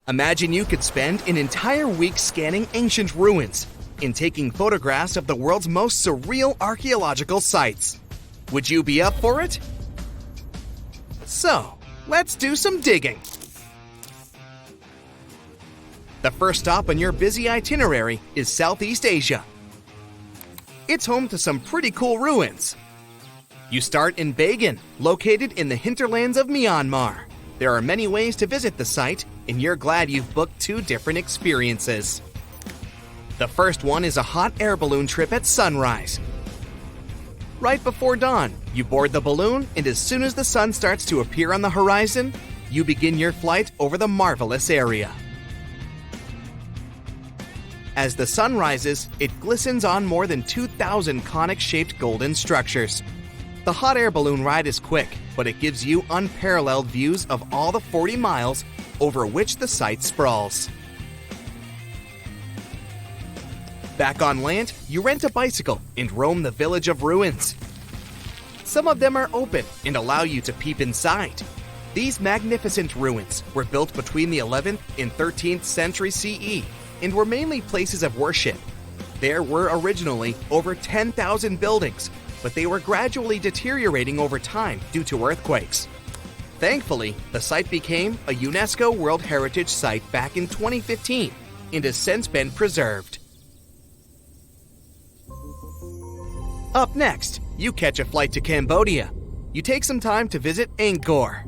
Imagine you could spend an entire week scanning ancient ruins and taking photographs of the world's most surreal archaeological sites. Would you be up for it? So, let's do some digging. The first stop on your busy itinerary is Southeast Asia. It's home to some pretty cool ruins. You start in Bagan, located in the hinterlands of Myanmar. There are many ways to visit the site, and you're glad you've booked 2 different experiences. The first one is a hot air balloon trip at sunrise. Right before dawn, you board the balloon, and as soon as the sun starts to appear on the horizon, you begin your flight over the marvelous area. As the sun rises, it glistens on more than 2,000 conic-shaped golden structures. The hot air balloon ride is quick, but it gives you unparalleled views of all the 40 miles over which the site sprawls. Back on land, you rent a bicycle and roam the village of ruins. Some of them are open and allow you to peep inside. These magnificent ruins were built between the 11th and 13th century CE and were mainly places of worship. There were originally over 10,000 buildings, but they were gradually deteriorating over time due to earthquakes. Thankfully, the site became a UNESCO World Heritage Site back in 2015 and has since been preserved. Up next, you catch a flight to Cambodia. You take some time to visit Angkor,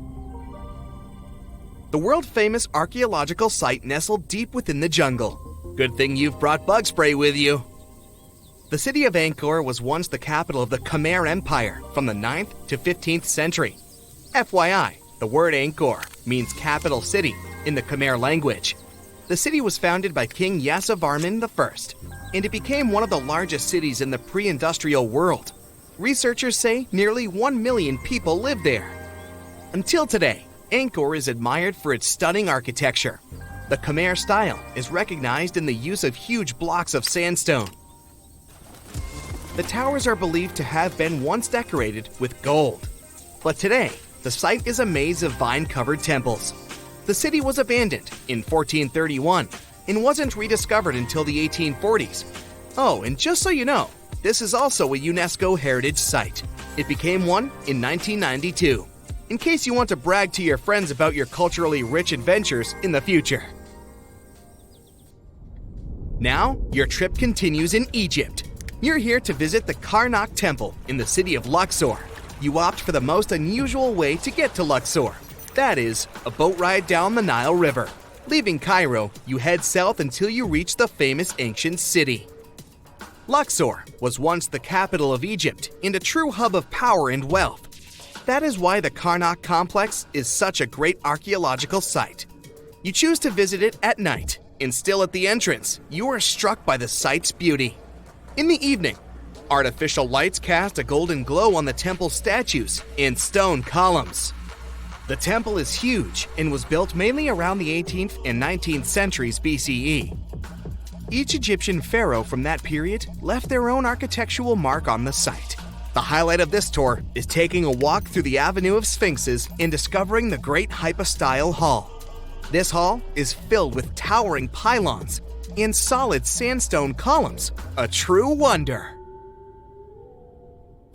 the world-famous archaeological site nestled deep within the jungle. Good thing you've brought bug spray with you. The city of Angkor was once the capital of the Khmer Empire from the 9th to 15th century. FYI, the word Angkor means capital city in the Khmer language. The city was founded by King Yasovarman I, and it became one of the largest cities in the pre-industrial world. Researchers say nearly 1 million people live there. Until today, Angkor is admired for its stunning architecture. The Khmer style is recognized in the use of huge blocks of sandstone. The towers are believed to have been once decorated with gold. But today, the site is a maze of vine-covered temples. The city was abandoned in 1431 and wasn't rediscovered until the 1840s. Oh, and just so you know, this is also a UNESCO Heritage Site. It became one in 1992, in case you want to brag to your friends about your culturally rich adventures in the future. Now, your trip continues in Egypt. You're here to visit the Karnak Temple in the city of Luxor. You opt for the most unusual way to get to Luxor. That is, a boat ride down the Nile River. Leaving Cairo, you head south until you reach the famous ancient city. Luxor was once the capital of Egypt and a true hub of power and wealth. That is why the Karnak complex is such a great archaeological site. You choose to visit it at night, and still at the entrance, you are struck by the site's beauty. In the evening, artificial lights cast a golden glow on the temple's statues and stone columns. The temple is huge and was built mainly around the 18th and 19th centuries BCE. Each Egyptian pharaoh from that period left their own architectural mark on the site. The highlight of this tour is taking a walk through the Avenue of Sphinxes and discovering the Great Hypostyle Hall. This hall is filled with towering pylons and solid sandstone columns, a true wonder.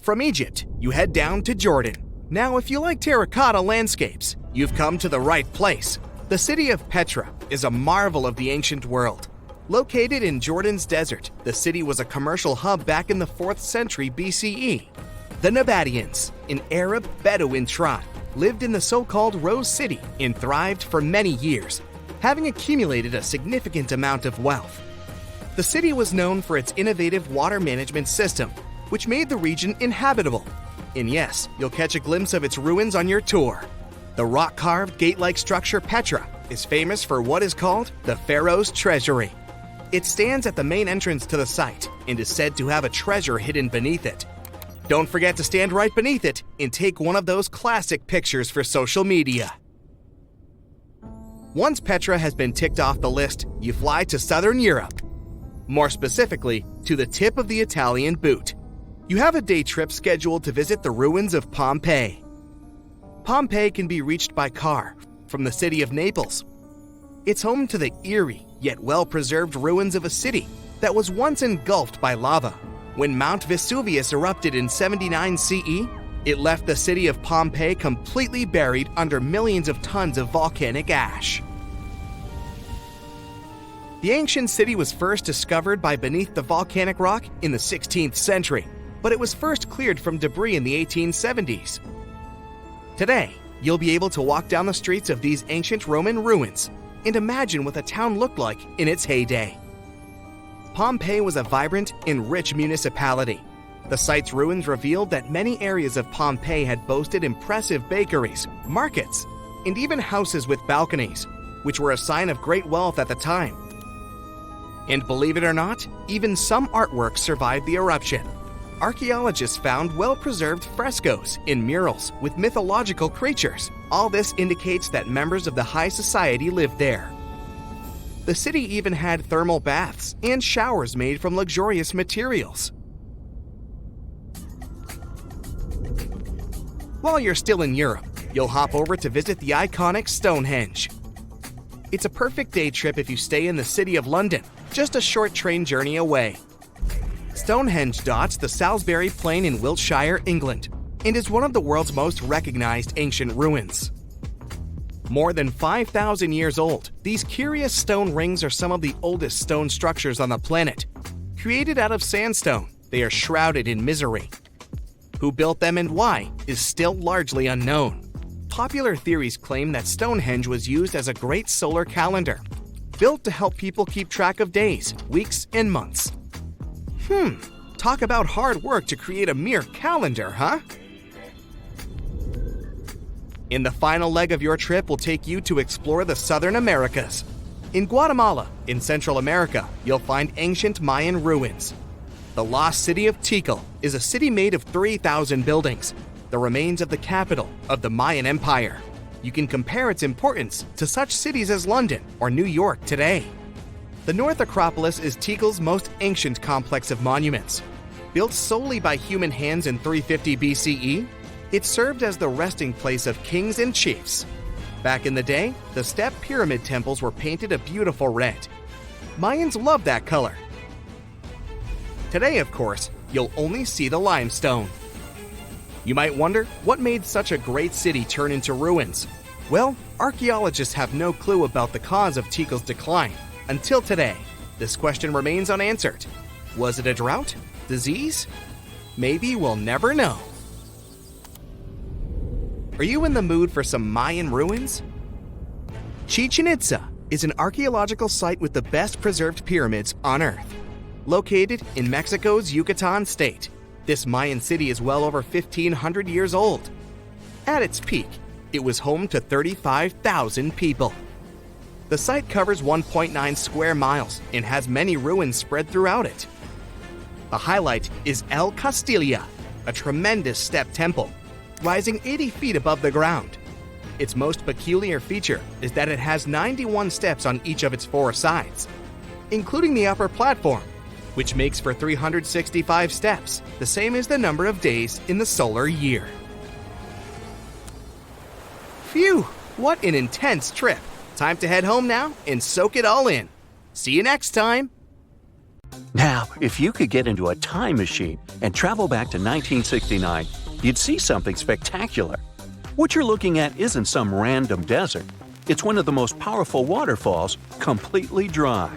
From Egypt, you head down to Jordan. Now, if you like terracotta landscapes, you've come to the right place. The city of Petra is a marvel of the ancient world. Located in Jordan's desert, the city was a commercial hub back in the 4th century BCE. The Nabateans, an Arab Bedouin tribe, lived in the so-called Rose City and thrived for many years, having accumulated a significant amount of wealth. The city was known for its innovative water management system, which made the region inhabitable. And yes, you'll catch a glimpse of its ruins on your tour. The rock-carved gate-like structure Petra is famous for what is called the Pharaoh's Treasury. It stands at the main entrance to the site and is said to have a treasure hidden beneath it. Don't forget to stand right beneath it and take one of those classic pictures for social media. Once Petra has been ticked off the list, you fly to southern Europe. More specifically, to the tip of the Italian boot. You have a day trip scheduled to visit the ruins of Pompei. Pompei can be reached by car from the city of Naples. It's home to the eerie yet well-preserved ruins of a city that was once engulfed by lava. When Mount Vesuvius erupted in 79 CE, it left the city of Pompei completely buried under millions of tons of volcanic ash. The ancient city was first discovered by beneath the volcanic rock in the 16th century, but it was first cleared from debris in the 1870s. Today, you'll be able to walk down the streets of these ancient Roman ruins and imagine what the town looked like in its heyday. Pompei was a vibrant and rich municipality. The site's ruins revealed that many areas of Pompei had boasted impressive bakeries, markets, and even houses with balconies, which were a sign of great wealth at the time. And believe it or not, even some artworks survived the eruption. Archaeologists found well-preserved frescoes and murals with mythological creatures. All this indicates that members of the high society lived there. The city even had thermal baths and showers made from luxurious materials. While you're still in Europe, you'll hop over to visit the iconic Stonehenge. It's a perfect day trip if you stay in the city of London, just a short train journey away. Stonehenge dots the Salisbury Plain in Wiltshire, England, and is one of the world's most recognized ancient ruins. More than 5,000 years old, these curious stone rings are some of the oldest stone structures on the planet. Created out of sandstone, they are shrouded in misery. Who built them and why is still largely unknown. Popular theories claim that Stonehenge was used as a great solar calendar, built to help people keep track of days, weeks, and months. Talk about hard work to create a mere calendar, huh? In the final leg of your trip, we'll take you to explore the Southern Americas. In Guatemala, in Central America, you'll find ancient Mayan ruins. The lost city of Tikal is a city made of 3,000 buildings, the remains of the capital of the Mayan Empire. You can compare its importance to such cities as London or New York today. The North Acropolis is Tikal's most ancient complex of monuments. Built solely by human hands in 350 BCE, it served as the resting place of kings and chiefs. Back in the day, the step pyramid temples were painted a beautiful red. Mayans loved that color. Today, of course, you'll only see the limestone. You might wonder what made such a great city turn into ruins. Well, archaeologists have no clue about the cause of Tikal's decline. Until today, this question remains unanswered. Was it a drought? Disease? Maybe we'll never know. Are you in the mood for some Mayan ruins? Chichen Itza is an archaeological site with the best preserved pyramids on Earth. Located in Mexico's Yucatan state, this Mayan city is well over 1,500 years old. At its peak, it was home to 35,000 people. The site covers 1.9 square miles and has many ruins spread throughout it. The highlight is El Castilla, a tremendous step temple, rising 80 feet above the ground. Its most peculiar feature is that it has 91 steps on each of its 4 sides, including the upper platform, which makes for 365 steps, the same as the number of days in the solar year. Phew, what an intense trip! Time to head home now and soak it all in. See you next time! Now, if you could get into a time machine and travel back to 1969, you'd see something spectacular. What you're looking at isn't some random desert. It's one of the most powerful waterfalls, completely dry.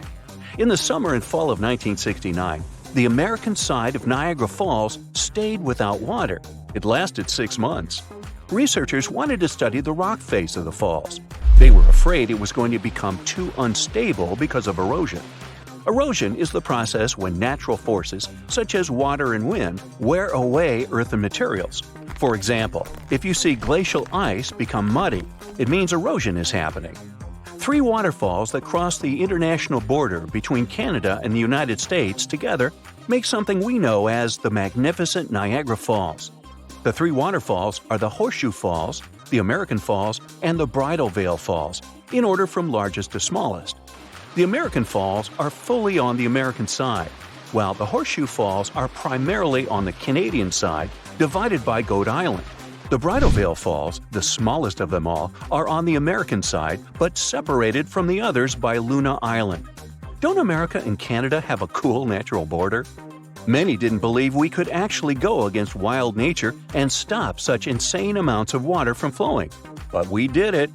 In the summer and fall of 1969, the American side of Niagara Falls stayed without water. It lasted 6 months. Researchers wanted to study the rock face of the falls. They were afraid it was going to become too unstable because of erosion. Erosion is the process when natural forces, such as water and wind, wear away earthen materials. For example, if you see glacial ice become muddy, it means erosion is happening. 3 waterfalls that cross the international border between Canada and the United States together make something we know as the magnificent Niagara Falls. The 3 waterfalls are the Horseshoe Falls, the American Falls, and the Bridal Veil Falls, in order from largest to smallest. The American Falls are fully on the American side, while the Horseshoe Falls are primarily on the Canadian side, divided by Goat Island. The Bridal Veil Falls, the smallest of them all, are on the American side but separated from the others by Luna Island. Don't America and Canada have a cool natural border? Many didn't believe we could actually go against wild nature and stop such insane amounts of water from flowing. But we did it.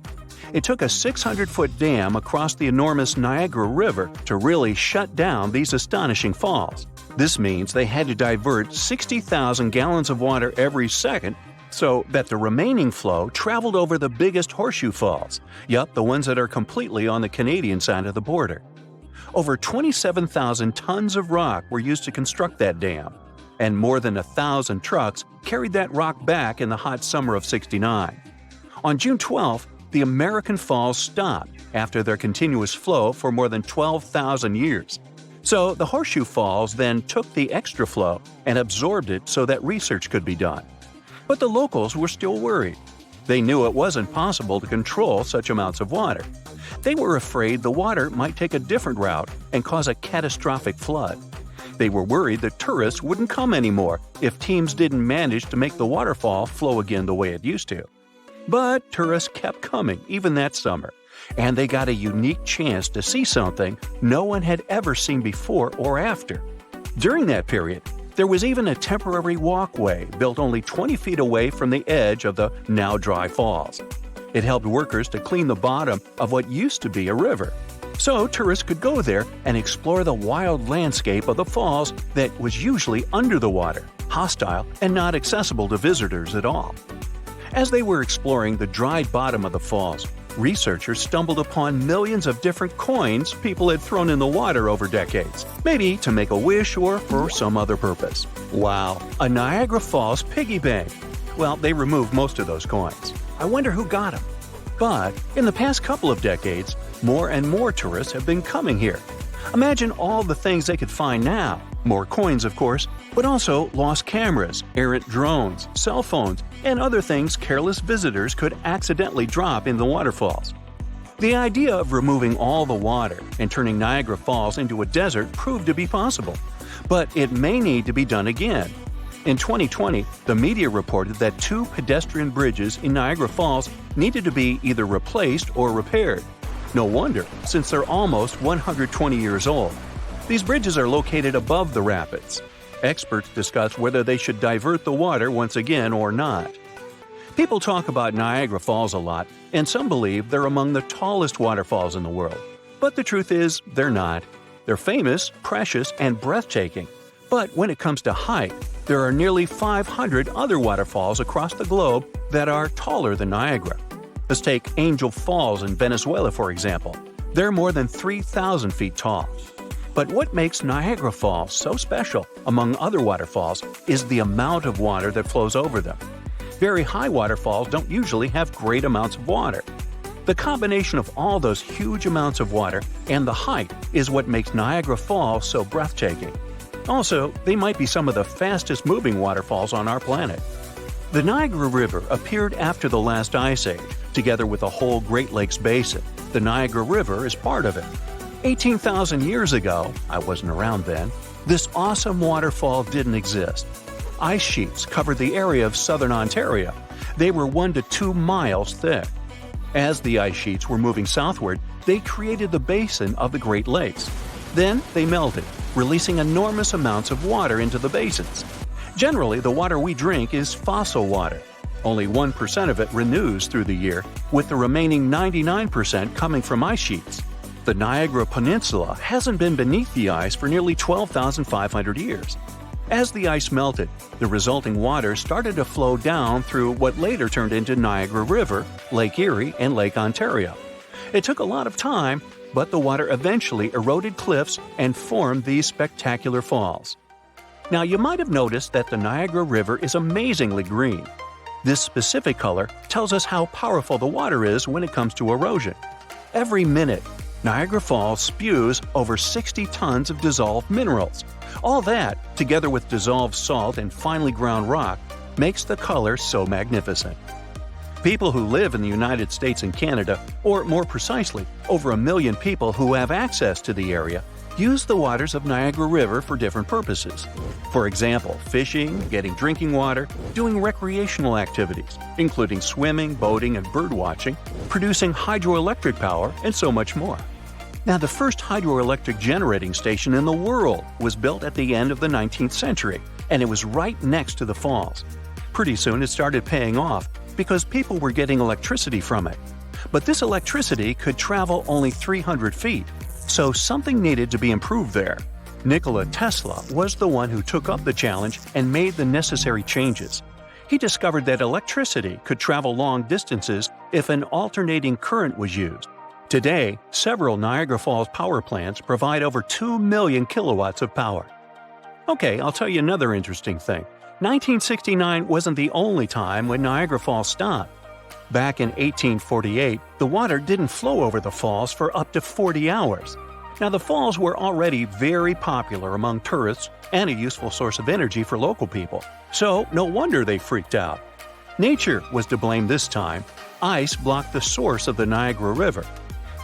It took a 600-foot dam across the enormous Niagara River to really shut down these astonishing falls. This means they had to divert 60,000 gallons of water every second so that the remaining flow traveled over the biggest horseshoe falls. Yup, the ones that are completely on the Canadian side of the border. Over 27,000 tons of rock were used to construct that dam, and more than 1,000 trucks carried that rock back in the hot summer of '69. On June 12th, the American Falls stopped after their continuous flow for more than 12,000 years. So the Horseshoe Falls then took the extra flow and absorbed it so that research could be done. But the locals were still worried. They knew it wasn't possible to control such amounts of water. They were afraid the water might take a different route and cause a catastrophic flood. They were worried that tourists wouldn't come anymore if teams didn't manage to make the waterfall flow again the way it used to. But tourists kept coming even that summer, and they got a unique chance to see something no one had ever seen before or after. During that period, there was even a temporary walkway built only 20 feet away from the edge of the now dry falls. It helped workers to clean the bottom of what used to be a river, so tourists could go there and explore the wild landscape of the falls that was usually under the water, hostile, and not accessible to visitors at all. As they were exploring the dried bottom of the falls, researchers stumbled upon millions of different coins people had thrown in the water over decades, maybe to make a wish or for some other purpose. Wow, a Niagara Falls piggy bank! Well, they removed most of those coins. I wonder who got them. But in the past couple of decades, more and more tourists have been coming here. Imagine all the things they could find now. More coins, of course, but also lost cameras, errant drones, cell phones, and other things careless visitors could accidentally drop in the waterfalls. The idea of removing all the water and turning Niagara Falls into a desert proved to be possible, but it may need to be done again. In 2020, the media reported that 2 pedestrian bridges in Niagara Falls needed to be either replaced or repaired. No wonder, since they're almost 120 years old. These bridges are located above the rapids. Experts discuss whether they should divert the water once again or not. People talk about Niagara Falls a lot, and some believe they're among the tallest waterfalls in the world. But the truth is, they're not. They're famous, precious, and breathtaking. But when it comes to height, there are nearly 500 other waterfalls across the globe that are taller than Niagara. Let's take Angel Falls in Venezuela, for example. They're more than 3,000 feet tall. But what makes Niagara Falls so special, among other waterfalls, is the amount of water that flows over them. Very high waterfalls don't usually have great amounts of water. The combination of all those huge amounts of water and the height is what makes Niagara Falls so breathtaking. Also, they might be some of the fastest-moving waterfalls on our planet. The Niagara River appeared after the last ice age, together with the whole Great Lakes Basin. The Niagara River is part of it. 18,000 years ago, I wasn't around then, this awesome waterfall didn't exist. Ice sheets covered the area of southern Ontario. They were 1 to 2 miles thick. As the ice sheets were moving southward, they created the basin of the Great Lakes. Then they melted, releasing enormous amounts of water into the basins. Generally, the water we drink is fossil water. Only 1% of it renews through the year, with the remaining 99% coming from ice sheets. The Niagara Peninsula hasn't been beneath the ice for nearly 12,500 years. As the ice melted, the resulting water started to flow down through what later turned into Niagara River, Lake Erie, and Lake Ontario. It took a lot of time, but the water eventually eroded cliffs and formed these spectacular falls. Now, you might have noticed that the Niagara River is amazingly green. This specific color tells us how powerful the water is when it comes to erosion. Every minute, Niagara Falls spews over 60 tons of dissolved minerals. All that, together with dissolved salt and finely ground rock, makes the color so magnificent. People who live in the United States and Canada, or more precisely, over 1 million people who have access to the area, used the waters of Niagara River for different purposes. For example, fishing, getting drinking water, doing recreational activities, including swimming, boating, and bird watching, producing hydroelectric power, and so much more. Now, the first hydroelectric generating station in the world was built at the end of the 19th century, and it was right next to the falls. Pretty soon it started paying off because people were getting electricity from it. But this electricity could travel only 300 feet, so something needed to be improved there. Nikola Tesla was the one who took up the challenge and made the necessary changes. He discovered that electricity could travel long distances if an alternating current was used. Today, several Niagara Falls power plants provide over 2 million kilowatts of power. Okay, I'll tell you another interesting thing. 1969 wasn't the only time when Niagara Falls stopped. Back in 1848, the water didn't flow over the falls for up to 40 hours. Now, the falls were already very popular among tourists and a useful source of energy for local people, so no wonder they freaked out. Nature was to blame this time. Ice blocked the source of the Niagara River.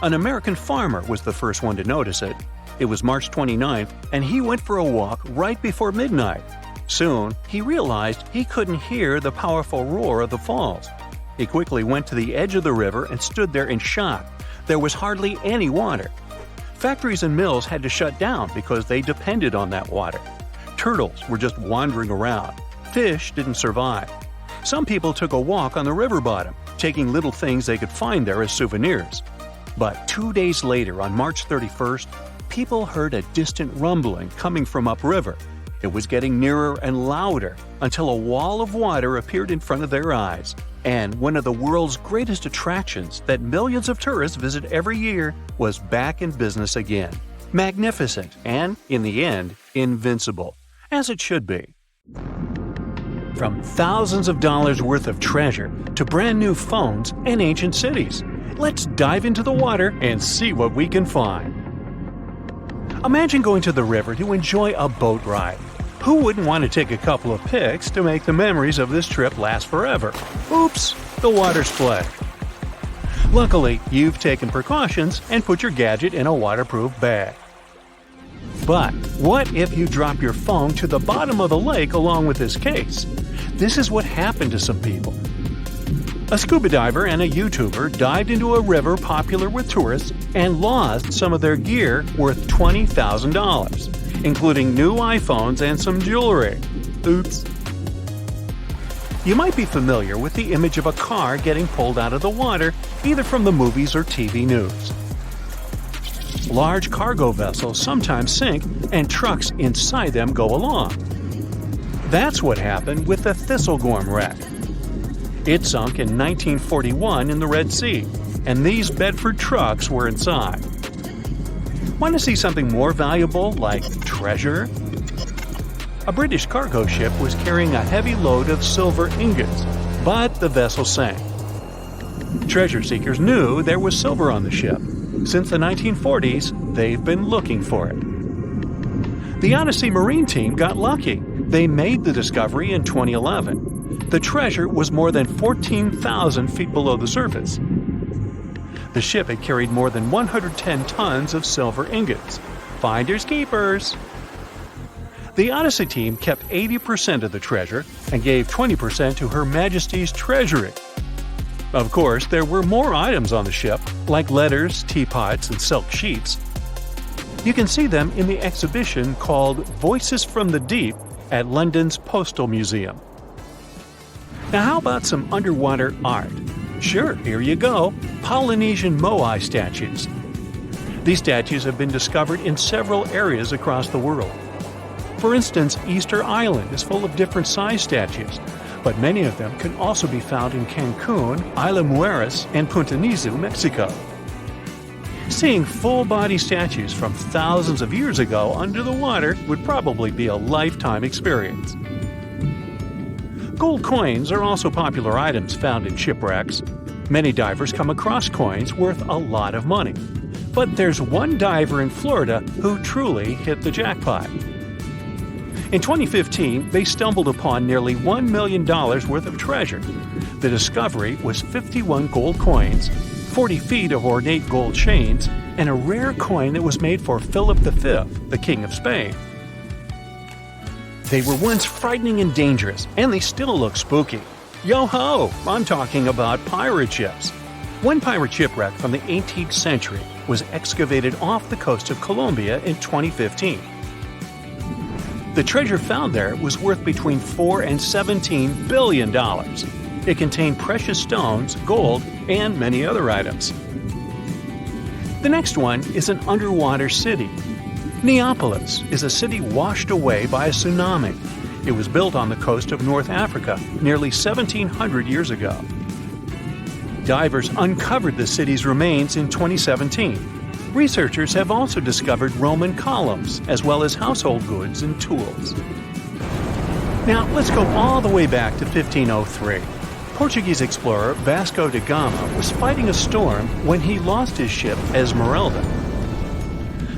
An American farmer was the first one to notice it. It was March 29th, and he went for a walk right before midnight. Soon, he realized he couldn't hear the powerful roar of the falls. He quickly went to the edge of the river and stood there in shock. There was hardly any water. Factories and mills had to shut down because they depended on that water. Turtles were just wandering around. Fish didn't survive. Some people took a walk on the river bottom, taking little things they could find there as souvenirs. But 2 days later, on March 31st, people heard a distant rumbling coming from upriver. It was getting nearer and louder until a wall of water appeared in front of their eyes. And one of the world's greatest attractions that millions of tourists visit every year was back in business again. Magnificent and, in the end, invincible. As it should be. From thousands of dollars worth of treasure to brand new phones and ancient cities, let's dive into the water and see what we can find. Imagine going to the river to enjoy a boat ride. Who wouldn't want to take a couple of pics to make the memories of this trip last forever? Oops, the water split. Luckily, you've taken precautions and put your gadget in a waterproof bag. But what if you drop your phone to the bottom of the lake along with this case? This is what happened to some people. A scuba diver and a YouTuber dived into a river popular with tourists and lost some of their gear worth $20,000, including new iPhones and some jewelry. Oops. You might be familiar with the image of a car getting pulled out of the water, either from the movies or TV news. Large cargo vessels sometimes sink, and trucks inside them go along. That's what happened with the Thistlegorm wreck. It sunk in 1941 in the Red Sea, and these Bedford trucks were inside. Want to see something more valuable, like treasure? A British cargo ship was carrying a heavy load of silver ingots, but the vessel sank. Treasure seekers knew there was silver on the ship. Since the 1940s, they've been looking for it. The Odyssey Marine team got lucky. They made the discovery in 2011. The treasure was more than 14,000 feet below the surface. The ship had carried more than 110 tons of silver ingots. Finders keepers! The Odyssey team kept 80% of the treasure and gave 20% to Her Majesty's Treasury. Of course, there were more items on the ship, like letters, teapots, and silk sheets. You can see them in the exhibition called Voices from the Deep at London's Postal Museum. Now, how about some underwater art? Sure, here you go, Polynesian moai statues. These statues have been discovered in several areas across the world. For instance, Easter Island is full of different size statues, but many of them can also be found in Cancun, Isla Mujeres, and Punta Nizu, Mexico. Seeing full-body statues from thousands of years ago under the water would probably be a lifetime experience. Gold coins are also popular items found in shipwrecks. Many divers come across coins worth a lot of money. But there's one diver in Florida who truly hit the jackpot. In 2015, they stumbled upon nearly $1 million worth of treasure. The discovery was 51 gold coins, 40 feet of ornate gold chains, and a rare coin that was made for Philip V, the King of Spain. They were once frightening and dangerous, and they still look spooky. Yo-ho! I'm talking about pirate ships. One pirate shipwreck from the 18th century was excavated off the coast of Colombia in 2015. The treasure found there was worth between $4 and $17 billion. It contained precious stones, gold, and many other items. The next one is an underwater city. Neapolis is a city washed away by a tsunami. It was built on the coast of North Africa nearly 1,700 years ago. Divers uncovered the city's remains in 2017. Researchers have also discovered Roman columns, as well as household goods and tools. Now, let's go all the way back to 1503. Portuguese explorer Vasco da Gama was fighting a storm when he lost his ship Esmeralda.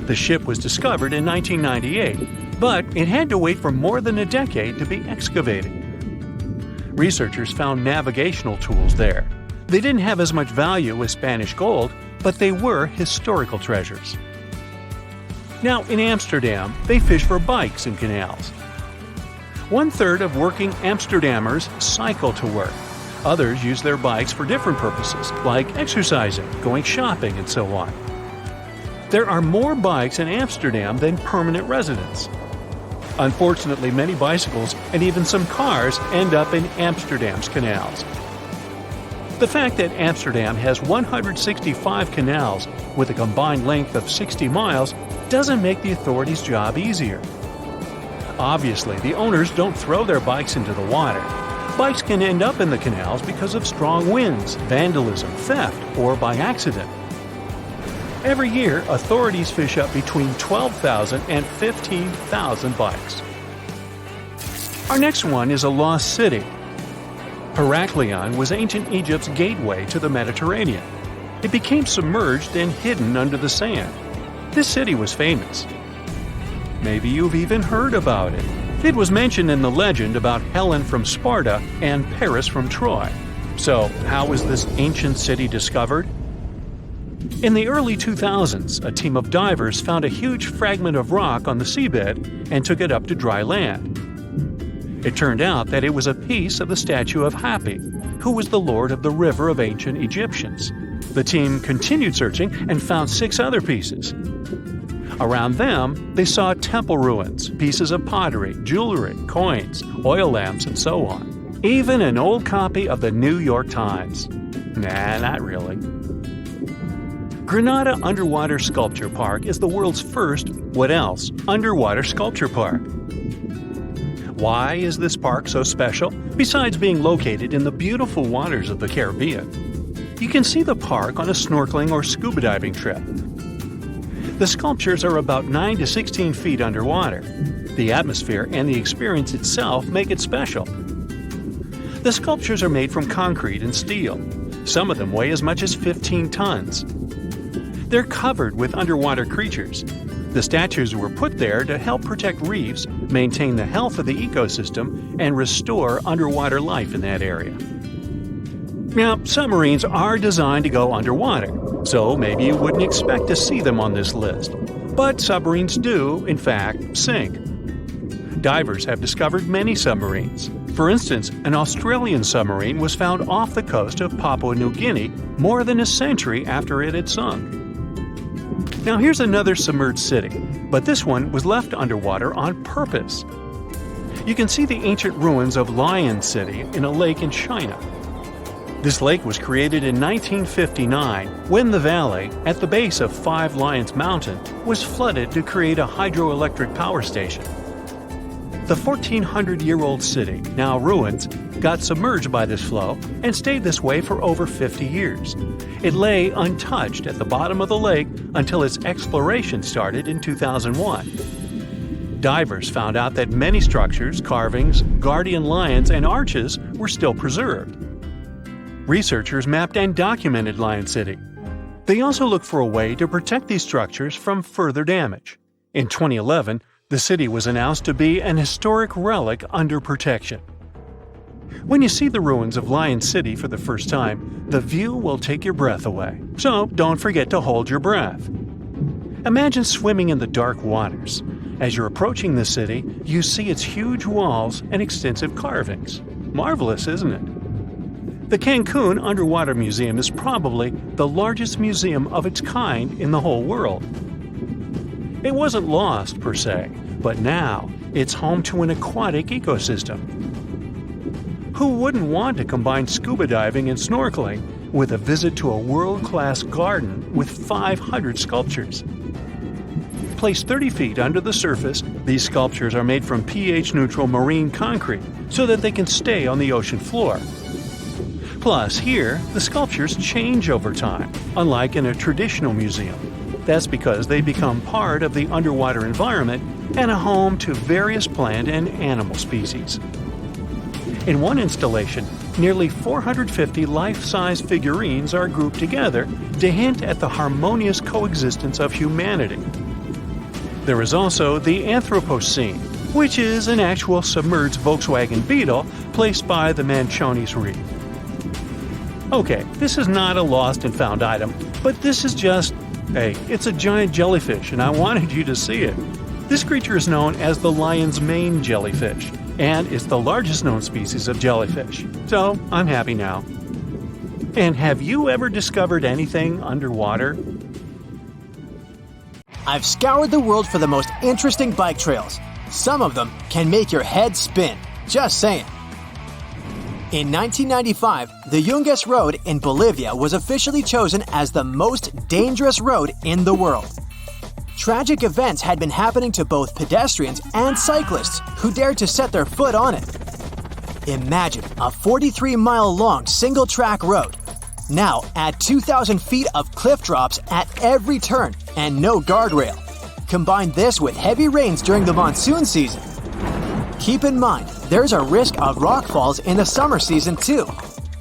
The ship was discovered in 1998, but it had to wait for more than a decade to be excavated. Researchers found navigational tools there. They didn't have as much value as Spanish gold, but they were historical treasures. Now, in Amsterdam, they fish for bikes in canals. 1/3 of working Amsterdammers cycle to work. Others use their bikes for different purposes, like exercising, going shopping, and so on. There are more bikes in Amsterdam than permanent residents. Unfortunately, many bicycles and even some cars end up in Amsterdam's canals. The fact that Amsterdam has 165 canals with a combined length of 60 miles doesn't make the authorities' job easier. Obviously, the owners don't throw their bikes into the water. Bikes can end up in the canals because of strong winds, vandalism, theft, or by accident. Every year, authorities fish up between 12,000 and 15,000 bikes. Our next one is a lost city. Heraklion was ancient Egypt's gateway to the Mediterranean. It became submerged and hidden under the sand. This city was famous. Maybe you've even heard about it. It was mentioned in the legend about Helen from Sparta and Paris from Troy. So, how was this ancient city discovered? In the early 2000s, a team of divers found a huge fragment of rock on the seabed and took it up to dry land. It turned out that it was a piece of the statue of Hapi, who was the lord of the river of ancient Egyptians. The team continued searching and found 6 other pieces. Around them, they saw temple ruins, pieces of pottery, jewelry, coins, oil lamps, and so on. Even an old copy of the New York Times. Nah, not really. Granada Underwater Sculpture Park is the world's first, what else, underwater sculpture park. Why is this park so special, besides being located in the beautiful waters of the Caribbean? You can see the park on a snorkeling or scuba diving trip. The sculptures are about 9 to 16 feet underwater. The atmosphere and the experience itself make it special. The sculptures are made from concrete and steel. Some of them weigh as much as 15 tons. They're covered with underwater creatures. The statues were put there to help protect reefs, maintain the health of the ecosystem, and restore underwater life in that area. Now, submarines are designed to go underwater, so maybe you wouldn't expect to see them on this list. But submarines do, in fact, sink. Divers have discovered many submarines. For instance, an Australian submarine was found off the coast of Papua New Guinea more than a century after it had sunk. Now here's another submerged city, but this one was left underwater on purpose. You can see the ancient ruins of Lion City in a lake in China. This lake was created in 1959 when the valley, at the base of Five Lions Mountain, was flooded to create a hydroelectric power station. The 1,400-year-old city, now ruins, got submerged by this flow and stayed this way for over 50 years. It lay untouched at the bottom of the lake until its exploration started in 2001. Divers found out that many structures, carvings, guardian lions, and arches were still preserved. Researchers mapped and documented Lion City. They also looked for a way to protect these structures from further damage. In 2011, the city was announced to be an historic relic under protection. When you see the ruins of Lion City for the first time, the view will take your breath away. So don't forget to hold your breath. Imagine swimming in the dark waters. As you're approaching the city, you see its huge walls and extensive carvings. Marvelous, isn't it? The Cancun Underwater Museum is probably the largest museum of its kind in the whole world. It wasn't lost, per se, but now it's home to an aquatic ecosystem. Who wouldn't want to combine scuba diving and snorkeling with a visit to a world-class garden with 500 sculptures? Placed 30 feet under the surface, these sculptures are made from pH-neutral marine concrete so that they can stay on the ocean floor. Plus, here, the sculptures change over time, unlike in a traditional museum. That's because they become part of the underwater environment and a home to various plant and animal species. In one installation, nearly 450 life-size figurines are grouped together to hint at the harmonious coexistence of humanity. There is also the Anthropocene, which is an actual submerged Volkswagen Beetle placed by the Manchonis Reef. Okay, this is not a lost and found item, but this is just, hey, it's a giant jellyfish and I wanted you to see it. This creature is known as the lion's mane jellyfish, and it's the largest known species of jellyfish. So, I'm happy now. And have you ever discovered anything underwater? I've scoured the world for the most interesting bike trails. Some of them can make your head spin. Just saying. In 1995, the Yungas Road in Bolivia was officially chosen as the most dangerous road in the world. Tragic events had been happening to both pedestrians and cyclists who dared to set their foot on it. Imagine a 43-mile-long single-track road. Now add 2,000 feet of cliff drops at every turn and no guardrail. Combine this with heavy rains during the monsoon season. Keep in mind, there's a risk of rock falls in the summer season too.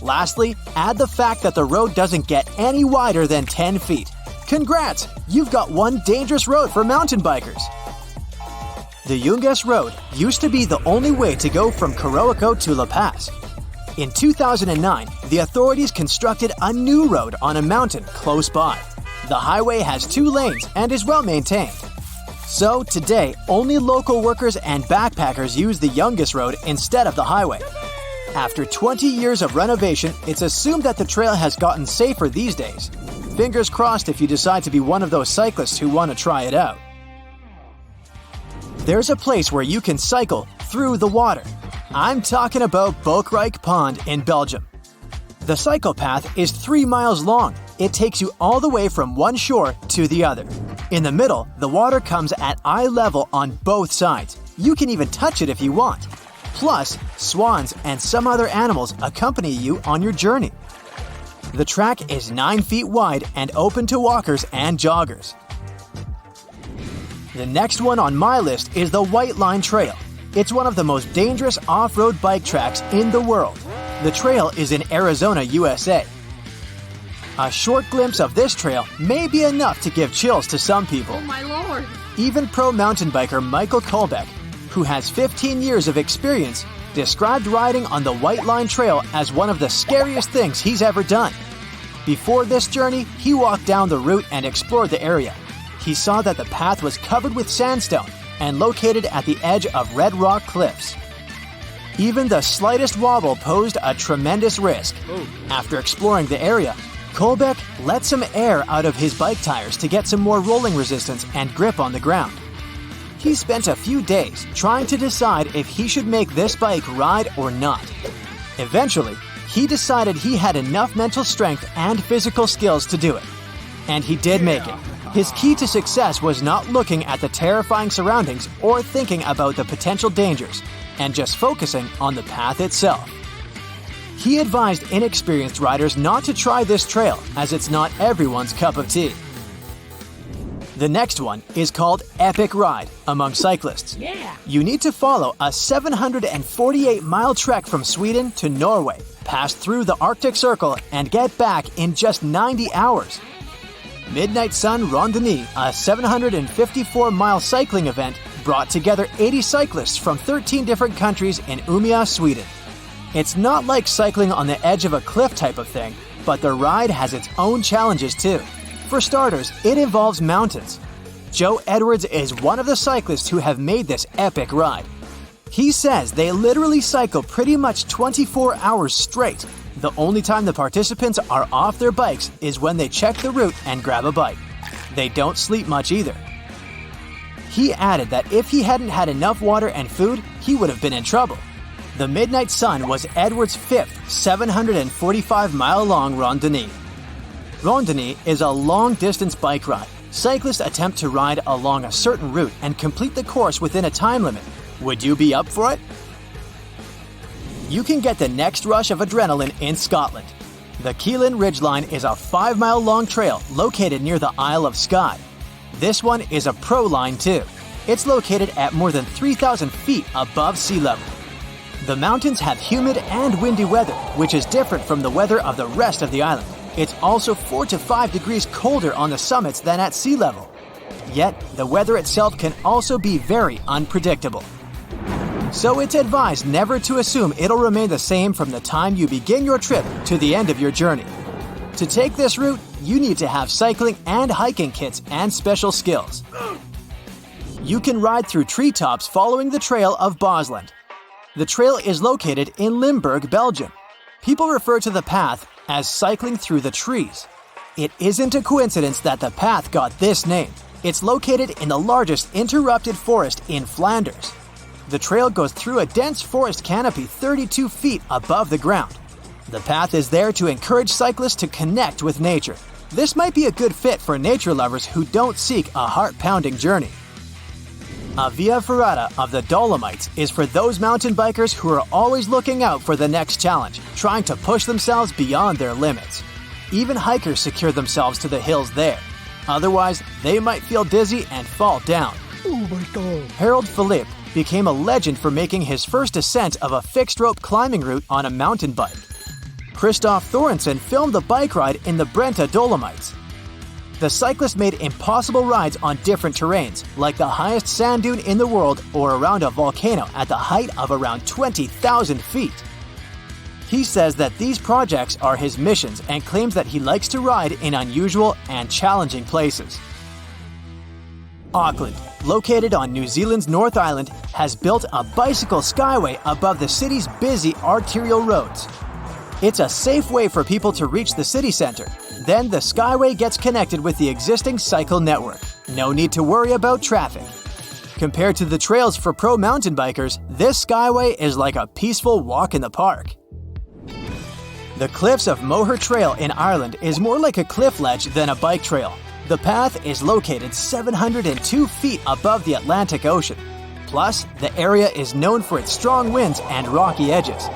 Lastly, add the fact that the road doesn't get any wider than 10 feet. Congrats! You've got one dangerous road for mountain bikers. The Yungas Road used to be the only way to go from Coroico to La Paz. In 2009, the authorities constructed a new road on a mountain close by. The highway has 2 lanes and is well maintained. So today, only local workers and backpackers use the Yungas Road instead of the highway. After 20 years of renovation, it's assumed that the trail has gotten safer these days. Fingers crossed if you decide to be one of those cyclists who want to try it out. There's a place where you can cycle through the water. I'm talking about Bokrijk Pond in Belgium. The cycle path is 3 miles long. It takes you all the way from one shore to the other. In the middle, the water comes at eye level on both sides. You can even touch it if you want. Plus, swans and some other animals accompany you on your journey. The track is 9 feet wide and open to walkers and joggers. The next one on my list is the White Line Trail. It's one of the most dangerous off-road bike tracks in the world. The trail is in Arizona, USA. A short glimpse of this trail may be enough to give chills to some people. Oh my lord! Even pro mountain biker Michael Kolbeck, who has 15 years of experience, described riding on the White Line Trail as one of the scariest things he's ever done. Before this journey, he walked down the route and explored the area. He saw that the path was covered with sandstone and located at the edge of red rock cliffs. Even the slightest wobble posed a tremendous risk. After exploring the area, Kolbeck let some air out of his bike tires to get some more rolling resistance and grip on the ground. He spent a few days trying to decide if he should make this bike ride or not. Eventually, he decided he had enough mental strength and physical skills to do it. And he did make it. His key to success was not looking at the terrifying surroundings or thinking about the potential dangers, and just focusing on the path itself. He advised inexperienced riders not to try this trail, as it's not everyone's cup of tea. The next one is called Epic Ride among cyclists. You need to follow a 748-mile trek from Sweden to Norway, pass through the Arctic Circle, and get back in just 90 hours. Midnight Sun Randonnée, a 754-mile cycling event, brought together 80 cyclists from 13 different countries in Umeå, Sweden. It's not like cycling on the edge of a cliff type of thing, but the ride has its own challenges too. For starters, it involves mountains. Joe Edwards is one of the cyclists who have made this epic ride. He says they literally cycle pretty much 24 hours straight. The only time the participants are off their bikes is when they check the route and grab a bite. They don't sleep much either. He added that if he hadn't had enough water and food, he would have been in trouble. The Midnight Sun was Edwards' fifth 745-mile-long randonnée. Randonnée is a long-distance bike ride. Cyclists attempt to ride along a certain route and complete the course within a time limit. Would you be up for it? You can get the next rush of adrenaline in Scotland. The Keelan Ridgeline is a 5-mile-long trail located near the Isle of Skye. This one is a pro line too. It's located at more than 3,000 feet above sea level. The mountains have humid and windy weather, which is different from the weather of the rest of the island. It's also 4 to 5 degrees colder on the summits than at sea level. Yet, the weather itself can also be very unpredictable. So it's advised never to assume it'll remain the same from the time you begin your trip to the end of your journey. To take this route, you need to have cycling and hiking kits and special skills. You can ride through treetops following the Trail of Bosland. The trail is located in Limburg, Belgium. People refer to the path as cycling through the trees. It isn't a coincidence that the path got this name. It's located in the largest interrupted forest in Flanders. The trail goes through a dense forest canopy 32 feet above the ground. The path is there to encourage cyclists to connect with nature. This might be a good fit for nature lovers who don't seek a heart-pounding journey. A Via Ferrata of the Dolomites is for those mountain bikers who are always looking out for the next challenge, trying to push themselves beyond their limits. Even hikers secure themselves to the hills there. Otherwise, they might feel dizzy and fall down. Oh my God. Harold Philippe became a legend for making his first ascent of a fixed-rope climbing route on a mountain bike. Christoph Thorensen filmed the bike ride in the Brenta Dolomites. The cyclist made impossible rides on different terrains, like the highest sand dune in the world or around a volcano at the height of around 20,000 feet. He says that these projects are his missions and claims that he likes to ride in unusual and challenging places. Auckland, located on New Zealand's North Island, has built a bicycle skyway above the city's busy arterial roads. It's a safe way for people to reach the city center. Then the skyway gets connected with the existing cycle network. No need to worry about traffic. Compared to the trails for pro mountain bikers, this skyway is like a peaceful walk in the park. The cliffs of Moher Trail in Ireland is more like a cliff ledge than a bike trail. The path is located 702 feet above the Atlantic Ocean. Plus, the area is known for its strong winds and rocky edges.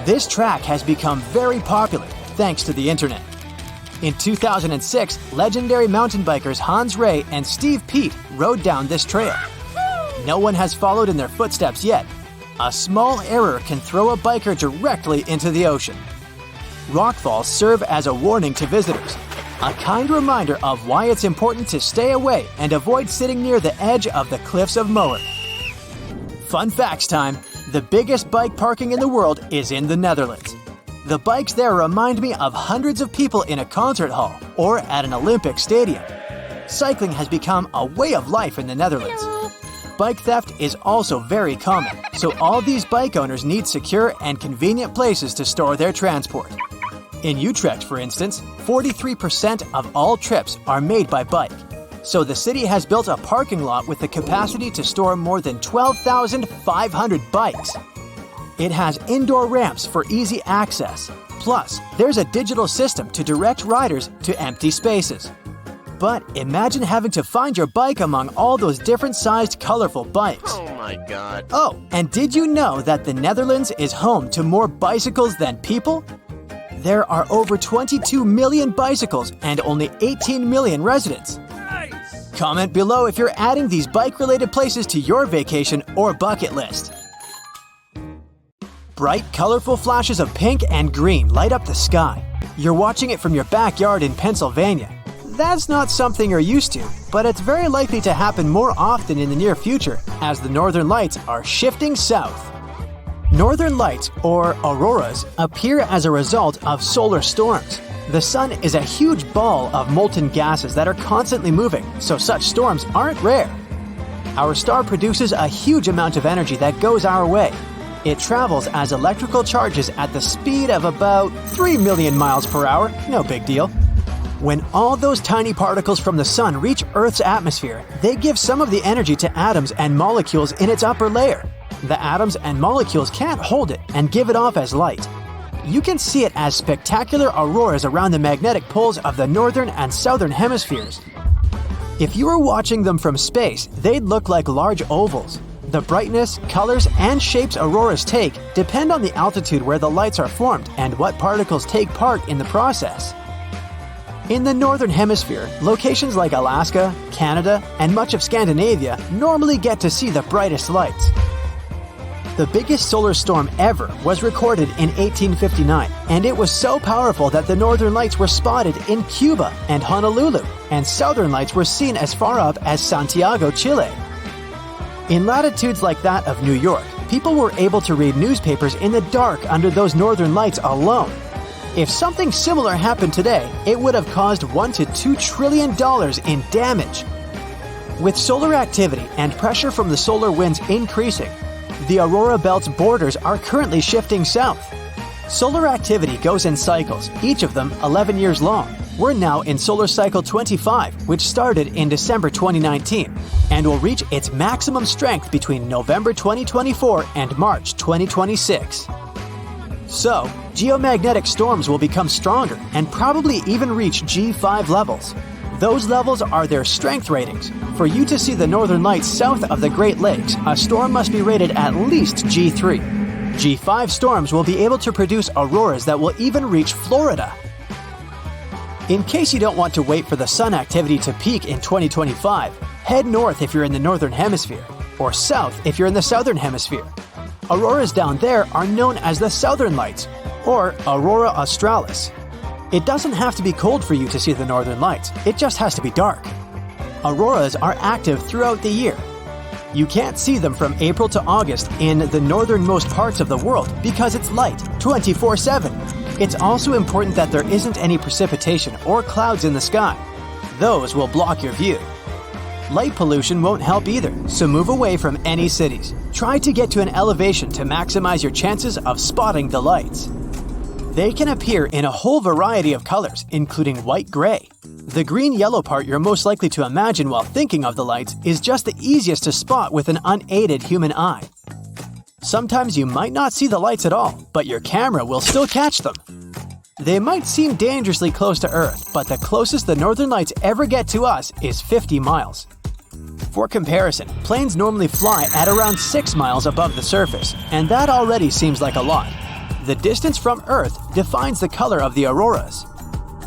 This track has become very popular thanks to the internet. In 2006, legendary mountain bikers Hans Ray and Steve Peat rode down this trail. No one has followed in their footsteps yet. A small error can throw a biker directly into the ocean. Rockfalls serve as a warning to visitors, a kind reminder of why it's important to stay away and avoid sitting near the edge of the cliffs of Moher. Fun facts time! The biggest bike parking in the world is in the Netherlands. The bikes there remind me of hundreds of people in a concert hall or at an Olympic stadium. Cycling has become a way of life in the Netherlands. Bike theft is also very common, so all these bike owners need secure and convenient places to store their transport. In Utrecht, for instance, 43% of all trips are made by bike. So the city has built a parking lot with the capacity to store more than 12,500 bikes. It has indoor ramps for easy access. Plus, there's a digital system to direct riders to empty spaces. But imagine having to find your bike among all those different-sized, colorful bikes. Oh my God. Oh, and did you know that the Netherlands is home to more bicycles than people? There are over 22 million bicycles and only 18 million residents. Comment below if you're adding these bike-related places to your vacation or bucket list. Bright, colorful flashes of pink and green light up the sky. You're watching it from your backyard in Pennsylvania. That's not something you're used to, but it's very likely to happen more often in the near future as the northern lights are shifting south. Northern lights, or auroras, appear as a result of solar storms. The sun is a huge ball of molten gases that are constantly moving, so such storms aren't rare. Our star produces a huge amount of energy that goes our way. It travels as electrical charges at the speed of about 3 million miles per hour, no big deal. When all those tiny particles from the sun reach Earth's atmosphere, they give some of the energy to atoms and molecules in its upper layer. The atoms and molecules can't hold it and give it off as light. You can see it as spectacular auroras around the magnetic poles of the northern and southern hemispheres. If you were watching them from space, they'd look like large ovals. The brightness, colors, and shapes auroras take depend on the altitude where the lights are formed and what particles take part in the process. In the northern hemisphere, locations like Alaska, Canada, and much of Scandinavia normally get to see the brightest lights. The biggest solar storm ever was recorded in 1859, and it was so powerful that the northern lights were spotted in Cuba and Honolulu, and southern lights were seen as far up as Santiago, Chile. In latitudes like that of New York, people were able to read newspapers in the dark under those northern lights alone. If something similar happened today, it would have caused $1 to $2 trillion in damage. With solar activity and pressure from the solar winds increasing, the aurora belt's borders are currently shifting south. Solar activity goes in cycles, each of them 11 years long. We're now in solar cycle 25, which started in December 2019, and will reach its maximum strength between November 2024 and March 2026. So, geomagnetic storms will become stronger and probably even reach G5 levels. Those levels are their strength ratings. For you to see the northern lights south of the Great Lakes, a storm must be rated at least G3. G5 storms will be able to produce auroras that will even reach Florida. In case you don't want to wait for the sun activity to peak in 2025, head north if you're in the northern hemisphere, or south if you're in the southern hemisphere. Auroras down there are known as the Southern Lights, or Aurora Australis. It doesn't have to be cold for you to see the northern lights, it just has to be dark. Auroras are active throughout the year. You can't see them from April to August in the northernmost parts of the world because it's light 24/7. It's also important that there isn't any precipitation or clouds in the sky. Those will block your view. Light pollution won't help either, so move away from any cities. Try to get to an elevation to maximize your chances of spotting the lights. They can appear in a whole variety of colors, including white-gray. The green-yellow part you're most likely to imagine while thinking of the lights is just the easiest to spot with an unaided human eye. Sometimes you might not see the lights at all, but your camera will still catch them. They might seem dangerously close to Earth, but the closest the northern lights ever get to us is 50 miles. For comparison, planes normally fly at around 6 miles above the surface, and that already seems like a lot. The distance from Earth defines the color of the auroras.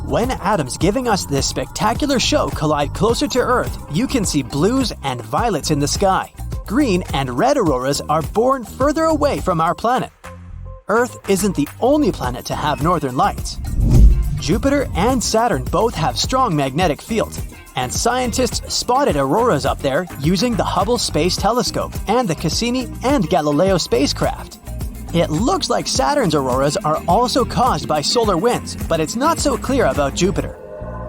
When atoms giving us this spectacular show collide closer to Earth, you can see blues and violets in the sky. Green and red auroras are born further away from our planet. Earth isn't the only planet to have northern lights. Jupiter and Saturn both have strong magnetic fields, and scientists spotted auroras up there using the Hubble Space Telescope and the Cassini and Galileo spacecraft. It looks like Saturn's auroras are also caused by solar winds, but it's not so clear about Jupiter.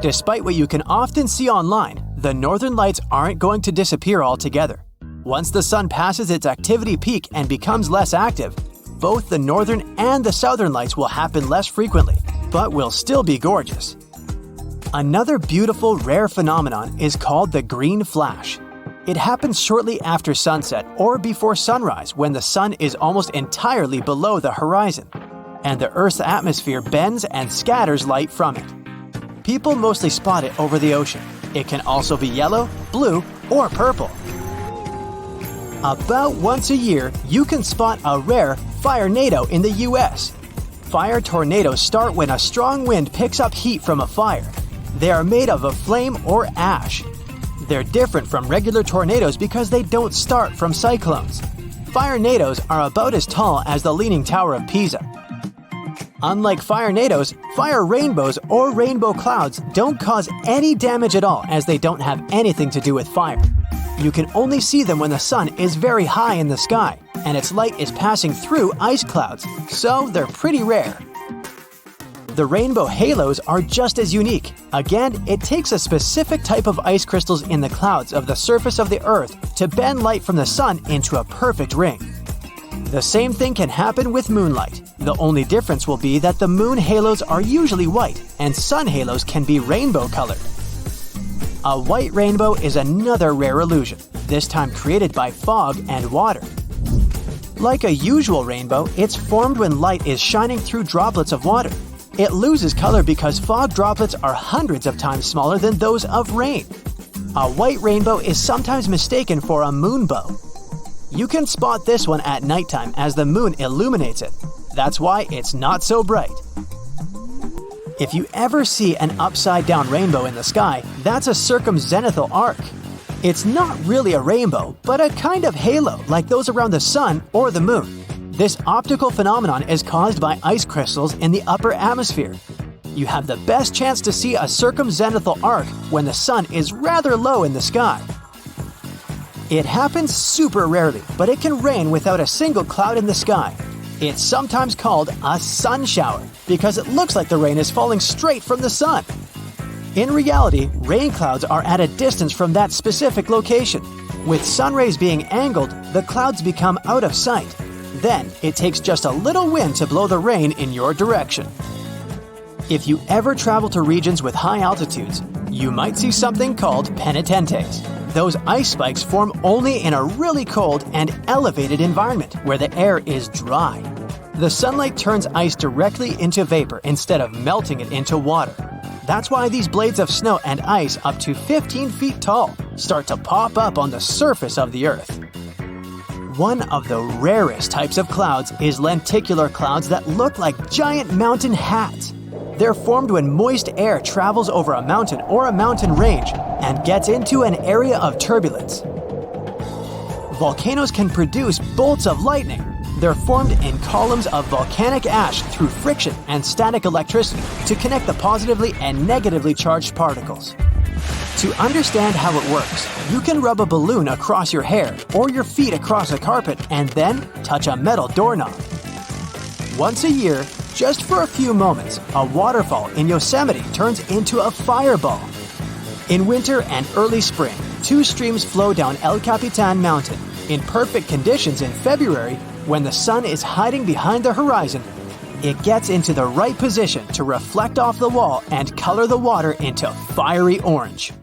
Despite what you can often see online, the northern lights aren't going to disappear altogether. Once the sun passes its activity peak and becomes less active, both the northern and the southern lights will happen less frequently, but will still be gorgeous. Another beautiful, rare phenomenon is called the green flash. It happens shortly after sunset or before sunrise when the sun is almost entirely below the horizon, and the Earth's atmosphere bends and scatters light from it. People mostly spot it over the ocean. It can also be yellow, blue, or purple. About once a year, you can spot a rare firenado in the US. Fire tornadoes start when a strong wind picks up heat from a fire. They are made of a flame or ash. They're different from regular tornadoes because they don't start from cyclones. Firenadoes are about as tall as the Leaning Tower of Pisa. Unlike firenadoes, fire rainbows or rainbow clouds don't cause any damage at all as they don't have anything to do with fire. You can only see them when the sun is very high in the sky and its light is passing through ice clouds, so they're pretty rare. The rainbow halos are just as unique. Again, it takes a specific type of ice crystals in the clouds of the surface of the Earth to bend light from the sun into a perfect ring. The same thing can happen with moonlight. The only difference will be that the moon halos are usually white, and sun halos can be rainbow-colored. A white rainbow is another rare illusion, this time created by fog and water. Like a usual rainbow, it's formed when light is shining through droplets of water. It loses color because fog droplets are hundreds of times smaller than those of rain. A white rainbow is sometimes mistaken for a moonbow. You can spot this one at nighttime as the moon illuminates it. That's why it's not so bright. If you ever see an upside-down rainbow in the sky, that's a circumzenithal arc. It's not really a rainbow, but a kind of halo like those around the sun or the moon. This optical phenomenon is caused by ice crystals in the upper atmosphere. You have the best chance to see a circumzenithal arc when the sun is rather low in the sky. It happens super rarely, but it can rain without a single cloud in the sky. It's sometimes called a sun shower because it looks like the rain is falling straight from the sun. In reality, rain clouds are at a distance from that specific location. With sun rays being angled, the clouds become out of sight. Then, it takes just a little wind to blow the rain in your direction. If you ever travel to regions with high altitudes, you might see something called penitentes. Those ice spikes form only in a really cold and elevated environment where the air is dry. The sunlight turns ice directly into vapor instead of melting it into water. That's why these blades of snow and ice up to 15 feet tall start to pop up on the surface of the Earth. One of the rarest types of clouds is lenticular clouds that look like giant mountain hats. They're formed when moist air travels over a mountain or a mountain range and gets into an area of turbulence. Volcanoes can produce bolts of lightning. They're formed in columns of volcanic ash through friction and static electricity to connect the positively and negatively charged particles. To understand how it works, you can rub a balloon across your hair or your feet across a carpet and then touch a metal doorknob. Once a year, just for a few moments, a waterfall in Yosemite turns into a fireball. In winter and early spring, two streams flow down El Capitan Mountain. In perfect conditions in February, when the sun is hiding behind the horizon, it gets into the right position to reflect off the wall and color the water into fiery orange.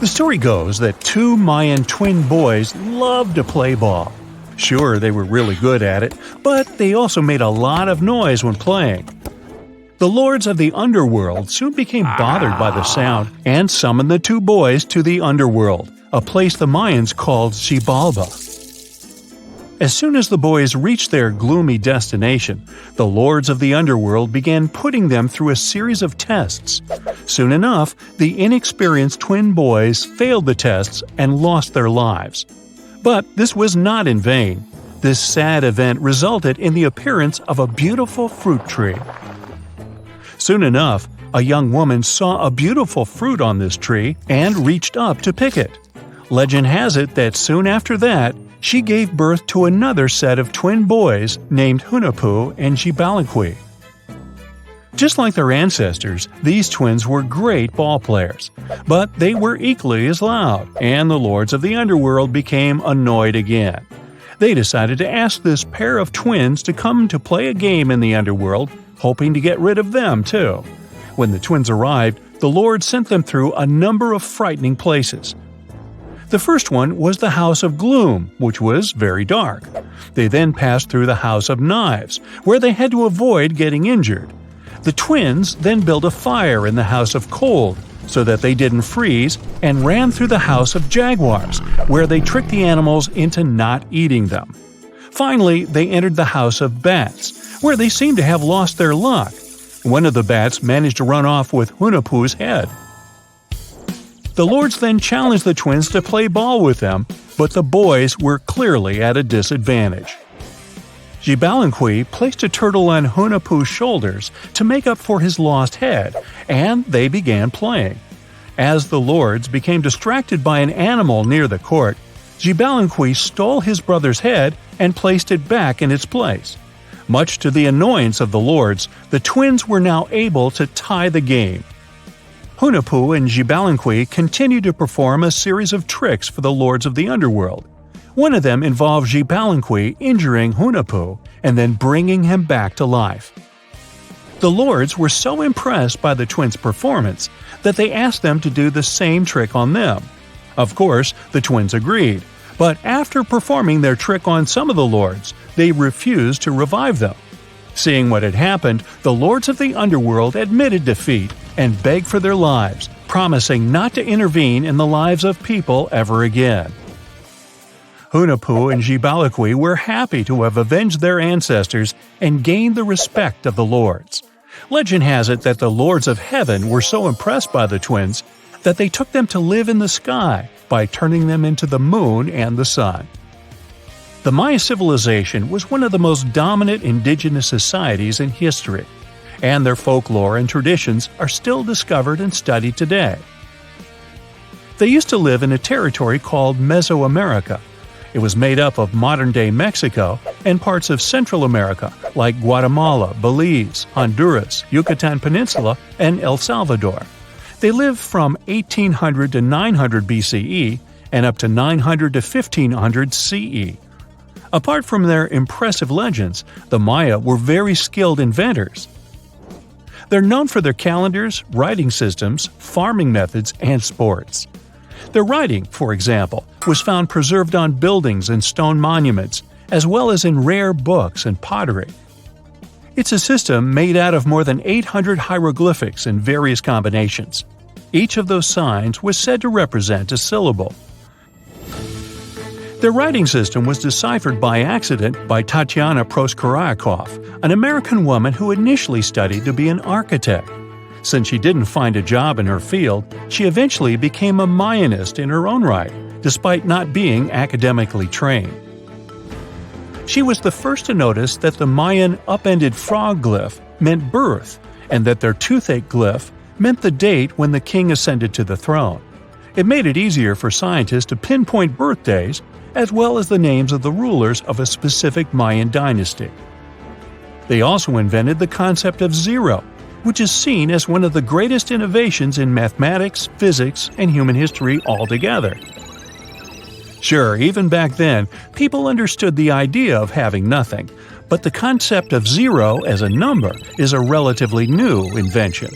The story goes that two Mayan twin boys loved to play ball. Sure, they were really good at it, but they also made a lot of noise when playing. The lords of the underworld soon became bothered by the sound and summoned the two boys to the underworld, a place the Mayans called Xibalba. As soon as the boys reached their gloomy destination, the lords of the underworld began putting them through a series of tests. Soon enough, the inexperienced twin boys failed the tests and lost their lives. But this was not in vain. This sad event resulted in the appearance of a beautiful fruit tree. Soon enough, a young woman saw a beautiful fruit on this tree and reached up to pick it. Legend has it that soon after that, she gave birth to another set of twin boys named Hunahpu and Xibalbaqui. Just like their ancestors, these twins were great ball players, but they were equally as loud, and the lords of the underworld became annoyed again. They decided to ask this pair of twins to come to play a game in the underworld, hoping to get rid of them too. When the twins arrived, the lord sent them through a number of frightening places. The first one was the House of Gloom, which was very dark. They then passed through the House of Knives, where they had to avoid getting injured. The twins then built a fire in the House of Cold so that they didn't freeze and ran through the House of Jaguars, where they tricked the animals into not eating them. Finally, they entered the House of Bats, where they seemed to have lost their luck. One of the bats managed to run off with Hunahpu's head. The lords then challenged the twins to play ball with them, but the boys were clearly at a disadvantage. Xibalbaqui placed a turtle on Hunahpu's shoulders to make up for his lost head, and they began playing. As the lords became distracted by an animal near the court, Xibalbaqui stole his brother's head and placed it back in its place. Much to the annoyance of the lords, the twins were now able to tie the game. Hunahpu and Xibalunqui continued to perform a series of tricks for the lords of the underworld. One of them involved Xibalunqui injuring Hunahpu and then bringing him back to life. The lords were so impressed by the twins' performance that they asked them to do the same trick on them. Of course, the twins agreed, but after performing their trick on some of the lords, they refused to revive them. Seeing what had happened, the lords of the underworld admitted defeat and begged for their lives, promising not to intervene in the lives of people ever again. Hunahpu and Xibalunqui were happy to have avenged their ancestors and gained the respect of the lords. Legend has it that the lords of heaven were so impressed by the twins that they took them to live in the sky by turning them into the moon and the sun. The Maya civilization was one of the most dominant indigenous societies in history, and their folklore and traditions are still discovered and studied today. They used to live in a territory called Mesoamerica. It was made up of modern-day Mexico and parts of Central America like Guatemala, Belize, Honduras, Yucatan Peninsula, and El Salvador. They lived from 1800 to 900 BCE and up to 900 to 1500 CE. Apart from their impressive legends, the Maya were very skilled inventors. They're known for their calendars, writing systems, farming methods, and sports. Their writing, for example, was found preserved on buildings and stone monuments, as well as in rare books and pottery. It's a system made out of more than 800 hieroglyphics in various combinations. Each of those signs was said to represent a syllable. Their writing system was deciphered by accident by Tatiana Proskorakov, an American woman who initially studied to be an architect. Since she didn't find a job in her field, she eventually became a Mayanist in her own right, despite not being academically trained. She was the first to notice that the Mayan upended frog glyph meant birth, and that their toothache glyph meant the date when the king ascended to the throne. It made it easier for scientists to pinpoint birthdays, as well as the names of the rulers of a specific Mayan dynasty. They also invented the concept of zero, which is seen as one of the greatest innovations in mathematics, physics, and human history altogether. Sure, even back then, people understood the idea of having nothing, but the concept of zero as a number is a relatively new invention.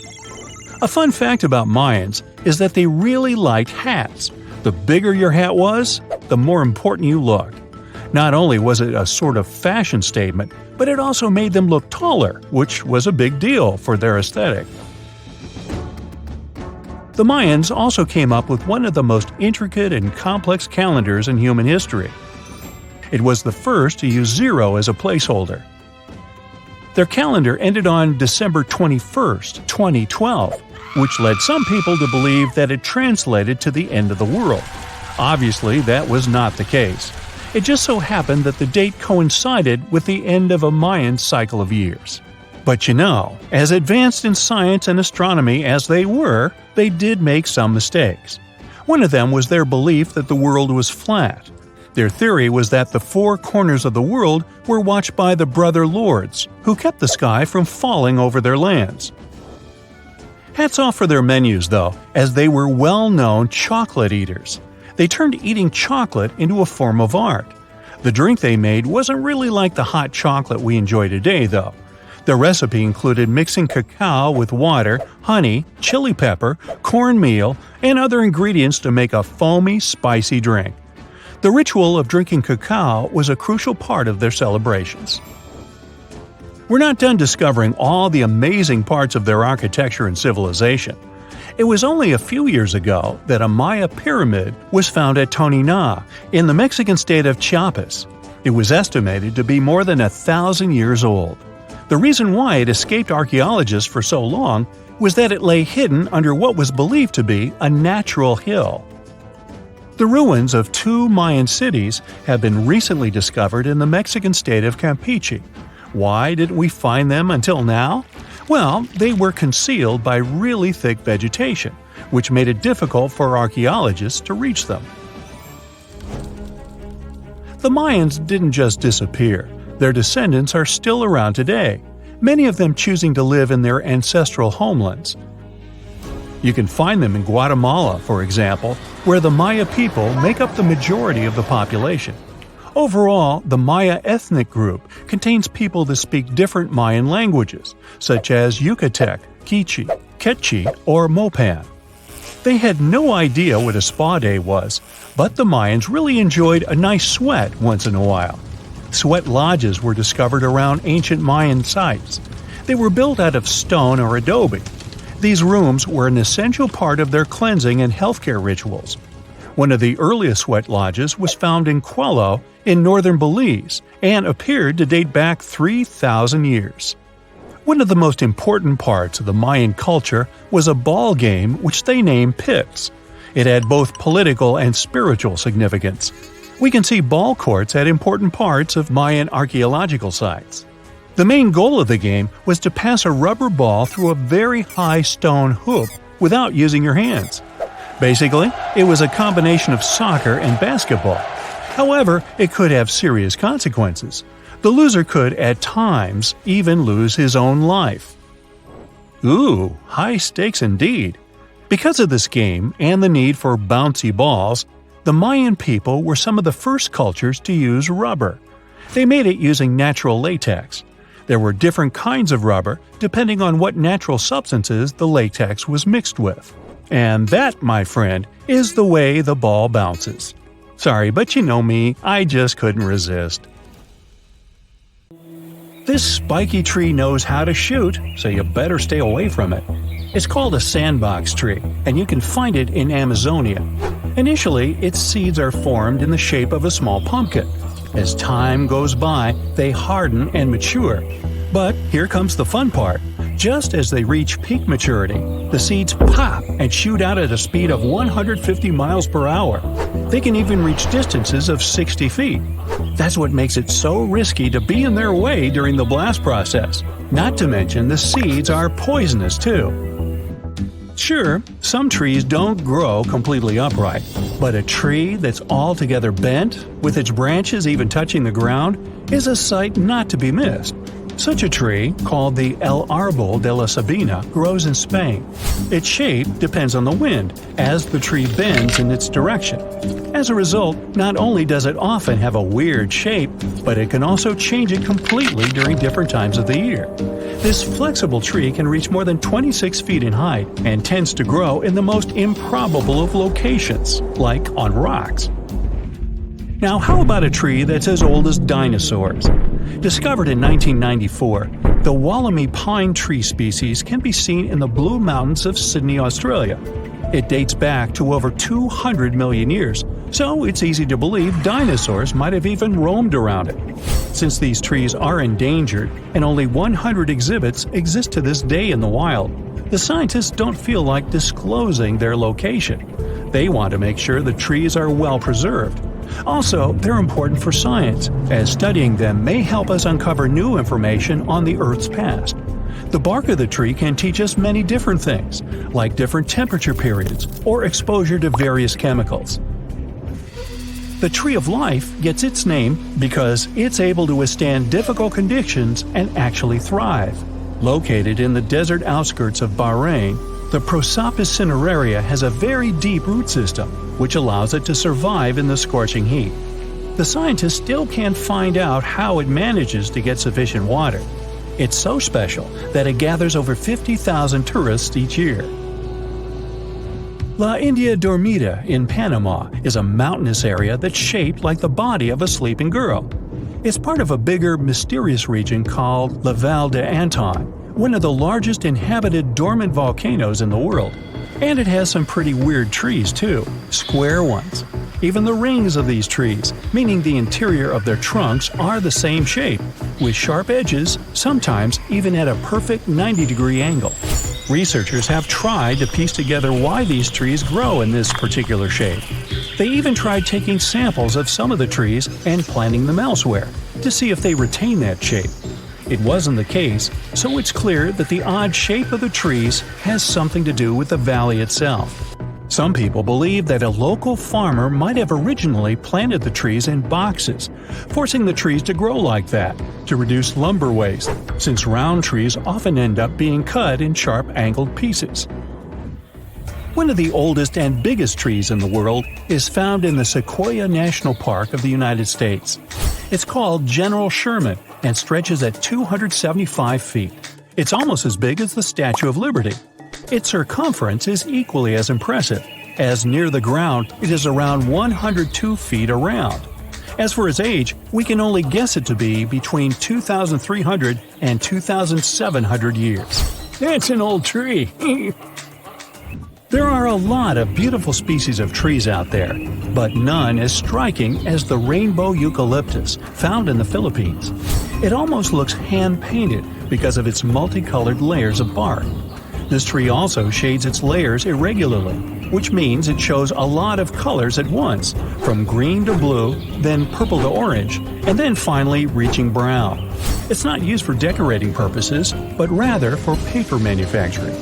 A fun fact about Mayans is that they really liked hats. The bigger your hat was, the more important you looked. Not only was it a sort of fashion statement, but it also made them look taller, which was a big deal for their aesthetic. The Mayans also came up with one of the most intricate and complex calendars in human history. It was the first to use zero as a placeholder. Their calendar ended on December 21st, 2012, which led some people to believe that it translated to the end of the world. Obviously, that was not the case. It just so happened that the date coincided with the end of a Mayan cycle of years. But you know, as advanced in science and astronomy as they were, they did make some mistakes. One of them was their belief that the world was flat. Their theory was that the four corners of the world were watched by the brother lords, who kept the sky from falling over their lands. Hats off for their menus, though, as they were well-known chocolate eaters. They turned eating chocolate into a form of art. The drink they made wasn't really like the hot chocolate we enjoy today, though. The recipe included mixing cacao with water, honey, chili pepper, cornmeal, and other ingredients to make a foamy, spicy drink. The ritual of drinking cacao was a crucial part of their celebrations. We're not done discovering all the amazing parts of their architecture and civilization. It was only a few years ago that a Maya pyramid was found at Tonina, in the Mexican state of Chiapas. It was estimated to be more than 1,000 years old. The reason why it escaped archaeologists for so long was that it lay hidden under what was believed to be a natural hill. The ruins of two Mayan cities have been recently discovered in the Mexican state of Campeche. Why didn't we find them until now? Well, they were concealed by really thick vegetation, which made it difficult for archaeologists to reach them. The Mayans didn't just disappear. Their descendants are still around today, many of them choosing to live in their ancestral homelands. You can find them in Guatemala, for example, where the Maya people make up the majority of the population. Overall, the Maya ethnic group contains people that speak different Mayan languages, such as Yucatec, Quiche, Quechua, or Mopan. They had no idea what a spa day was, but the Mayans really enjoyed a nice sweat once in a while. Sweat lodges were discovered around ancient Mayan sites. They were built out of stone or adobe. These rooms were an essential part of their cleansing and healthcare rituals. One of the earliest sweat lodges was found in Quello in northern Belize and appeared to date back 3,000 years. One of the most important parts of the Mayan culture was a ball game which they named Pips. It had both political and spiritual significance. We can see ball courts at important parts of Mayan archaeological sites. The main goal of the game was to pass a rubber ball through a very high stone hoop without using your hands. Basically, it was a combination of soccer and basketball. However, it could have serious consequences. The loser could, at times, even lose his own life. Ooh, high stakes indeed. Because of this game and the need for bouncy balls, the Mayan people were some of the first cultures to use rubber. They made it using natural latex. There were different kinds of rubber depending on what natural substances the latex was mixed with. And that, my friend, is the way the ball bounces. Sorry, but you know me, I just couldn't resist. This spiky tree knows how to shoot, so you better stay away from it. It's called a sandbox tree, and you can find it in Amazonia. Initially, its seeds are formed in the shape of a small pumpkin. As time goes by, they harden and mature. But here comes the fun part. Just as they reach peak maturity, the seeds pop and shoot out at a speed of 150 miles per hour. They can even reach distances of 60 feet. That's what makes it so risky to be in their way during the blast process. Not to mention the seeds are poisonous too. Sure, some trees don't grow completely upright, but a tree that's altogether bent, with its branches even touching the ground, is a sight not to be missed. Such a tree, called the El Árbol de la Sabina, grows in Spain. Its shape depends on the wind, as the tree bends in its direction. As a result, not only does it often have a weird shape, but it can also change it completely during different times of the year. This flexible tree can reach more than 26 feet in height and tends to grow in the most improbable of locations, like on rocks. Now, how about a tree that's as old as dinosaurs? Discovered in 1994, the Wollemi pine tree species can be seen in the Blue Mountains of Sydney, Australia. It dates back to over 200 million years, so it's easy to believe dinosaurs might have even roamed around it. Since these trees are endangered and only 100 exhibits exist to this day in the wild, the scientists don't feel like disclosing their location. They want to make sure the trees are well preserved. Also, they're important for science, as studying them may help us uncover new information on the Earth's past. The bark of the tree can teach us many different things, like different temperature periods or exposure to various chemicals. The Tree of Life gets its name because it's able to withstand difficult conditions and actually thrive. Located in the desert outskirts of Bahrain, the Prosopis cineraria has a very deep root system, which allows it to survive in the scorching heat. The scientists still can't find out how it manages to get sufficient water. It's so special that it gathers over 50,000 tourists each year. La India Dormida in Panama is a mountainous area that's shaped like the body of a sleeping girl. It's part of a bigger, mysterious region called La Val de Anton, one of the largest inhabited dormant volcanoes in the world. And it has some pretty weird trees too, square ones. Even the rings of these trees, meaning the interior of their trunks, are the same shape, with sharp edges, sometimes even at a perfect 90-degree angle. Researchers have tried to piece together why these trees grow in this particular shape. They even tried taking samples of some of the trees and planting them elsewhere, to see if they retain that shape. It wasn't the case, so it's clear that the odd shape of the trees has something to do with the valley itself. Some people believe that a local farmer might have originally planted the trees in boxes, forcing the trees to grow like that to reduce lumber waste, since round trees often end up being cut in sharp angled pieces. One of the oldest and biggest trees in the world is found in the Sequoia National Park of the United States. It's called General Sherman and stretches at 275 feet. It's almost as big as the Statue of Liberty. Its circumference is equally as impressive, as near the ground it is around 102 feet around. As for its age, we can only guess it to be between 2,300 and 2,700 years. That's an old tree! There are a lot of beautiful species of trees out there, but none as striking as the rainbow eucalyptus found in the Philippines. It almost looks hand-painted because of its multicolored layers of bark. This tree also shades its layers irregularly, which means it shows a lot of colors at once, from green to blue, then purple to orange, and then finally reaching brown. It's not used for decorating purposes, but rather for paper manufacturing.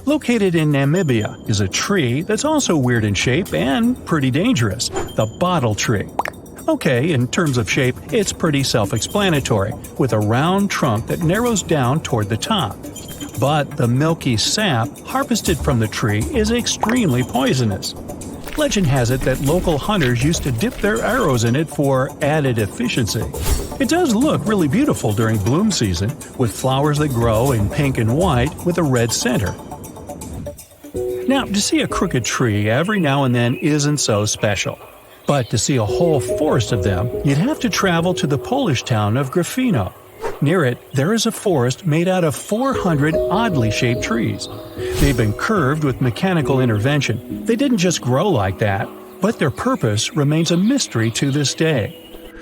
Located in Namibia is a tree that's also weird in shape and pretty dangerous, the bottle tree. Okay, in terms of shape, it's pretty self-explanatory, with a round trunk that narrows down toward the top. But the milky sap harvested from the tree is extremely poisonous. Legend has it that local hunters used to dip their arrows in it for added efficiency. It does look really beautiful during bloom season, with flowers that grow in pink and white with a red center. Now, to see a crooked tree every now and then isn't so special. But to see a whole forest of them, you'd have to travel to the Polish town of Gryfino. Near it, there is a forest made out of 400 oddly shaped trees. They've been curved with mechanical intervention. They didn't just grow like that, but their purpose remains a mystery to this day.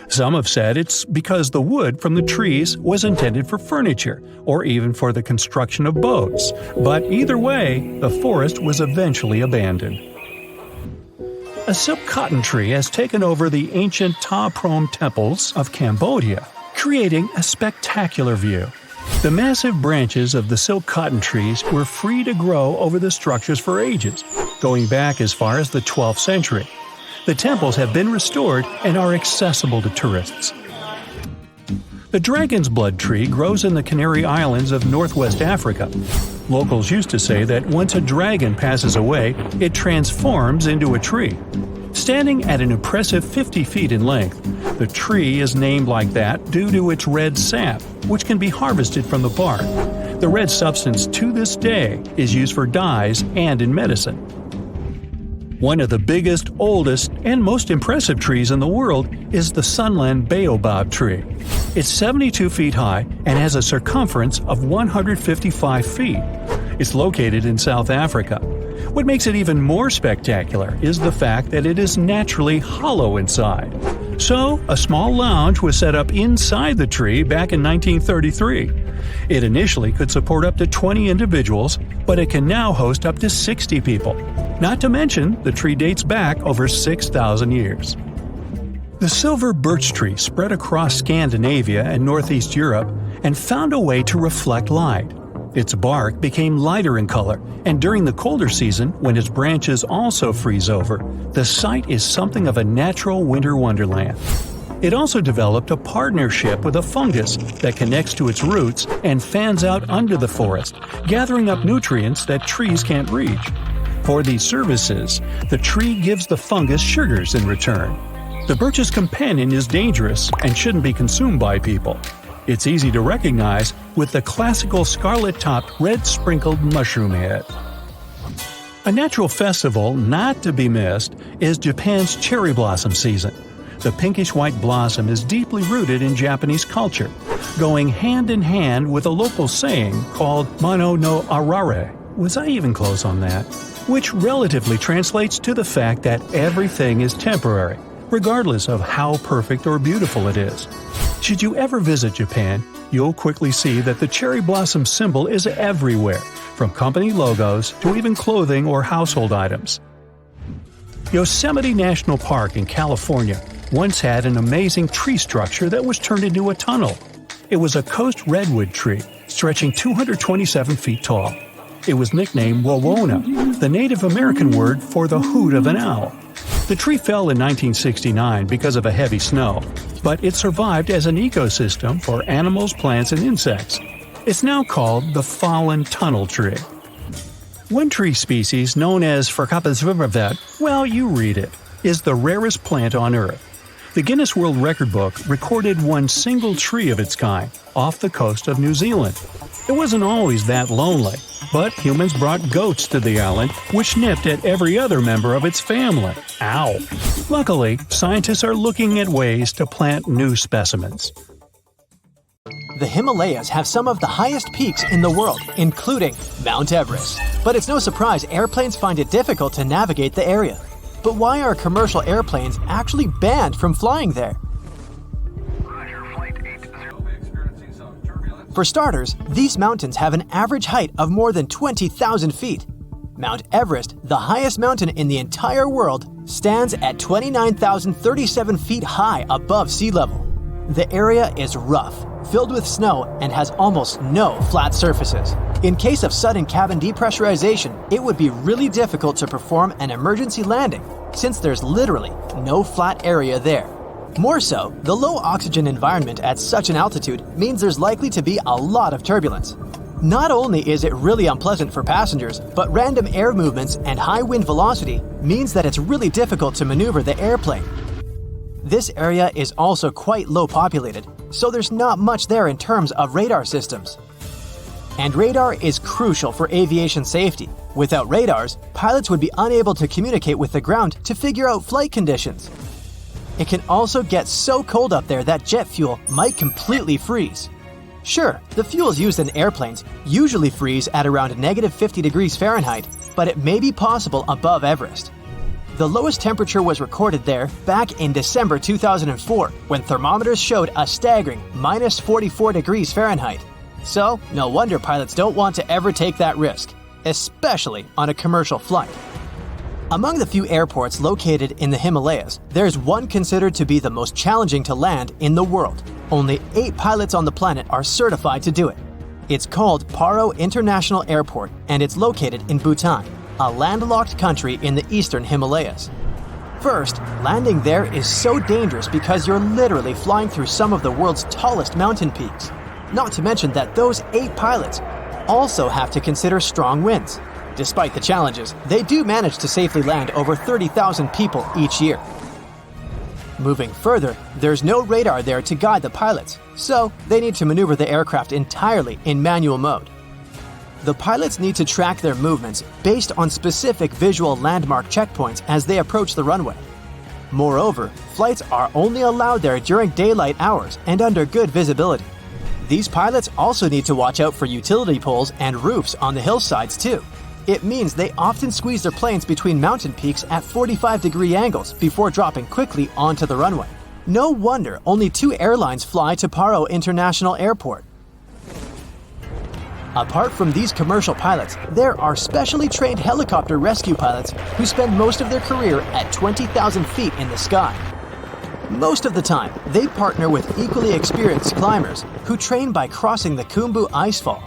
Some have said it's because the wood from the trees was intended for furniture, or even for the construction of boats. But either way, the forest was eventually abandoned. A silk cotton tree has taken over the ancient Ta Prohm temples of Cambodia, creating a spectacular view. The massive branches of the silk cotton trees were free to grow over the structures for ages, going back as far as the 12th century. The temples have been restored and are accessible to tourists. The dragon's blood tree grows in the Canary Islands of northwest Africa. Locals used to say that once a dragon passes away, it transforms into a tree. Standing at an impressive 50 feet in length, the tree is named like that due to its red sap, which can be harvested from the bark. The red substance to this day is used for dyes and in medicine. One of the biggest, oldest, and most impressive trees in the world is the Sunland Bobob tree. It's 72 feet high and has a circumference of 155 feet. It's located in South Africa. What makes it even more spectacular is the fact that it is naturally hollow inside. So, a small lounge was set up inside the tree back in 1933. It initially could support up to 20 individuals, but it can now host up to 60 people. Not to mention, the tree dates back over 6,000 years. The silver birch tree spread across Scandinavia and northeast Europe and found a way to reflect light. Its bark became lighter in color, and during the colder season, when its branches also freeze over, the site is something of a natural winter wonderland. It also developed a partnership with a fungus that connects to its roots and fans out under the forest, gathering up nutrients that trees can't reach. For these services, the tree gives the fungus sugars in return. The birch's companion is dangerous and shouldn't be consumed by people. It's easy to recognize with the classical scarlet-topped red-sprinkled mushroom head. A natural festival not to be missed is Japan's cherry blossom season. The pinkish-white blossom is deeply rooted in Japanese culture, going hand-in-hand with a local saying called Mano no Arare. Was I even close on that? Which relatively translates to the fact that everything is temporary, regardless of how perfect or beautiful it is. Should you ever visit Japan, you'll quickly see that the cherry blossom symbol is everywhere, from company logos to even clothing or household items. Yosemite National Park in California once had an amazing tree structure that was turned into a tunnel. It was a coast redwood tree, stretching 227 feet tall. It was nicknamed Wawona, the Native American word for the hoot of an owl. The tree fell in 1969 because of a heavy snow, but it survived as an ecosystem for animals, plants, and insects. It's now called the fallen tunnel tree. One tree species, known as Verkapelsvivervet, well, you read it, is the rarest plant on Earth. The Guinness World Record book recorded one single tree of its kind off the coast of New Zealand. It wasn't always that lonely, but humans brought goats to the island, which nipped at every other member of its family. Ow! Luckily, scientists are looking at ways to plant new specimens. The Himalayas have some of the highest peaks in the world, including Mount Everest. But it's no surprise airplanes find it difficult to navigate the area. But why are commercial airplanes actually banned from flying there? For starters, these mountains have an average height of more than 20,000 feet. Mount Everest, the highest mountain in the entire world, stands at 29,037 feet high above sea level. The area is rough, filled with snow, and has almost no flat surfaces. In case of sudden cabin depressurization, it would be really difficult to perform an emergency landing, since there's literally no flat area there. More so, the low oxygen environment at such an altitude means there's likely to be a lot of turbulence. Not only is it really unpleasant for passengers, but random air movements and high wind velocity means that it's really difficult to maneuver the airplane. This area is also quite low populated, so there's not much there in terms of radar systems. And radar is crucial for aviation safety. Without radars, pilots would be unable to communicate with the ground to figure out flight conditions. It can also get so cold up there that jet fuel might completely freeze. Sure, the fuels used in airplanes usually freeze at around -50 degrees Fahrenheit, but it may be possible above Everest. The lowest temperature was recorded there back in December 2004, when thermometers showed a staggering -44 degrees Fahrenheit. So, no wonder pilots don't want to ever take that risk, especially on a commercial flight. Among the few airports located in the Himalayas, there's one considered to be the most challenging to land in the world. Only 8 pilots on the planet are certified to do it. It's called Paro International Airport, and it's located in Bhutan, a landlocked country in the eastern Himalayas. First, landing there is so dangerous because you're literally flying through some of the world's tallest mountain peaks. Not to mention that those 8 pilots also have to consider strong winds. Despite the challenges, they do manage to safely land over 30,000 people each year. Moving further, there's no radar there to guide the pilots, so they need to maneuver the aircraft entirely in manual mode. The pilots need to track their movements based on specific visual landmark checkpoints as they approach the runway. Moreover, flights are only allowed there during daylight hours and under good visibility. These pilots also need to watch out for utility poles and roofs on the hillsides too. It means they often squeeze their planes between mountain peaks at 45-degree angles before dropping quickly onto the runway. No wonder only 2 airlines fly to Paro International Airport. Apart from these commercial pilots, there are specially trained helicopter rescue pilots who spend most of their career at 20,000 feet in the sky. Most of the time, they partner with equally experienced climbers who train by crossing the Khumbu Icefall.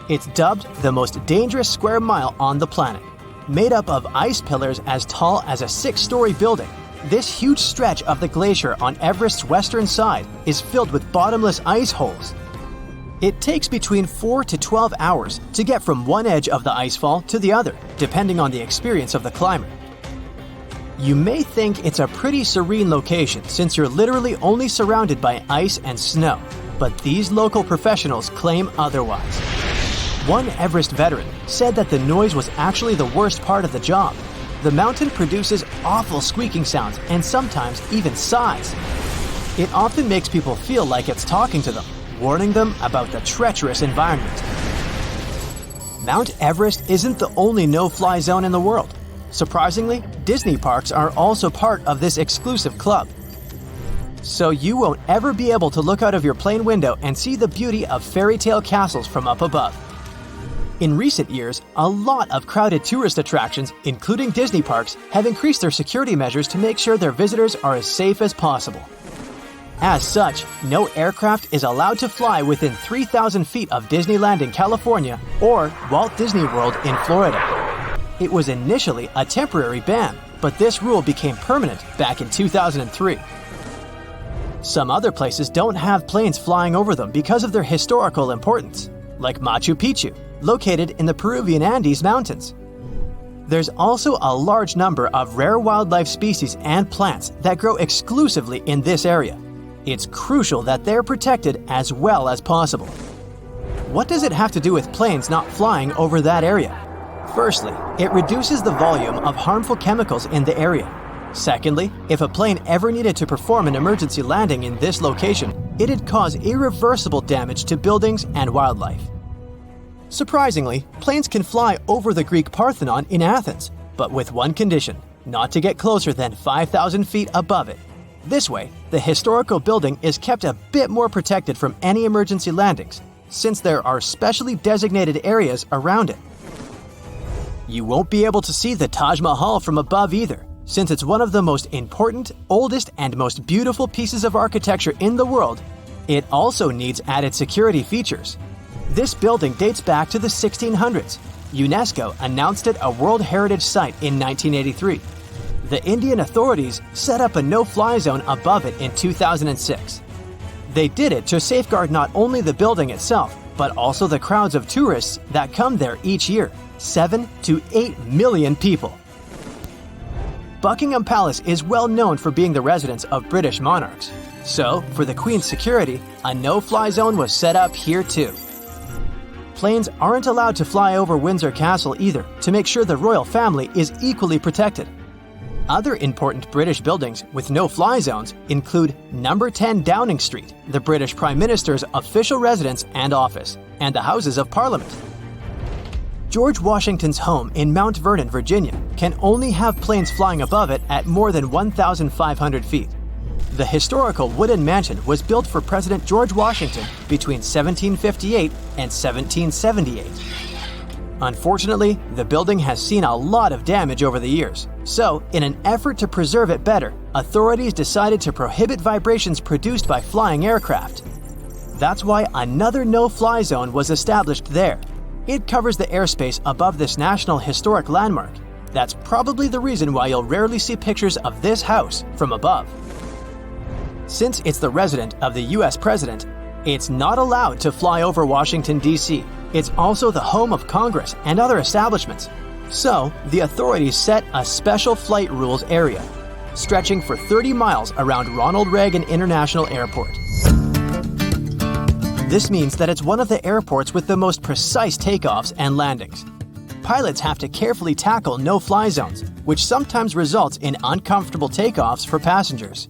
It's dubbed the most dangerous square mile on the planet. Made up of ice pillars as tall as a 6-story building, this huge stretch of the glacier on Everest's western side is filled with bottomless ice holes. It takes between 4 to 12 hours to get from one edge of the icefall to the other, depending on the experience of the climber. You may think it's a pretty serene location since you're literally only surrounded by ice and snow, but these local professionals claim otherwise. One Everest veteran said that the noise was actually the worst part of the job. The mountain produces awful squeaking sounds and sometimes even sighs. It often makes people feel like it's talking to them, warning them about the treacherous environment. Mount Everest isn't the only no-fly zone in the world. Surprisingly, Disney parks are also part of this exclusive club. So you won't ever be able to look out of your plane window and see the beauty of fairy tale castles from up above. In recent years, a lot of crowded tourist attractions, including Disney parks, have increased their security measures to make sure their visitors are as safe as possible. As such, no aircraft is allowed to fly within 3,000 feet of Disneyland in California or Walt Disney World in Florida. It was initially a temporary ban, but this rule became permanent back in 2003. Some other places don't have planes flying over them because of their historical importance, like Machu Picchu, located in the Peruvian Andes Mountains. There's also a large number of rare wildlife species and plants that grow exclusively in this area. It's crucial that they're protected as well as possible. What does it have to do with planes not flying over that area? Firstly, it reduces the volume of harmful chemicals in the area. Secondly, if a plane ever needed to perform an emergency landing in this location, it'd cause irreversible damage to buildings and wildlife. Surprisingly, planes can fly over the Greek Parthenon in Athens, but with one condition: not to get closer than 5,000 feet above it. This way, the historical building is kept a bit more protected from any emergency landings, since there are specially designated areas around it. You won't be able to see the Taj Mahal from above either, since it's one of the most important, oldest, and most beautiful pieces of architecture in the world. It also needs added security features. This building dates back to the 1600s. UNESCO announced it a World Heritage Site in 1983. The Indian authorities set up a no-fly zone above it in 2006. They did it to safeguard not only the building itself, but also the crowds of tourists that come there each year, 7 to 8 million people. Buckingham Palace is well known for being the residence of British monarchs. So, for the Queen's security, a no-fly zone was set up here too. Planes aren't allowed to fly over Windsor Castle either, to make sure the royal family is equally protected. Other important British buildings with no-fly zones include Number 10 Downing Street, the British Prime Minister's official residence and office, and the Houses of Parliament. George Washington's home in Mount Vernon, Virginia, can only have planes flying above it at more than 1,500 feet. The historical wooden mansion was built for President George Washington between 1758 and 1778. Unfortunately, the building has seen a lot of damage over the years, so in an effort to preserve it better, authorities decided to prohibit vibrations produced by flying aircraft. That's why another no-fly zone was established there. It covers the airspace above this National Historic Landmark. That's probably the reason why you'll rarely see pictures of this house from above. Since it's the residence of the US President, it's not allowed to fly over Washington, D.C. It's also the home of Congress and other establishments. So, the authorities set a special flight rules area, stretching for 30 miles around Ronald Reagan International Airport. This means that it's one of the airports with the most precise takeoffs and landings. Pilots have to carefully tackle no-fly zones, which sometimes results in uncomfortable takeoffs for passengers.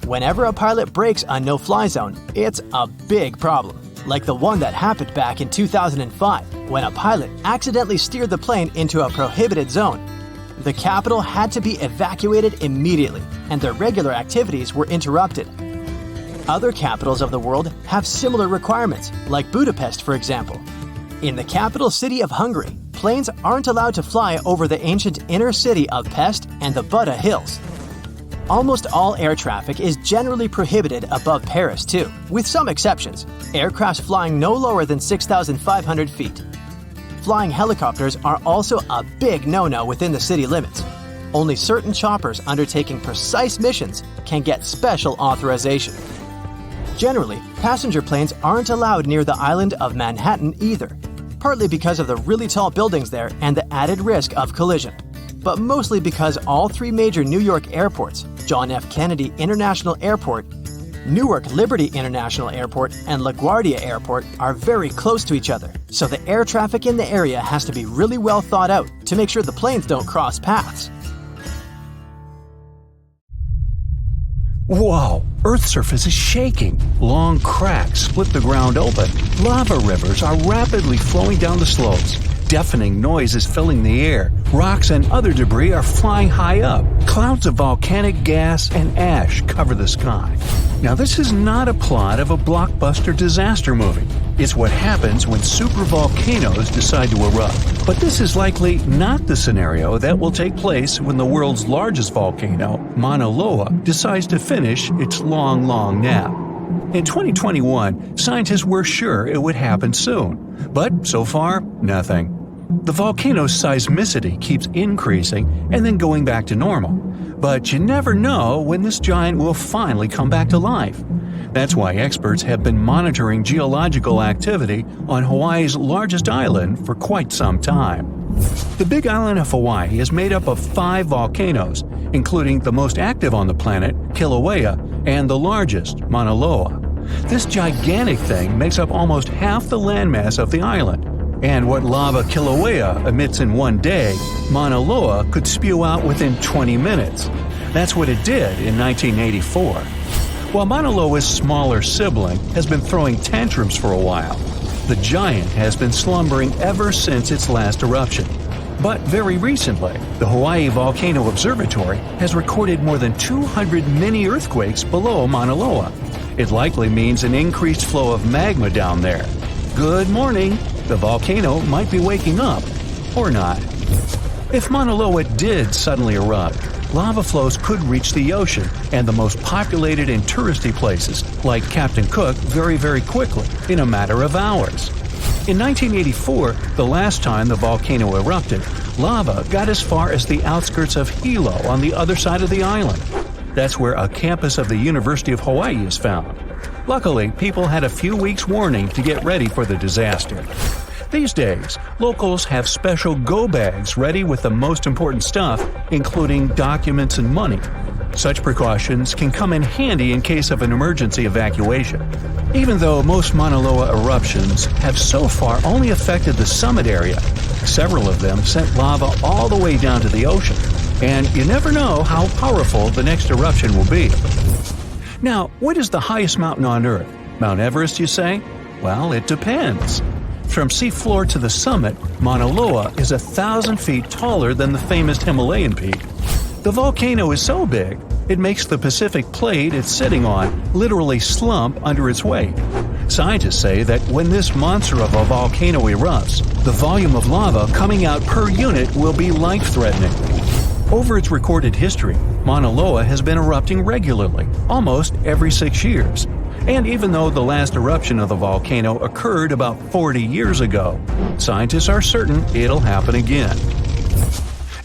Whenever a pilot breaks a no-fly zone, it's a big problem, like the one that happened back in 2005, when a pilot accidentally steered the plane into a prohibited zone. The capital had to be evacuated immediately, and their regular activities were interrupted. Other capitals of the world have similar requirements, like Budapest, for example. In the capital city of Hungary, planes aren't allowed to fly over the ancient inner city of Pest and the Buda Hills. Almost all air traffic is generally prohibited above Paris too, with some exceptions, aircrafts flying no lower than 6,500 feet. Flying helicopters are also a big no-no within the city limits. Only certain choppers undertaking precise missions can get special authorization. Generally, passenger planes aren't allowed near the island of Manhattan either, partly because of the really tall buildings there and the added risk of collision, but mostly because all three major New York airports, John F. Kennedy International Airport, Newark Liberty International Airport, and LaGuardia Airport are very close to each other, so the air traffic in the area has to be really well thought out to make sure the planes don't cross paths. Whoa! Earth's surface is shaking. Long cracks split the ground open. Lava rivers are rapidly flowing down the slopes. Deafening noise is filling the air. Rocks and other debris are flying high up. Clouds of volcanic gas and ash cover the sky. Now, this is not a plot of a blockbuster disaster movie. It's what happens when supervolcanoes decide to erupt. But this is likely not the scenario that will take place when the world's largest volcano, Mauna Loa, decides to finish its long, long nap. In 2021, scientists were sure it would happen soon, but so far, nothing. The volcano's seismicity keeps increasing and then going back to normal. But you never know when this giant will finally come back to life. That's why experts have been monitoring geological activity on Hawaii's largest island for quite some time. The Big Island of Hawaii is made up of 5 volcanoes, including the most active on the planet, Kilauea, and the largest, Mauna Loa. This gigantic thing makes up almost half the landmass of the island. And what lava Kilauea emits in one day, Mauna Loa could spew out within 20 minutes. That's what it did in 1984. While Mauna Loa's smaller sibling has been throwing tantrums for a while, the giant has been slumbering ever since its last eruption. But very recently, the Hawaii Volcano Observatory has recorded more than 200 mini-earthquakes below Mauna Loa. It likely means an increased flow of magma down there. Good morning! The volcano might be waking up, or not. If Mauna Loa did suddenly erupt, lava flows could reach the ocean and the most populated and touristy places, like Captain Cook, very, very quickly, in a matter of hours. In 1984, the last time the volcano erupted, lava got as far as the outskirts of Hilo on the other side of the island. That's where a campus of the University of Hawaii is found. Luckily, people had a few weeks' warning to get ready for the disaster. These days, locals have special go bags ready with the most important stuff, including documents and money. Such precautions can come in handy in case of an emergency evacuation. Even though most Mauna Loa eruptions have so far only affected the summit area, several of them sent lava all the way down to the ocean. And you never know how powerful the next eruption will be. Now, what is the highest mountain on Earth? Mount Everest, you say? Well, it depends. From seafloor to the summit, Mauna Loa is 1,000 feet taller than the famous Himalayan peak. The volcano is so big, it makes the Pacific plate it's sitting on literally slump under its weight. Scientists say that when this monster of a volcano erupts, the volume of lava coming out per unit will be life-threatening. Over its recorded history, Mauna Loa has been erupting regularly, almost every 6 years. And even though the last eruption of the volcano occurred about 40 years ago, scientists are certain it'll happen again.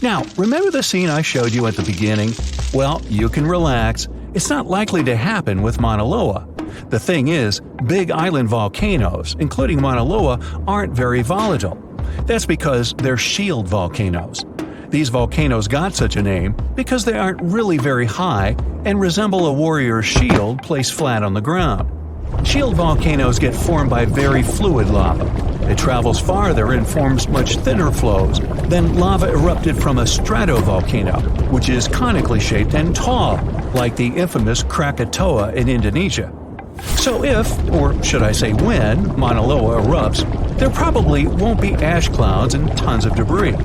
Now, remember the scene I showed you at the beginning? Well, you can relax. It's not likely to happen with Mauna Loa. The thing is, big island volcanoes, including Mauna Loa, aren't very volatile. That's because they're shield volcanoes. These volcanoes got such a name because they aren't really very high and resemble a warrior's shield placed flat on the ground. Shield volcanoes get formed by very fluid lava. It travels farther and forms much thinner flows than lava erupted from a stratovolcano, which is conically shaped and tall, like the infamous Krakatoa in Indonesia. So if, or should I say when, Mauna Loa erupts, there probably won't be ash clouds and tons of debris.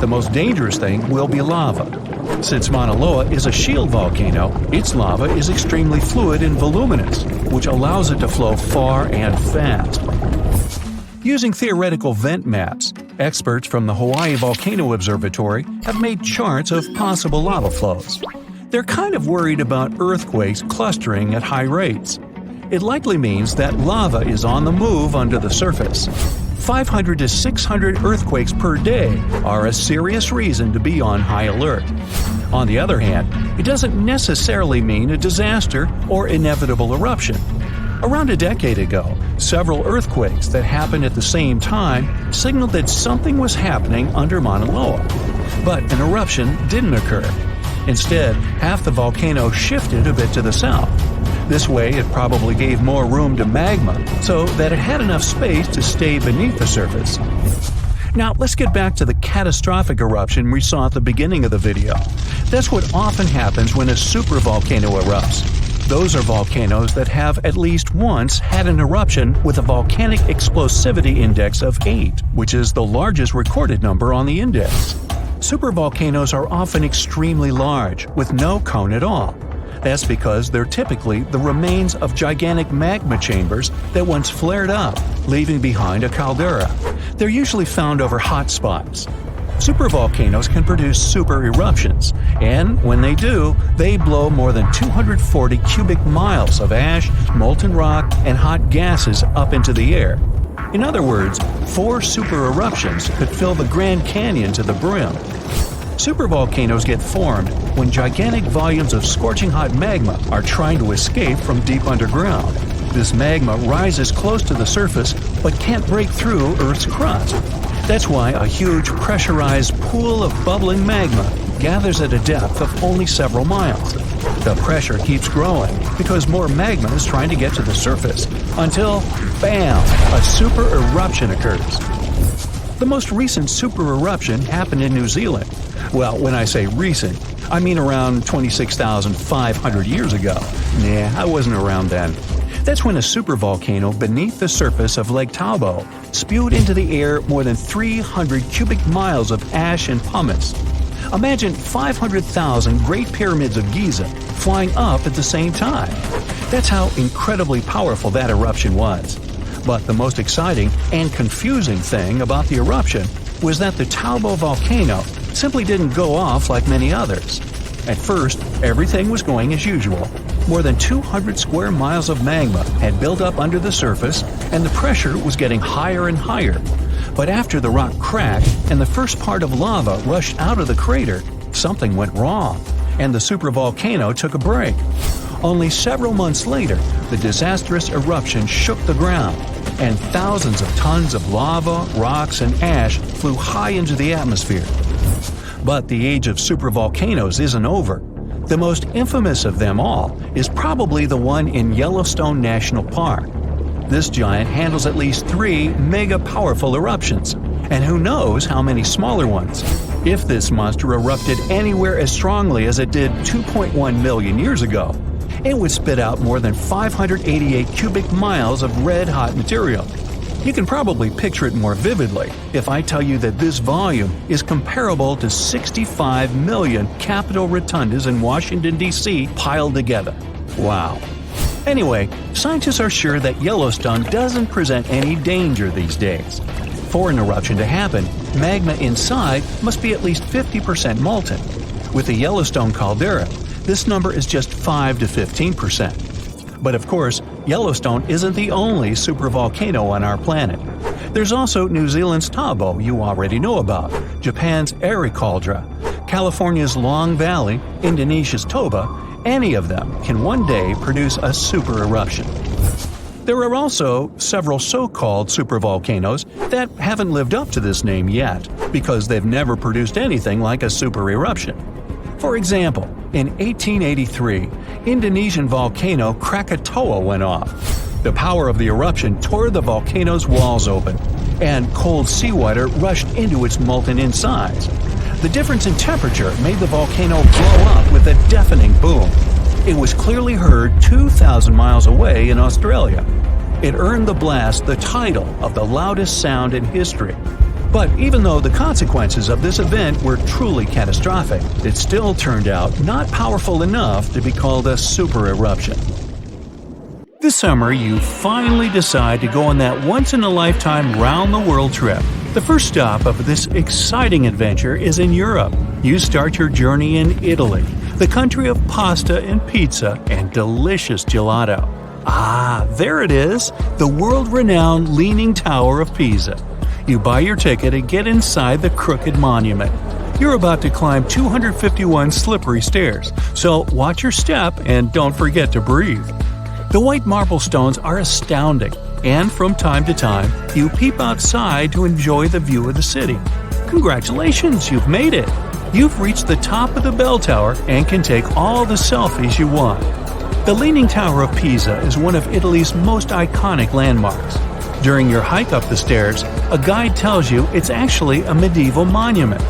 The most dangerous thing will be lava. Since Mauna Loa is a shield volcano, its lava is extremely fluid and voluminous, which allows it to flow far and fast. Using theoretical vent maps, experts from the Hawaii Volcano Observatory have made charts of possible lava flows. They're kind of worried about earthquakes clustering at high rates. It likely means that lava is on the move under the surface. 500 to 600 earthquakes per day are a serious reason to be on high alert. On the other hand, it doesn't necessarily mean a disaster or inevitable eruption. Around a decade ago, several earthquakes that happened at the same time signaled that something was happening under Mauna Loa. But an eruption didn't occur. Instead, half the volcano shifted a bit to the south. This way, it probably gave more room to magma, so that it had enough space to stay beneath the surface. Now, let's get back to the catastrophic eruption we saw at the beginning of the video. That's what often happens when a supervolcano erupts. Those are volcanoes that have at least once had an eruption with a volcanic explosivity index of 8, which is the largest recorded number on the index. Supervolcanoes are often extremely large, with no cone at all. That's because they're typically the remains of gigantic magma chambers that once flared up, leaving behind a caldera. They're usually found over hot spots. Supervolcanoes can produce super eruptions, and when they do, they blow more than 240 cubic miles of ash, molten rock, and hot gases up into the air. In other words, 4 super eruptions could fill the Grand Canyon to the brim. Supervolcanoes get formed when gigantic volumes of scorching hot magma are trying to escape from deep underground. This magma rises close to the surface but can't break through Earth's crust. That's why a huge pressurized pool of bubbling magma gathers at a depth of only several miles. The pressure keeps growing because more magma is trying to get to the surface until, bam, a super eruption occurs. The most recent super eruption happened in New Zealand. Well, when I say recent, I mean around 26,500 years ago. Nah, I wasn't around then. That's when a supervolcano beneath the surface of Lake Tahoe spewed into the air more than 300 cubic miles of ash and pumice. Imagine 500,000 Great Pyramids of Giza flying up at the same time. That's how incredibly powerful that eruption was. But the most exciting and confusing thing about the eruption was that the Tahoe volcano simply didn't go off like many others. At first, everything was going as usual. More than 200 square miles of magma had built up under the surface, and the pressure was getting higher and higher. But after the rock cracked and the first part of lava rushed out of the crater, something went wrong, and the supervolcano took a break. Only several months later, the disastrous eruption shook the ground, and thousands of tons of lava, rocks, and ash flew high into the atmosphere. But the age of supervolcanoes isn't over. The most infamous of them all is probably the one in Yellowstone National Park. This giant handles at least 3 mega-powerful eruptions, and who knows how many smaller ones. If this monster erupted anywhere as strongly as it did 2.1 million years ago, it would spit out more than 588 cubic miles of red-hot material. You can probably picture it more vividly if I tell you that this volume is comparable to 65 million Capitol rotundas in Washington, D.C. piled together. Wow. Anyway, scientists are sure that Yellowstone doesn't present any danger these days. For an eruption to happen, magma inside must be at least 50% molten. With the Yellowstone caldera, this number is just 5 to 15%. But of course, Yellowstone isn't the only supervolcano on our planet. There's also New Zealand's Tahoe you already know about, Japan's Airi Caldera, California's Long Valley, Indonesia's Toba. Any of them can one day produce a super eruption. There are also several so-called supervolcanoes that haven't lived up to this name yet because they've never produced anything like a super eruption. For example, in 1883, Indonesian volcano Krakatoa went off. The power of the eruption tore the volcano's walls open, and cold seawater rushed into its molten insides. The difference in temperature made the volcano blow up with a deafening boom. It was clearly heard 2,000 miles away in Australia. It earned the blast the title of the loudest sound in history. But even though the consequences of this event were truly catastrophic, it still turned out not powerful enough to be called a super eruption. This summer, you finally decide to go on that once-in-a-lifetime round-the-world trip. The first stop of this exciting adventure is in Europe. You start your journey in Italy, the country of pasta and pizza and delicious gelato. Ah, there it is, the world-renowned Leaning Tower of Pisa. You buy your ticket and get inside the crooked monument. You're about to climb 251 slippery stairs, so watch your step and don't forget to breathe. The white marble stones are astounding, and from time to time, you peep outside to enjoy the view of the city. Congratulations, you've made it! You've reached the top of the bell tower and can take all the selfies you want. The Leaning Tower of Pisa is one of Italy's most iconic landmarks. During your hike up the stairs, a guide tells you it's actually a medieval monument.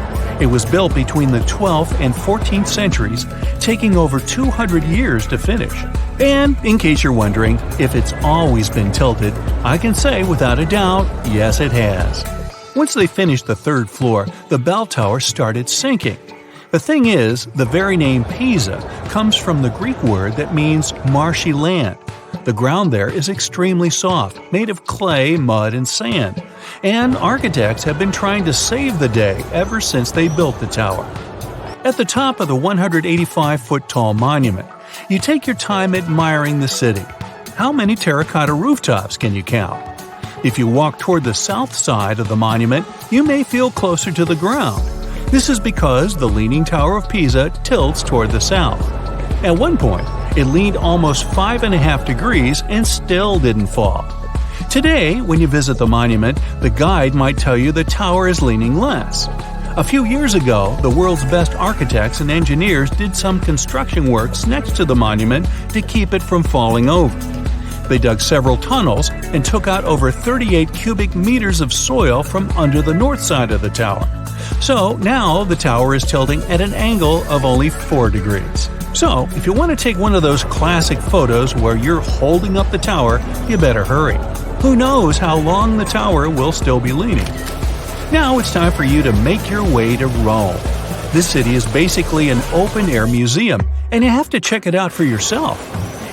It was built between the 12th and 14th centuries, taking over 200 years to finish. And in case you're wondering if it's always been tilted, I can say without a doubt, yes it has. Once they finished the third floor, the bell tower started sinking. The thing is, the very name Pisa comes from the Greek word that means marshy land. The ground there is extremely soft, made of clay, mud, and sand, and architects have been trying to save the day ever since they built the tower. At the top of the 185-foot-tall monument, you take your time admiring the city. How many terracotta rooftops can you count? If you walk toward the south side of the monument, you may feel closer to the ground. This is because the Leaning Tower of Pisa tilts toward the south. At one point, it leaned almost 5.5 degrees and still didn't fall. Today, when you visit the monument, the guide might tell you the tower is leaning less. A few years ago, the world's best architects and engineers did some construction works next to the monument to keep it from falling over. They dug several tunnels and took out over 38 cubic meters of soil from under the north side of the tower. So now the tower is tilting at an angle of only 4 degrees. So, if you want to take one of those classic photos where you're holding up the tower, you better hurry. Who knows how long the tower will still be leaning? Now it's time for you to make your way to Rome. This city is basically an open-air museum, and you have to check it out for yourself.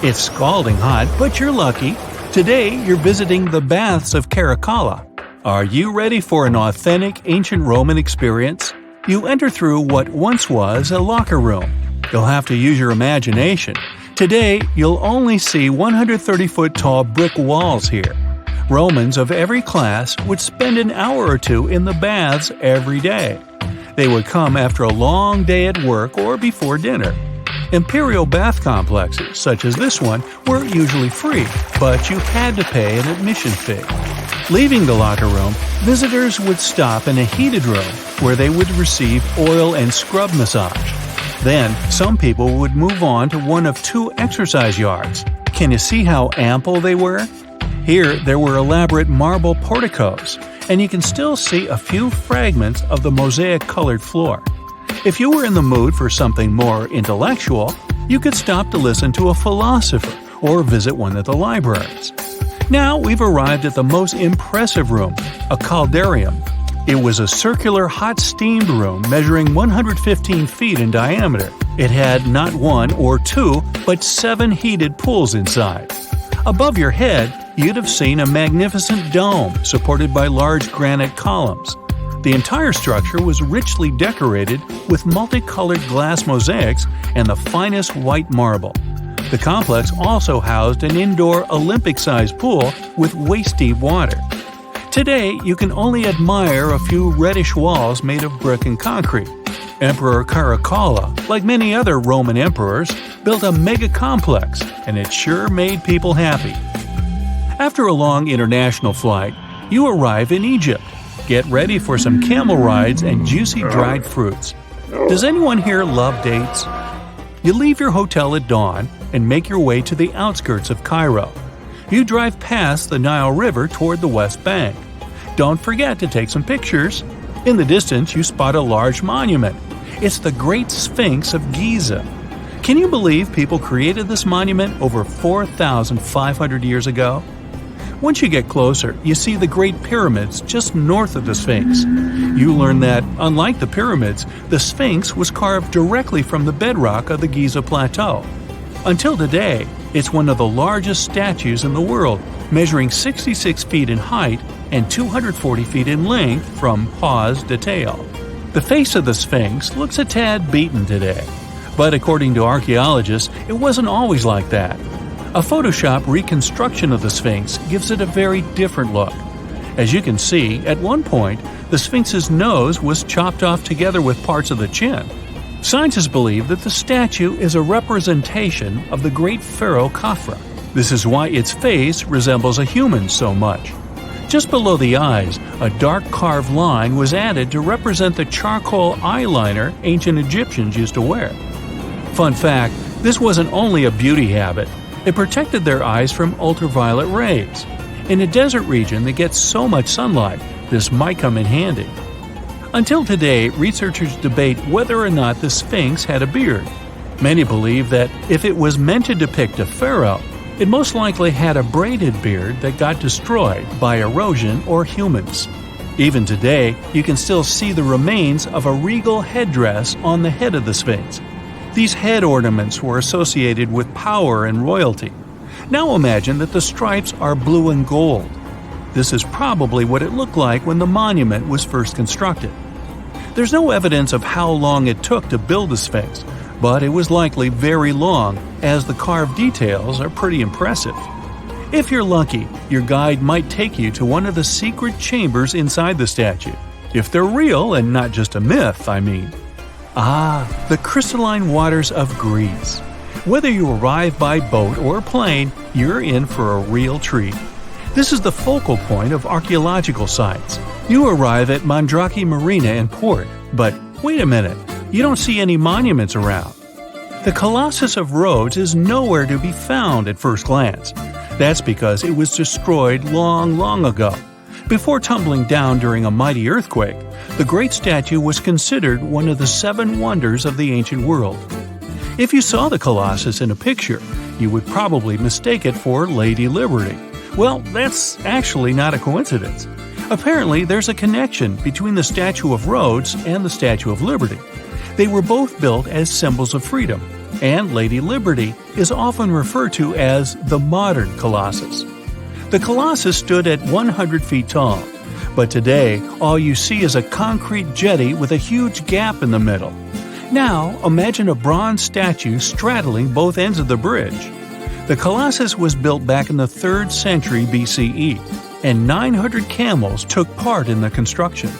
It's scalding hot, but you're lucky. Today, you're visiting the baths of Caracalla. Are you ready for an authentic ancient Roman experience? You enter through what once was a locker room. You'll have to use your imagination. Today, you'll only see 130-foot-tall brick walls here. Romans of every class would spend an hour or two in the baths every day. They would come after a long day at work or before dinner. Imperial bath complexes, such as this one, were usually free, but you had to pay an admission fee. Leaving the locker room, visitors would stop in a heated room where they would receive oil and scrub massage. Then, some people would move on to one of 2 exercise yards. Can you see how ample they were? Here, there were elaborate marble porticos, and you can still see a few fragments of the mosaic-colored floor. If you were in the mood for something more intellectual, you could stop to listen to a philosopher or visit one of the libraries. Now we've arrived at the most impressive room, a caldarium. It was a circular hot steamed room measuring 115 feet in diameter. It had not 1 or 2, but 7 heated pools inside. Above your head, you'd have seen a magnificent dome supported by large granite columns. The entire structure was richly decorated with multicolored glass mosaics and the finest white marble. The complex also housed an indoor Olympic-sized pool with waist-deep water. Today, you can only admire a few reddish walls made of brick and concrete. Emperor Caracalla, like many other Roman emperors, built a mega-complex, and it sure made people happy. After a long international flight, you arrive in Egypt. Get ready for some camel rides and juicy dried fruits. Does anyone here love dates? You leave your hotel at dawn and make your way to the outskirts of Cairo. You drive past the Nile River toward the West Bank. Don't forget to take some pictures. In the distance, you spot a large monument. It's the Great Sphinx of Giza. Can you believe people created this monument over 4,500 years ago? Once you get closer, you see the Great Pyramids just north of the Sphinx. You learn that, unlike the pyramids, the Sphinx was carved directly from the bedrock of the Giza Plateau. Until today, it's one of the largest statues in the world, measuring 66 feet in height and 240 feet in length from paws to tail. The face of the Sphinx looks a tad beaten today, but according to archaeologists, it wasn't always like that. A Photoshop reconstruction of the Sphinx gives it a very different look. As you can see, at one point, the Sphinx's nose was chopped off together with parts of the chin. Scientists believe that the statue is a representation of the great pharaoh Khafra. This is why its face resembles a human so much. Just below the eyes, a dark carved line was added to represent the charcoal eyeliner ancient Egyptians used to wear. Fun fact, this wasn't only a beauty habit. It protected their eyes from ultraviolet rays. In a desert region that gets so much sunlight, this might come in handy. Until today, researchers debate whether or not the Sphinx had a beard. Many believe that if it was meant to depict a pharaoh, it most likely had a braided beard that got destroyed by erosion or humans. Even today, you can still see the remains of a regal headdress on the head of the Sphinx. These head ornaments were associated with power and royalty. Now imagine that the stripes are blue and gold. This is probably what it looked like when the monument was first constructed. There's no evidence of how long it took to build the Sphinx, but it was likely very long, as the carved details are pretty impressive. If you're lucky, your guide might take you to one of the secret chambers inside the statue. If they're real and not just a myth, I mean. The crystalline waters of Greece. Whether you arrive by boat or plane, you're in for a real treat. This is the focal point of archaeological sites. You arrive at Mandrake Marina in port, but wait a minute, you don't see any monuments around. The Colossus of Rhodes is nowhere to be found at first glance. That's because it was destroyed long ago. Before tumbling down during a mighty earthquake, the great statue was considered one of the 7 wonders of the ancient world. If you saw the Colossus in a picture, you would probably mistake it for Lady Liberty. Well, that's actually not a coincidence. Apparently, there's a connection between the Statue of Rhodes and the Statue of Liberty. They were both built as symbols of freedom, and Lady Liberty is often referred to as the modern Colossus. The Colossus stood at 100 feet tall, but today all you see is a concrete jetty with a huge gap in the middle. Now, imagine a bronze statue straddling both ends of the bridge. The Colossus was built back in the 3rd century BCE, and 900 camels took part in the construction.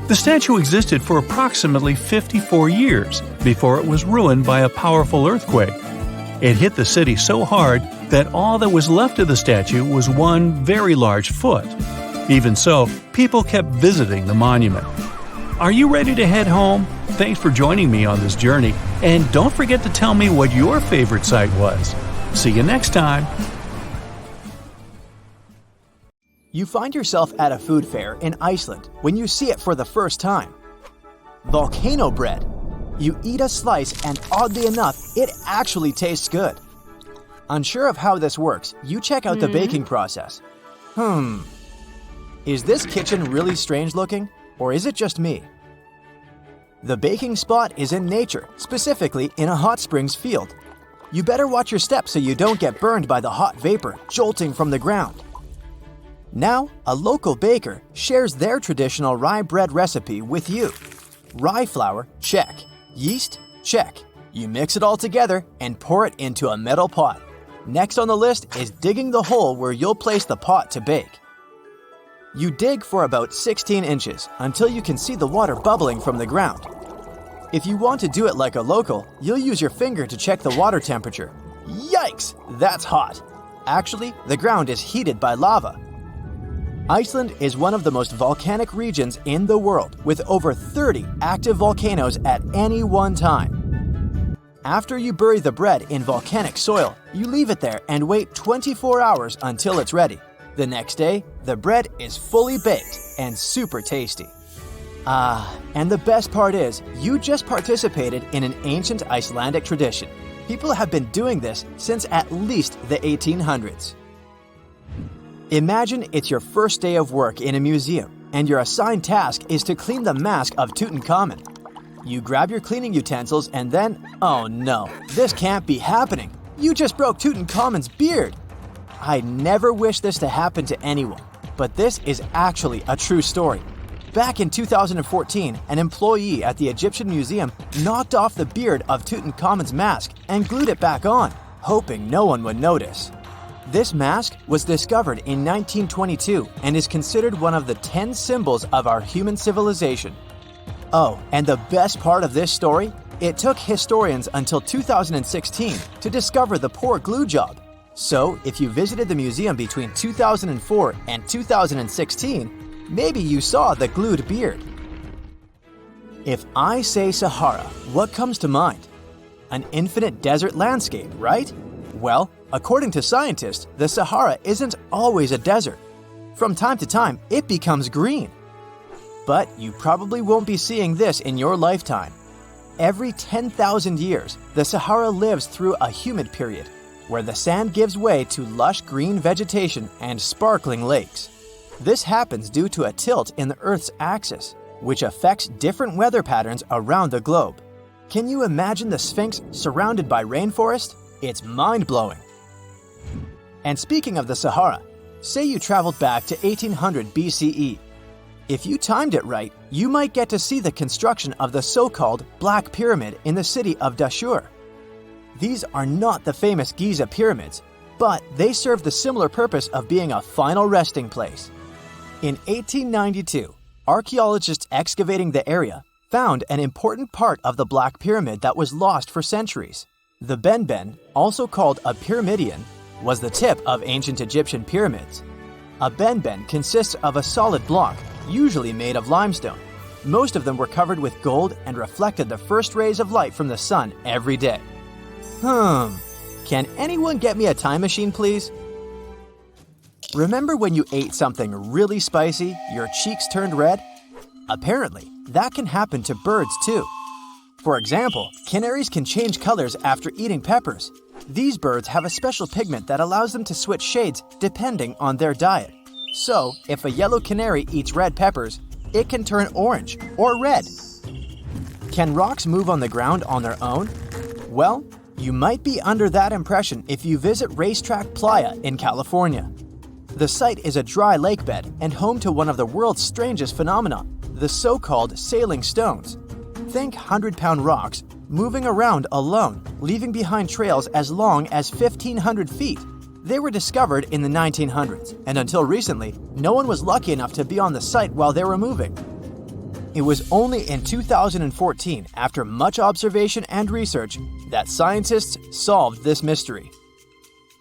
The statue existed for approximately 54 years before it was ruined by a powerful earthquake. It hit the city so hard that all that was left of the statue was one very large foot. Even so, people kept visiting the monument. Are you ready to head home? Thanks for joining me on this journey, and don't forget to tell me what your favorite site was. See you next time! You find yourself at a food fair in Iceland when you see it for the first time. Volcano bread. You eat a slice and oddly enough, it actually tastes good. Unsure of how this works, you check out the baking process. Is this kitchen really strange looking, or is it just me? The baking spot is in nature, specifically in a hot springs field. You better watch your steps so you don't get burned by the hot vapor jolting from the ground. Now, a local baker shares their traditional rye bread recipe with you. Rye flour, check. Yeast, check. You mix it all together and pour it into a metal pot. Next on the list is digging the hole where you'll place the pot to bake. You dig for about 16 inches until you can see the water bubbling from the ground. If you want to do it like a local, you'll use your finger to check the water temperature. Yikes, that's hot. Actually, the ground is heated by lava. Iceland is one of the most volcanic regions in the world, with over 30 active volcanoes at any one time. After you bury the bread in volcanic soil, you leave it there and wait 24 hours until it's ready. The next day, the bread is fully baked and super tasty. And the best part is, you just participated in an ancient Icelandic tradition. People have been doing this since at least the 1800s. Imagine it's your first day of work in a museum, and your assigned task is to clean the mask of Tutankhamun. You grab your cleaning utensils and then, oh no, this can't be happening. You just broke Tutankhamun's beard. I never wish this to happen to anyone, but this is actually a true story. Back in 2014, an employee at the Egyptian Museum knocked off the beard of Tutankhamun's mask and glued it back on, hoping no one would notice. This mask was discovered in 1922 and is considered one of the 10 symbols of our human civilization. Oh, and the best part of this story? It took historians until 2016 to discover the poor glue job. So, if you visited the museum between 2004 and 2016, maybe you saw the glued beard. If I say Sahara, what comes to mind? An infinite desert landscape, right? Well, according to scientists, the Sahara isn't always a desert. From time to time, it becomes green. But you probably won't be seeing this in your lifetime. Every 10,000 years, the Sahara lives through a humid period, where the sand gives way to lush green vegetation and sparkling lakes. This happens due to a tilt in the Earth's axis, which affects different weather patterns around the globe. Can you imagine the Sphinx surrounded by rainforest? It's mind-blowing. And speaking of the Sahara, say you traveled back to 1800 BCE. If you timed it right, you might get to see the construction of the so-called Black Pyramid in the city of Dashur. These are not the famous Giza pyramids, but they serve the similar purpose of being a final resting place. In 1892, archaeologists excavating the area found an important part of the Black Pyramid that was lost for centuries. The benben, also called a pyramidion, was the tip of ancient Egyptian pyramids. A benben consists of a solid block, usually made of limestone. Most of them were covered with gold and reflected the first rays of light from the sun every day. Can anyone get me a time machine, please? Remember when you ate something really spicy, your cheeks turned red? Apparently, that can happen to birds too. For example, canaries can change colors after eating peppers. These birds have a special pigment that allows them to switch shades depending on their diet. So, if a yellow canary eats red peppers, it can turn orange or red. Can rocks move on the ground on their own? Well, you might be under that impression if you visit Racetrack Playa in California. The site is a dry lake bed and home to one of the world's strangest phenomena, the so-called sailing stones. Think 100-pound rocks moving around alone, leaving behind trails as long as 1,500 feet. They were discovered in the 1900s, and until recently, no one was lucky enough to be on the site while they were moving. It was only in 2014, after much observation and research, that scientists solved this mystery.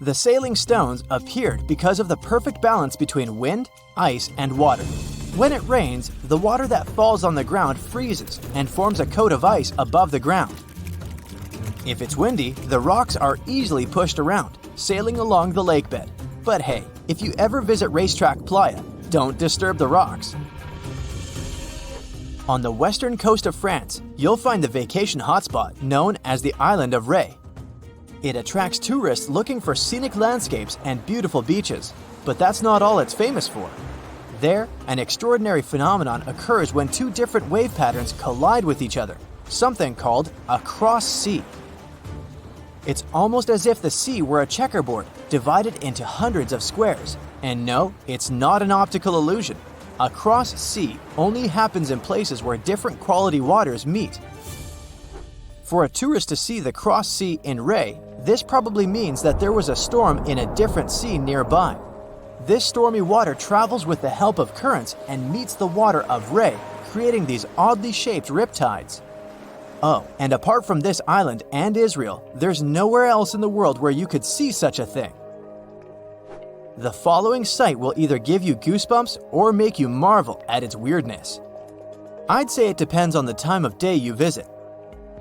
The sailing stones appeared because of the perfect balance between wind, ice, and water. When it rains, the water that falls on the ground freezes and forms a coat of ice above the ground. If it's windy, the rocks are easily pushed around, sailing along the lake bed. But hey, if you ever visit Racetrack Playa, don't disturb the rocks. On the western coast of France, you'll find the vacation hotspot known as the island of Ré. It attracts tourists looking for scenic landscapes and beautiful beaches, but that's not all it's famous for. There, an extraordinary phenomenon occurs when two different wave patterns collide with each other, something called a cross sea. It's almost as if the sea were a checkerboard divided into hundreds of squares. And no, it's not an optical illusion. A cross sea only happens in places where different quality waters meet. For a tourist to see the cross sea in Ré, this probably means that there was a storm in a different sea nearby. This stormy water travels with the help of currents and meets the water of Ré, creating these oddly shaped riptides. Oh, and apart from this island and Israel, there's nowhere else in the world where you could see such a thing. The following sight will either give you goosebumps or make you marvel at its weirdness. I'd say it depends on the time of day you visit.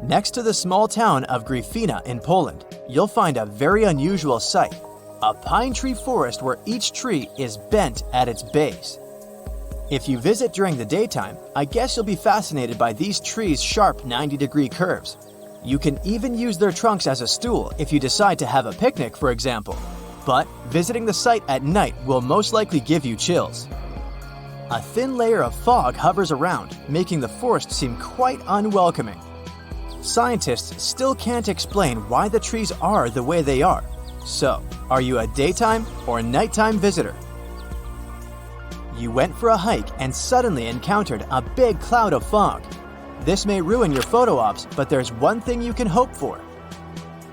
Next to the small town of Gryfina in Poland, you'll find a very unusual sight, a pine tree forest where each tree is bent at its base. If you visit during the daytime, I guess you'll be fascinated by these trees' sharp 90-degree curves. You can even use their trunks as a stool if you decide to have a picnic, for example. But visiting the site at night will most likely give you chills. A thin layer of fog hovers around, making the forest seem quite unwelcoming. Scientists still can't explain why the trees are the way they are. So, are you a daytime or nighttime visitor? You went for a hike and suddenly encountered a big cloud of fog. This may ruin your photo ops, but there's one thing you can hope for.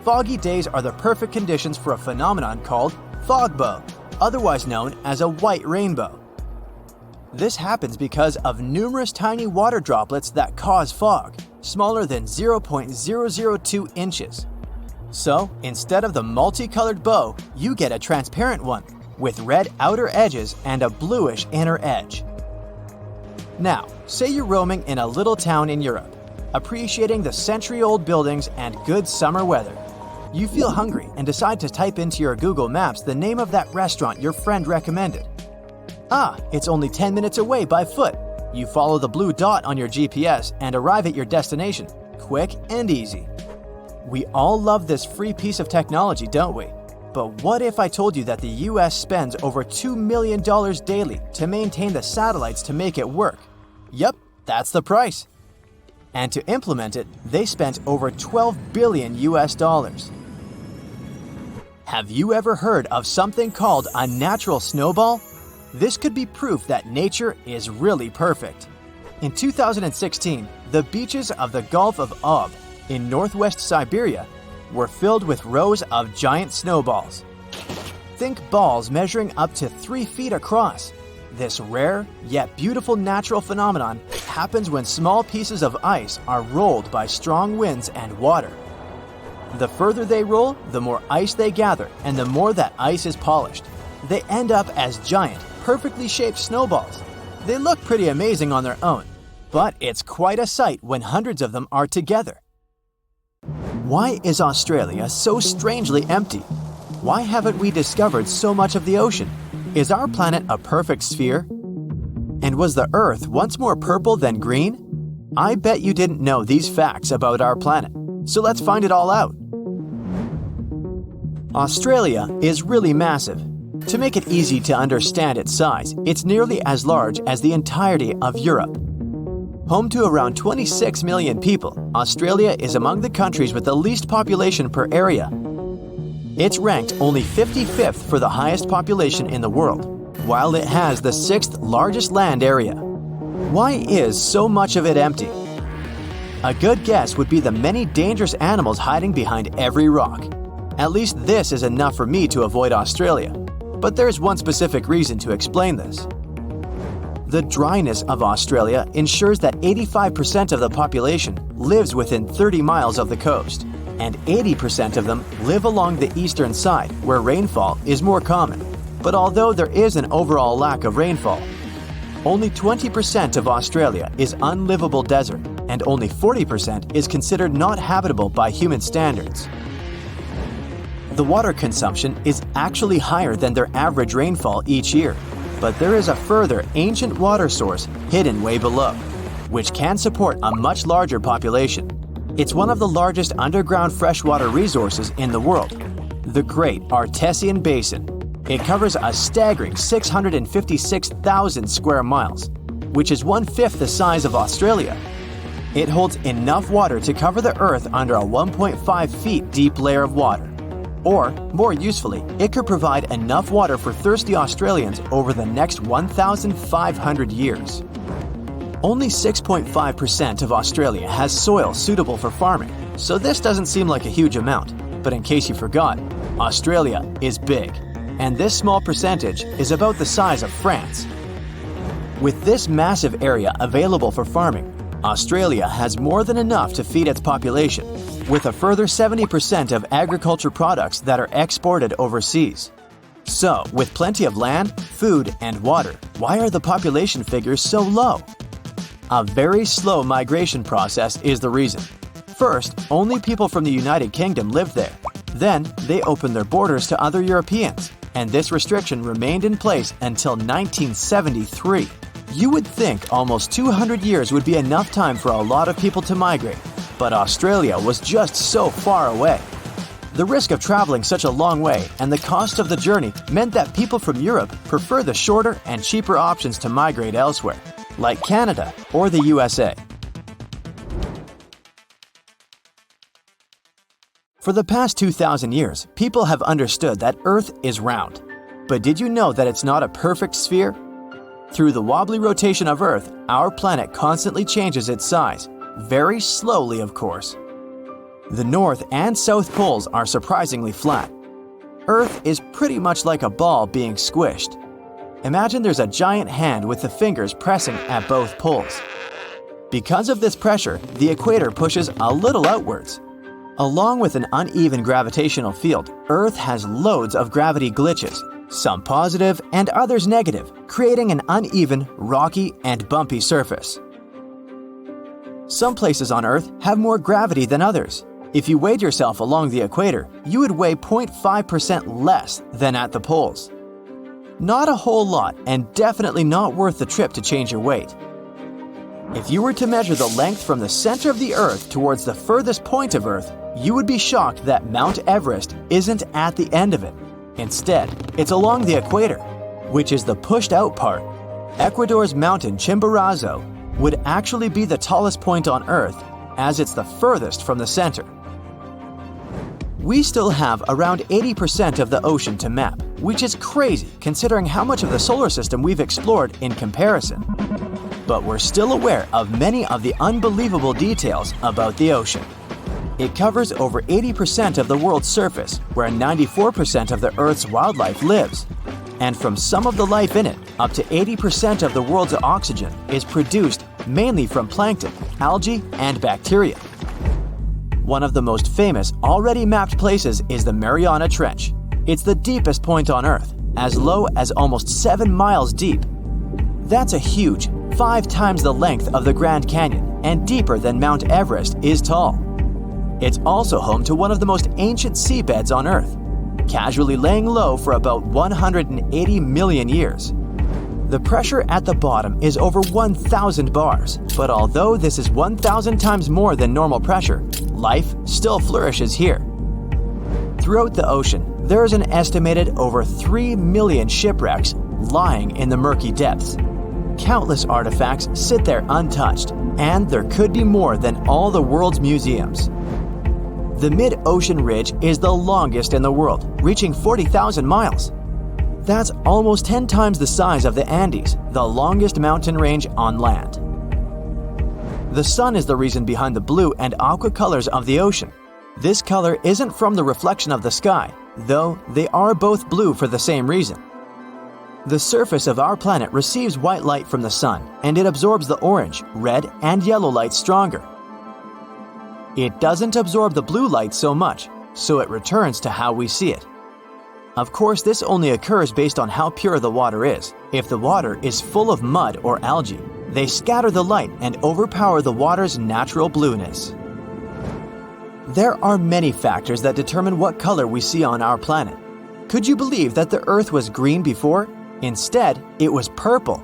Foggy days are the perfect conditions for a phenomenon called fog bow, otherwise known as a white rainbow. This happens because of numerous tiny water droplets that cause fog, smaller than 0.002 inches. So, instead of the multicolored bow, you get a transparent one, with red outer edges and a bluish inner edge. Now, say you're roaming in a little town in Europe, appreciating the century-old buildings and good summer weather. You feel hungry and decide to type into your Google Maps the name of that restaurant your friend recommended. It's only 10 minutes away by foot. You follow the blue dot on your GPS and arrive at your destination, quick and easy. We all love this free piece of technology, don't we? But what if I told you that the US spends over $2 million daily to maintain the satellites to make it work? Yep, that's the price. And to implement it, they spent over 12 billion US dollars. Have you ever heard of something called a natural snowball? This could be proof that nature is really perfect. In 2016, the beaches of the Gulf of Ob in northwest Siberia were filled with rows of giant snowballs. Think balls measuring up to 3 feet across. This rare yet beautiful natural phenomenon happens when small pieces of ice are rolled by strong winds and water. The further they roll, the more ice they gather, and the more that ice is polished. They end up as giant, perfectly shaped snowballs. They look pretty amazing on their own, but it's quite a sight when hundreds of them are together. Why is Australia so strangely empty? Why haven't we discovered so much of the ocean? Is our planet a perfect sphere? And was the Earth once more purple than green? I bet you didn't know these facts about our planet, so let's find it all out. Australia is really massive. To make it easy to understand its size, it's nearly as large as the entirety of Europe. Home to around 26 million people, Australia is among the countries with the least population per area. It's ranked only 55th for the highest population in the world, while it has the 6th largest land area. Why is so much of it empty? A good guess would be the many dangerous animals hiding behind every rock. At least this is enough for me to avoid Australia. But there's one specific reason to explain this. The dryness of Australia ensures that 85% of the population lives within 30 miles of the coast, and 80% of them live along the eastern side, where rainfall is more common. But although there is an overall lack of rainfall, only 20% of Australia is unlivable desert, and only 40% is considered not habitable by human standards. The water consumption is actually higher than their average rainfall each year, but there is a further ancient water source hidden way below, which can support a much larger population. It's one of the largest underground freshwater resources in the world, the Great Artesian Basin. It covers a staggering 656,000 square miles, which is 1/5 the size of Australia. It holds enough water to cover the Earth under a 1.5 feet deep layer of water. Or, more usefully, it could provide enough water for thirsty Australians over the next 1,500 years. Only 6.5% of Australia has soil suitable for farming, so this doesn't seem like a huge amount. But in case you forgot, Australia is big, and this small percentage is about the size of France. With this massive area available for farming, Australia has more than enough to feed its population, with a further 70% of agriculture products that are exported overseas. So, with plenty of land, food, and water, why are the population figures so low? A very slow migration process is the reason. First, only people from the United Kingdom lived there. Then, they opened their borders to other Europeans, and this restriction remained in place until 1973. You would think almost 200 years would be enough time for a lot of people to migrate, but Australia was just so far away. The risk of traveling such a long way and the cost of the journey meant that people from Europe prefer the shorter and cheaper options to migrate elsewhere, like Canada or the USA. For the past 2,000 years, people have understood that Earth is round. But did you know that it's not a perfect sphere? Through the wobbly rotation of Earth, our planet constantly changes its size, very slowly of course. The North and South poles are surprisingly flat. Earth is pretty much like a ball being squished. Imagine there's a giant hand with the fingers pressing at both poles. Because of this pressure, the equator pushes a little outwards. Along with an uneven gravitational field, Earth has loads of gravity glitches, some positive and others negative, creating an uneven, rocky, and bumpy surface. Some places on Earth have more gravity than others. If you weighed yourself along the equator, you would weigh 0.5% less than at the poles. Not a whole lot, and definitely not worth the trip to change your weight. If you were to measure the length from the center of the Earth towards the furthest point of Earth, You would be shocked that Mount Everest isn't at the end of it. Instead, it's along the equator, which is the pushed-out part. Ecuador's mountain Chimborazo would actually be the tallest point on Earth, as it's the furthest from the center. We still have around 80% of the ocean to map, which is crazy considering how much of the solar system we've explored in comparison. But we're still aware of many of the unbelievable details about the ocean. It covers over 80% of the world's surface, where 94% of the Earth's wildlife lives. And from some of the life in it, up to 80% of the world's oxygen is produced mainly from plankton, algae, and bacteria. One of the most famous already mapped places is the Mariana Trench. It's the deepest point on Earth, as low as almost 7 miles deep. That's a huge 5 times the length of the Grand Canyon and deeper than Mount Everest is tall. It's also home to one of the most ancient seabeds on Earth, casually laying low for about 180 million years. The pressure at the bottom is over 1,000 bars, but although this is 1,000 times more than normal pressure, life still flourishes here. Throughout the ocean, there is an estimated over 3 million shipwrecks lying in the murky depths. Countless artifacts sit there untouched, and there could be more than all the world's museums. The mid-ocean ridge is the longest in the world, reaching 40,000 miles. That's almost 10 times the size of the Andes, the longest mountain range on land. The sun is the reason behind the blue and aqua colors of the ocean. This color isn't from the reflection of the sky, though they are both blue for the same reason. The surface of our planet receives white light from the sun, and it absorbs the orange, red, and yellow light stronger. It doesn't absorb the blue light so much, so it returns to how we see it. Of course, this only occurs based on how pure the water is. If the water is full of mud or algae, they scatter the light and overpower the water's natural blueness. There are many factors that determine what color we see on our planet. Could you believe that the Earth was green before? Instead, it was purple.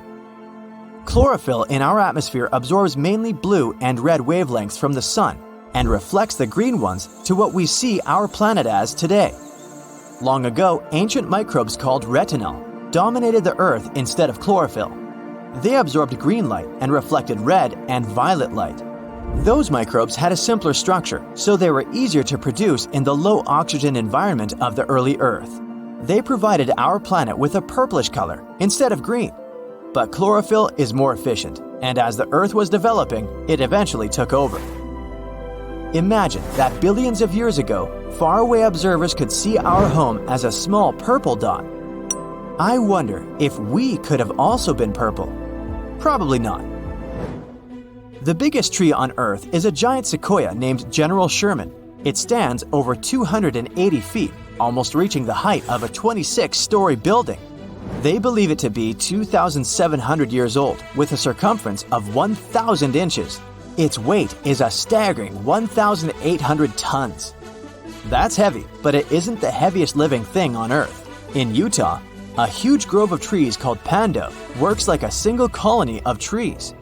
Chlorophyll in our atmosphere absorbs mainly blue and red wavelengths from the sun and reflects the green ones to what we see our planet as today. Long ago, ancient microbes called retinal dominated the Earth instead of chlorophyll. They absorbed green light and reflected red and violet light. Those microbes had a simpler structure, so they were easier to produce in the low oxygen environment of the early Earth. They provided our planet with a purplish color instead of green. But chlorophyll is more efficient, and as the Earth was developing, it eventually took over. Imagine that billions of years ago, faraway observers could see our home as a small purple dot. I wonder if we could have also been purple. Probably not. The biggest tree on Earth is a giant sequoia named General Sherman. It stands over 280 feet, almost reaching the height of a 26-story building. They believe it to be 2,700 years old, with a circumference of 1,000 inches. Its weight is a staggering 1,800 tons. That's heavy, but it isn't the heaviest living thing on Earth. In Utah, a huge grove of trees called Pando works like a single colony of trees.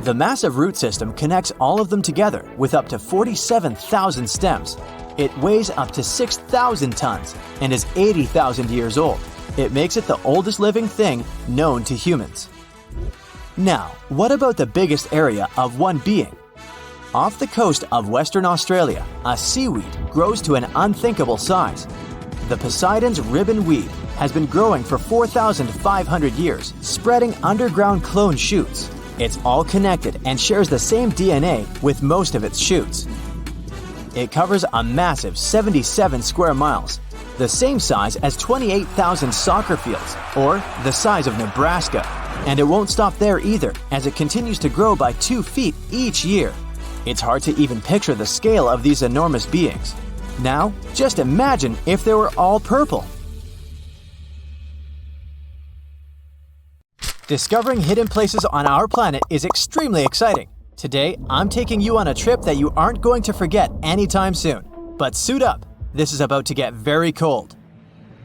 The massive root system connects all of them together with up to 47,000 stems. It weighs up to 6,000 tons and is 80,000 years old. It makes it the oldest living thing known to humans. Now, what about the biggest area of one being? Off the coast of Western Australia, a seaweed grows to an unthinkable size. The Poseidon's ribbon weed has been growing for 4,500 years, spreading underground clone shoots. It's all connected and shares the same DNA with most of its shoots. It covers a massive 77 square miles, the same size as 28,000 soccer fields, or the size of Nebraska. And it won't stop there either, as it continues to grow by 2 feet each year. It's hard to even picture the scale of these enormous beings. Now, just imagine if they were all purple. Discovering hidden places on our planet is extremely exciting. Today, I'm taking you on a trip that you aren't going to forget anytime soon. But suit up, this is about to get very cold.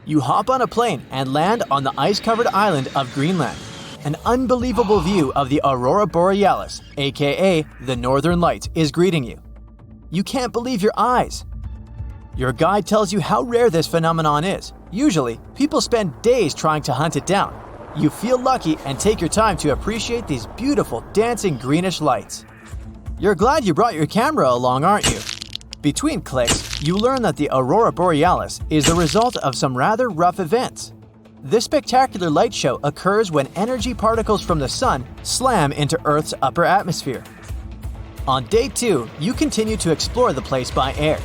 You hop on a plane and land on the ice-covered island of Greenland. An unbelievable view of the Aurora Borealis, aka the Northern Lights, is greeting you. You can't believe your eyes. Your guide tells you how rare this phenomenon is. Usually, people spend days trying to hunt it down. You feel lucky and take your time to appreciate these beautiful dancing greenish lights. You're glad you brought your camera along, aren't you? Between clicks, you learn that the aurora borealis is the result of some rather rough events. This spectacular light show occurs when energy particles from the sun slam into Earth's upper atmosphere. On day 2, you continue to explore the place by air.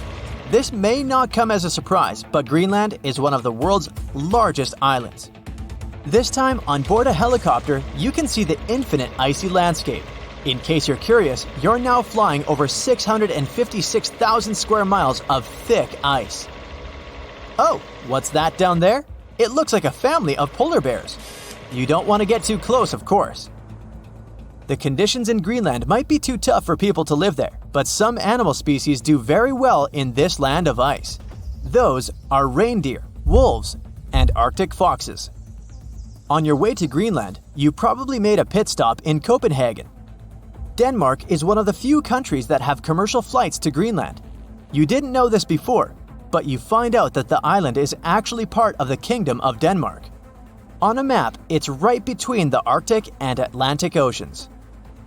This may not come as a surprise, but Greenland is one of the world's largest islands. This time, on board a helicopter, you can see the infinite icy landscape. In case you're curious, you're now flying over 656,000 square miles of thick ice. Oh, what's that down there? It looks like a family of polar bears. You don't want to get too close, of course. The conditions in Greenland might be too tough for people to live there, but some animal species do very well in this land of ice. Those are reindeer, wolves, and Arctic foxes. On your way to Greenland, you probably made a pit stop in Copenhagen. Denmark is one of the few countries that have commercial flights to Greenland. You didn't know this before, but you find out that the island is actually part of the Kingdom of Denmark. On a map, it's right between the Arctic and Atlantic Oceans.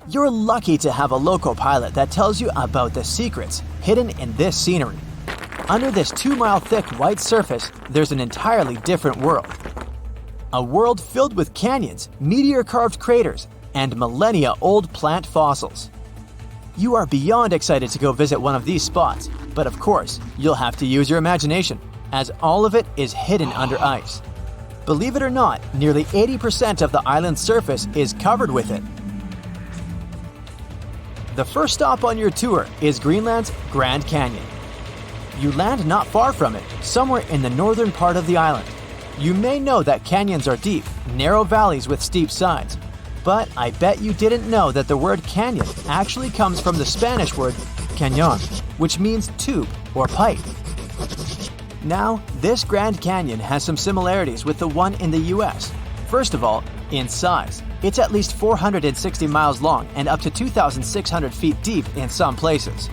You're lucky to have a local pilot that tells you about the secrets hidden in this scenery. Under this 2-mile thick white surface, there's an entirely different world. A world filled with canyons, meteor-carved craters, and millennia-old plant fossils. You are beyond excited to go visit one of these spots, but of course, you'll have to use your imagination, as all of it is hidden under ice. Believe it or not, nearly 80% of the island's surface is covered with it. The first stop on your tour is Greenland's Grand Canyon. You land not far from it, somewhere in the northern part of the island. You may know that canyons are deep, narrow valleys with steep sides, but I bet you didn't know that the word canyon actually comes from the Spanish word cañón, which means tube or pipe. Now, this Grand Canyon has some similarities with the one in the US. First of all, in size. It's at least 460 miles long and up to 2,600 feet deep in some places.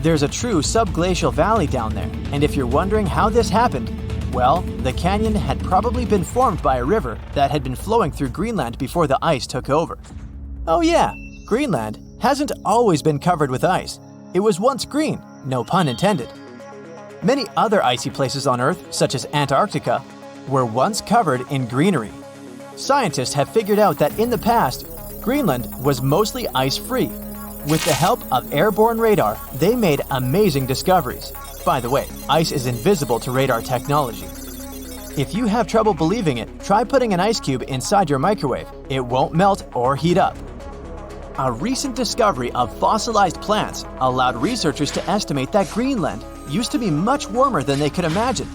There's a true subglacial valley down there, and if you're wondering how this happened, well, the canyon had probably been formed by a river that had been flowing through Greenland before the ice took over. Oh yeah, Greenland hasn't always been covered with ice. It was once green, no pun intended. Many other icy places on Earth, such as Antarctica, were once covered in greenery. Scientists have figured out that in the past, Greenland was mostly ice-free. With the help of airborne radar, they made amazing discoveries. By the way, ice is invisible to radar technology. If you have trouble believing it, try putting an ice cube inside your microwave. It won't melt or heat up. A recent discovery of fossilized plants allowed researchers to estimate that Greenland used to be much warmer than they could imagine.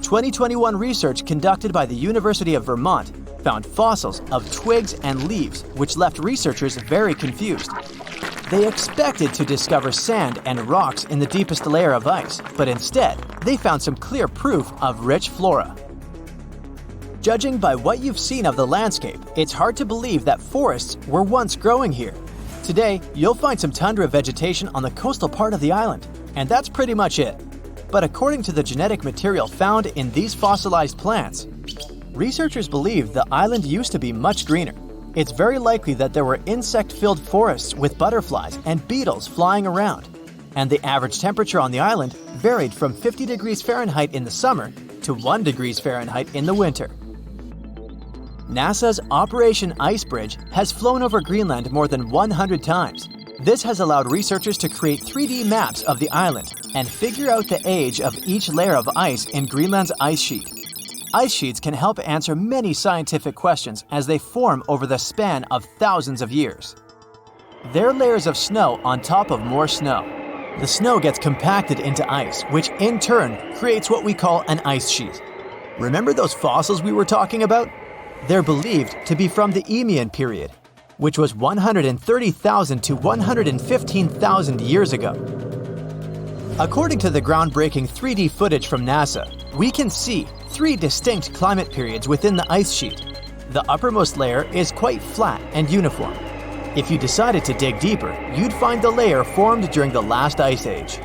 2021 research conducted by the University of Vermont found fossils of twigs and leaves, which left researchers very confused. They expected to discover sand and rocks in the deepest layer of ice, but instead, they found some clear proof of rich flora. Judging by what you've seen of the landscape, it's hard to believe that forests were once growing here. Today, you'll find some tundra vegetation on the coastal part of the island, and that's pretty much it. But according to the genetic material found in these fossilized plants, researchers believe the island used to be much greener. It's very likely that there were insect-filled forests with butterflies and beetles flying around, and the average temperature on the island varied from 50 degrees Fahrenheit in the summer to 1 degrees Fahrenheit in the winter. NASA's Operation Ice Bridge has flown over Greenland more than 100 times. This has allowed researchers to create 3D maps of the island and figure out the age of each layer of ice in Greenland's ice sheet. Ice sheets can help answer many scientific questions as they form over the span of thousands of years. They're layers of snow on top of more snow. The snow gets compacted into ice, which in turn creates what we call an ice sheet. Remember those fossils we were talking about? They're believed to be from the Eemian period, which was 130,000 to 115,000 years ago. According to the groundbreaking 3D footage from NASA, we can see 3 distinct climate periods within the ice sheet. The uppermost layer is quite flat and uniform. If you decided to dig deeper, you'd find the layer formed during the last ice age.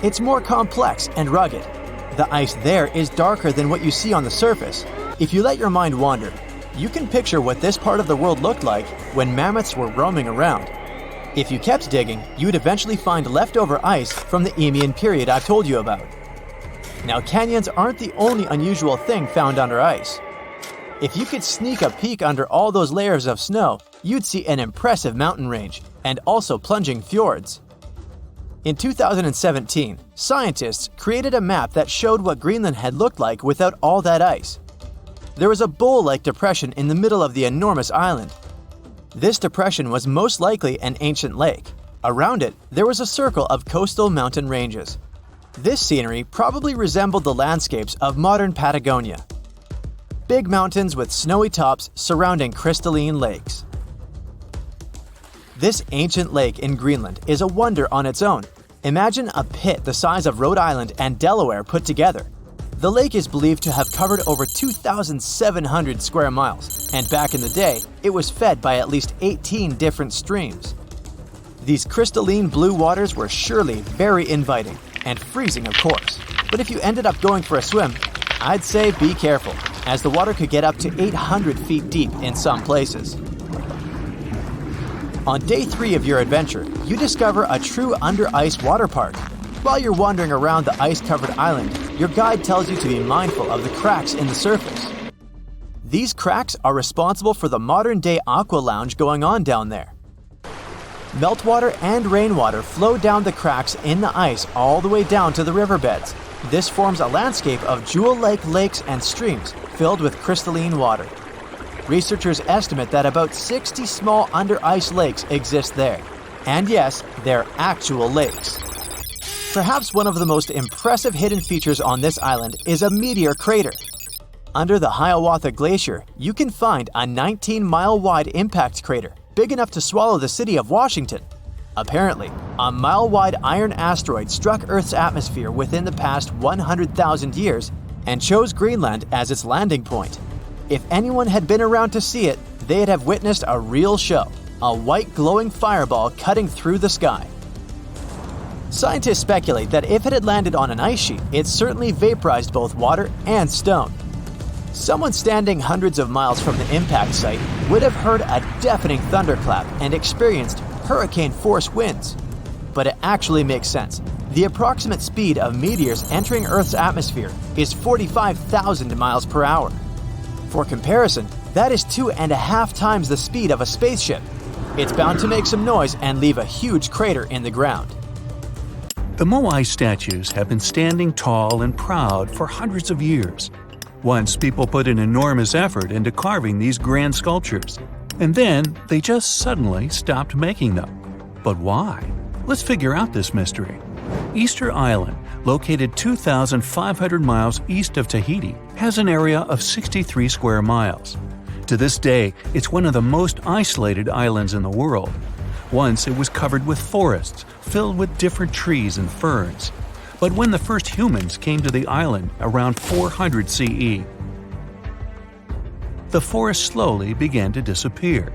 It's more complex and rugged. The ice there is darker than what you see on the surface. If you let your mind wander, you can picture what this part of the world looked like when mammoths were roaming around. If you kept digging, you would eventually find leftover ice from the Eemian period I've told you about. Now, canyons aren't the only unusual thing found under ice. If you could sneak a peek under all those layers of snow, you'd see an impressive mountain range and also plunging fjords. In 2017, scientists created a map that showed what Greenland had looked like without all that ice. There was a bowl-like depression in the middle of the enormous island. This depression was most likely an ancient lake. Around it, there was a circle of coastal mountain ranges. This scenery probably resembled the landscapes of modern Patagonia. Big mountains with snowy tops surrounding crystalline lakes. This ancient lake in Greenland is a wonder on its own. Imagine a pit the size of Rhode Island and Delaware put together. The lake is believed to have covered over 2,700 square miles, and back in the day, it was fed by at least 18 different streams. These crystalline blue waters were surely very inviting, and freezing of course. But if you ended up going for a swim, I'd say be careful, as the water could get up to 800 feet deep in some places. On day 3 of your adventure, you discover a true under-ice water park. While you're wandering around the ice-covered island, your guide tells you to be mindful of the cracks in the surface. These cracks are responsible for the modern-day aqua lounge going on down there. Meltwater and rainwater flow down the cracks in the ice all the way down to the riverbeds. This forms a landscape of jewel-like lakes and streams filled with crystalline water. Researchers estimate that about 60 small under-ice lakes exist there. And yes, they're actual lakes. Perhaps one of the most impressive hidden features on this island is a meteor crater. Under the Hiawatha Glacier, you can find a 19-mile-wide impact crater big enough to swallow the city of Washington. Apparently, a mile-wide iron asteroid struck Earth's atmosphere within the past 100,000 years and chose Greenland as its landing point. If anyone had been around to see it, they'd have witnessed a real show, a white glowing fireball cutting through the sky. Scientists speculate that if it had landed on an ice sheet, it certainly vaporized both water and stone. Someone standing hundreds of miles from the impact site would have heard a deafening thunderclap and experienced hurricane-force winds. But it actually makes sense. The approximate speed of meteors entering Earth's atmosphere is 45,000 miles per hour. For comparison, that is 2.5 times the speed of a spaceship. It's bound to make some noise and leave a huge crater in the ground. The Moai statues have been standing tall and proud for hundreds of years. Once people put an enormous effort into carving these grand sculptures, and then they just suddenly stopped making them. But why? Let's figure out this mystery. Easter Island, located 2,500 miles east of Tahiti, has an area of 63 square miles. To this day, it's one of the most isolated islands in the world. Once it was covered with forests, filled with different trees and ferns. But when the first humans came to the island around 400 CE, the forest slowly began to disappear.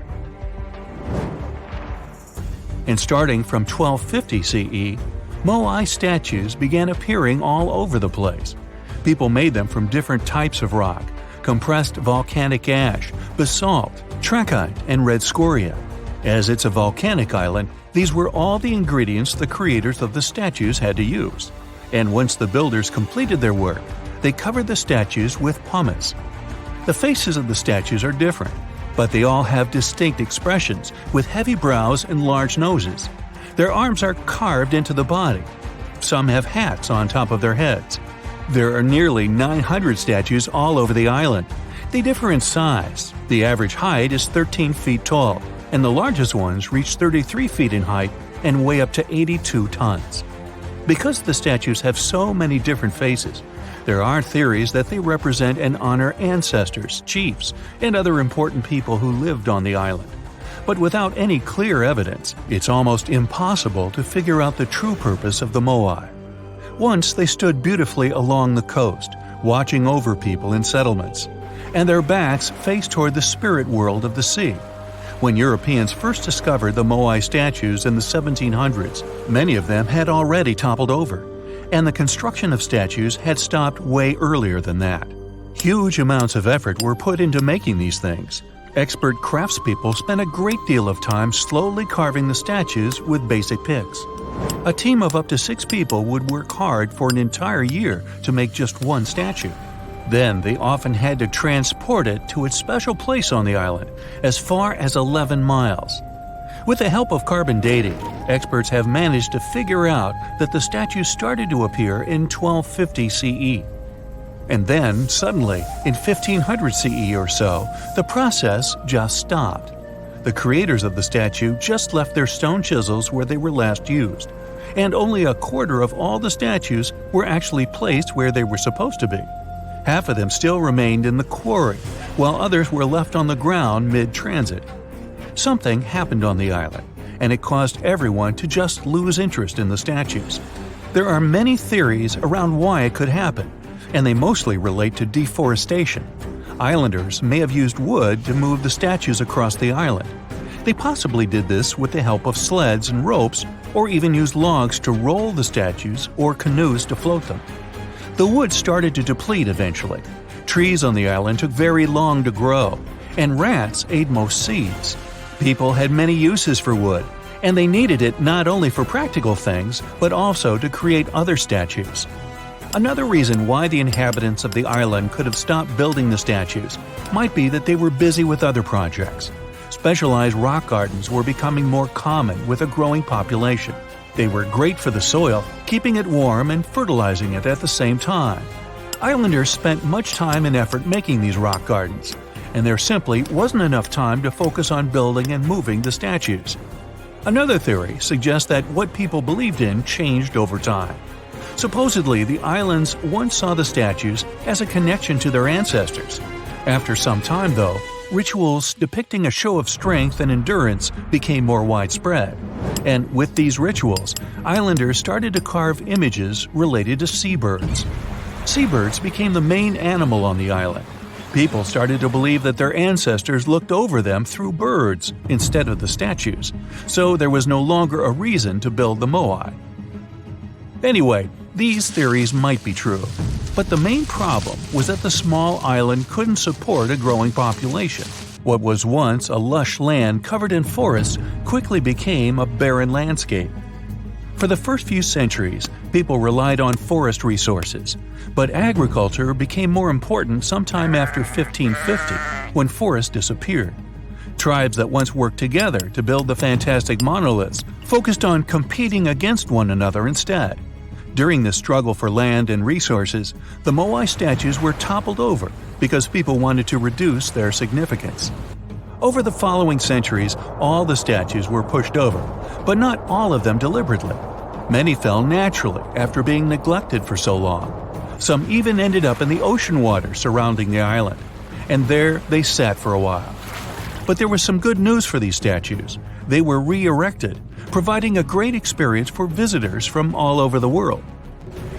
And starting from 1250 CE, Moai statues began appearing all over the place. People made them from different types of rock, compressed volcanic ash, basalt, trachyte, and red scoria. As it's a volcanic island, these were all the ingredients the creators of the statues had to use. And once the builders completed their work, they covered the statues with pumice. The faces of the statues are different, but they all have distinct expressions with heavy brows and large noses. Their arms are carved into the body. Some have hats on top of their heads. There are nearly 900 statues all over the island. They differ in size. The average height is 13 feet tall, and the largest ones reach 33 feet in height and weigh up to 82 tons. Because the statues have so many different faces, there are theories that they represent and honor ancestors, chiefs, and other important people who lived on the island. But without any clear evidence, it's almost impossible to figure out the true purpose of the Moai. Once they stood beautifully along the coast, watching over people in settlements, and their backs faced toward the spirit world of the sea. When Europeans first discovered the Moai statues in the 1700s, many of them had already toppled over. and the construction of statues had stopped way earlier than that. Huge amounts of effort were put into making these things. Expert craftspeople spent a great deal of time slowly carving the statues with basic picks. A team of up to 6 people would work hard for an entire year to make just one statue. Then they often had to transport it to its special place on the island, as far as 11 miles. With the help of carbon dating, experts have managed to figure out that the statues started to appear in 1250 CE. And then, suddenly, in 1500 CE or so, the process just stopped. The creators of the statue just left their stone chisels where they were last used, and only a quarter of all the statues were actually placed where they were supposed to be. Half of them still remained in the quarry, while others were left on the ground mid-transit. Something happened on the island, and it caused everyone to just lose interest in the statues. There are many theories around why it could happen, and they mostly relate to deforestation. Islanders may have used wood to move the statues across the island. They possibly did this with the help of sleds and ropes, or even used logs to roll the statues or canoes to float them. The wood started to deplete eventually. Trees on the island took very long to grow, and rats ate most seeds. People had many uses for wood, and they needed it not only for practical things, but also to create other statues. Another reason why the inhabitants of the island could have stopped building the statues might be that they were busy with other projects. Specialized rock gardens were becoming more common with a growing population. They were great for the soil, keeping it warm and fertilizing it at the same time. Islanders spent much time and effort making these rock gardens, and there simply wasn't enough time to focus on building and moving the statues. Another theory suggests that what people believed in changed over time. Supposedly, the islands once saw the statues as a connection to their ancestors. After some time, though, rituals depicting a show of strength and endurance became more widespread. And with these rituals, islanders started to carve images related to seabirds. Seabirds became the main animal on the island. People started to believe that their ancestors looked over them through birds instead of the statues, so there was no longer a reason to build the moai. Anyway, these theories might be true, but the main problem was that the small island couldn't support a growing population. What was once a lush land covered in forests quickly became a barren landscape. For the first few centuries, people relied on forest resources, but agriculture became more important sometime after 1550, when forests disappeared. Tribes that once worked together to build the fantastic monoliths focused on competing against one another instead. During this struggle for land and resources, the moai statues were toppled over because people wanted to reduce their significance. Over the following centuries, all the statues were pushed over, but not all of them deliberately. Many fell naturally after being neglected for so long. Some even ended up in the ocean water surrounding the island, and there they sat for a while. But there was some good news for these statues. They were re-erected, providing a great experience for visitors from all over the world.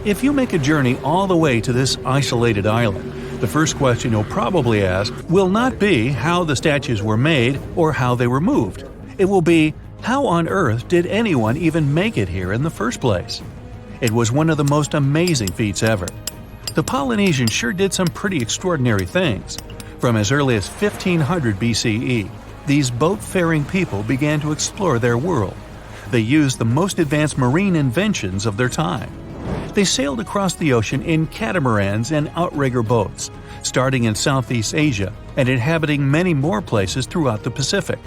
If you make a journey all the way to this isolated island, the first question you'll probably ask will not be how the statues were made or how they were moved. It will be, how on earth did anyone even make it here in the first place? It was one of the most amazing feats ever. The Polynesians sure did some pretty extraordinary things. From as early as 1500 BCE, these boat-faring people began to explore their world. They used the most advanced marine inventions of their time. They sailed across the ocean in catamarans and outrigger boats, starting in Southeast Asia and inhabiting many more places throughout the Pacific.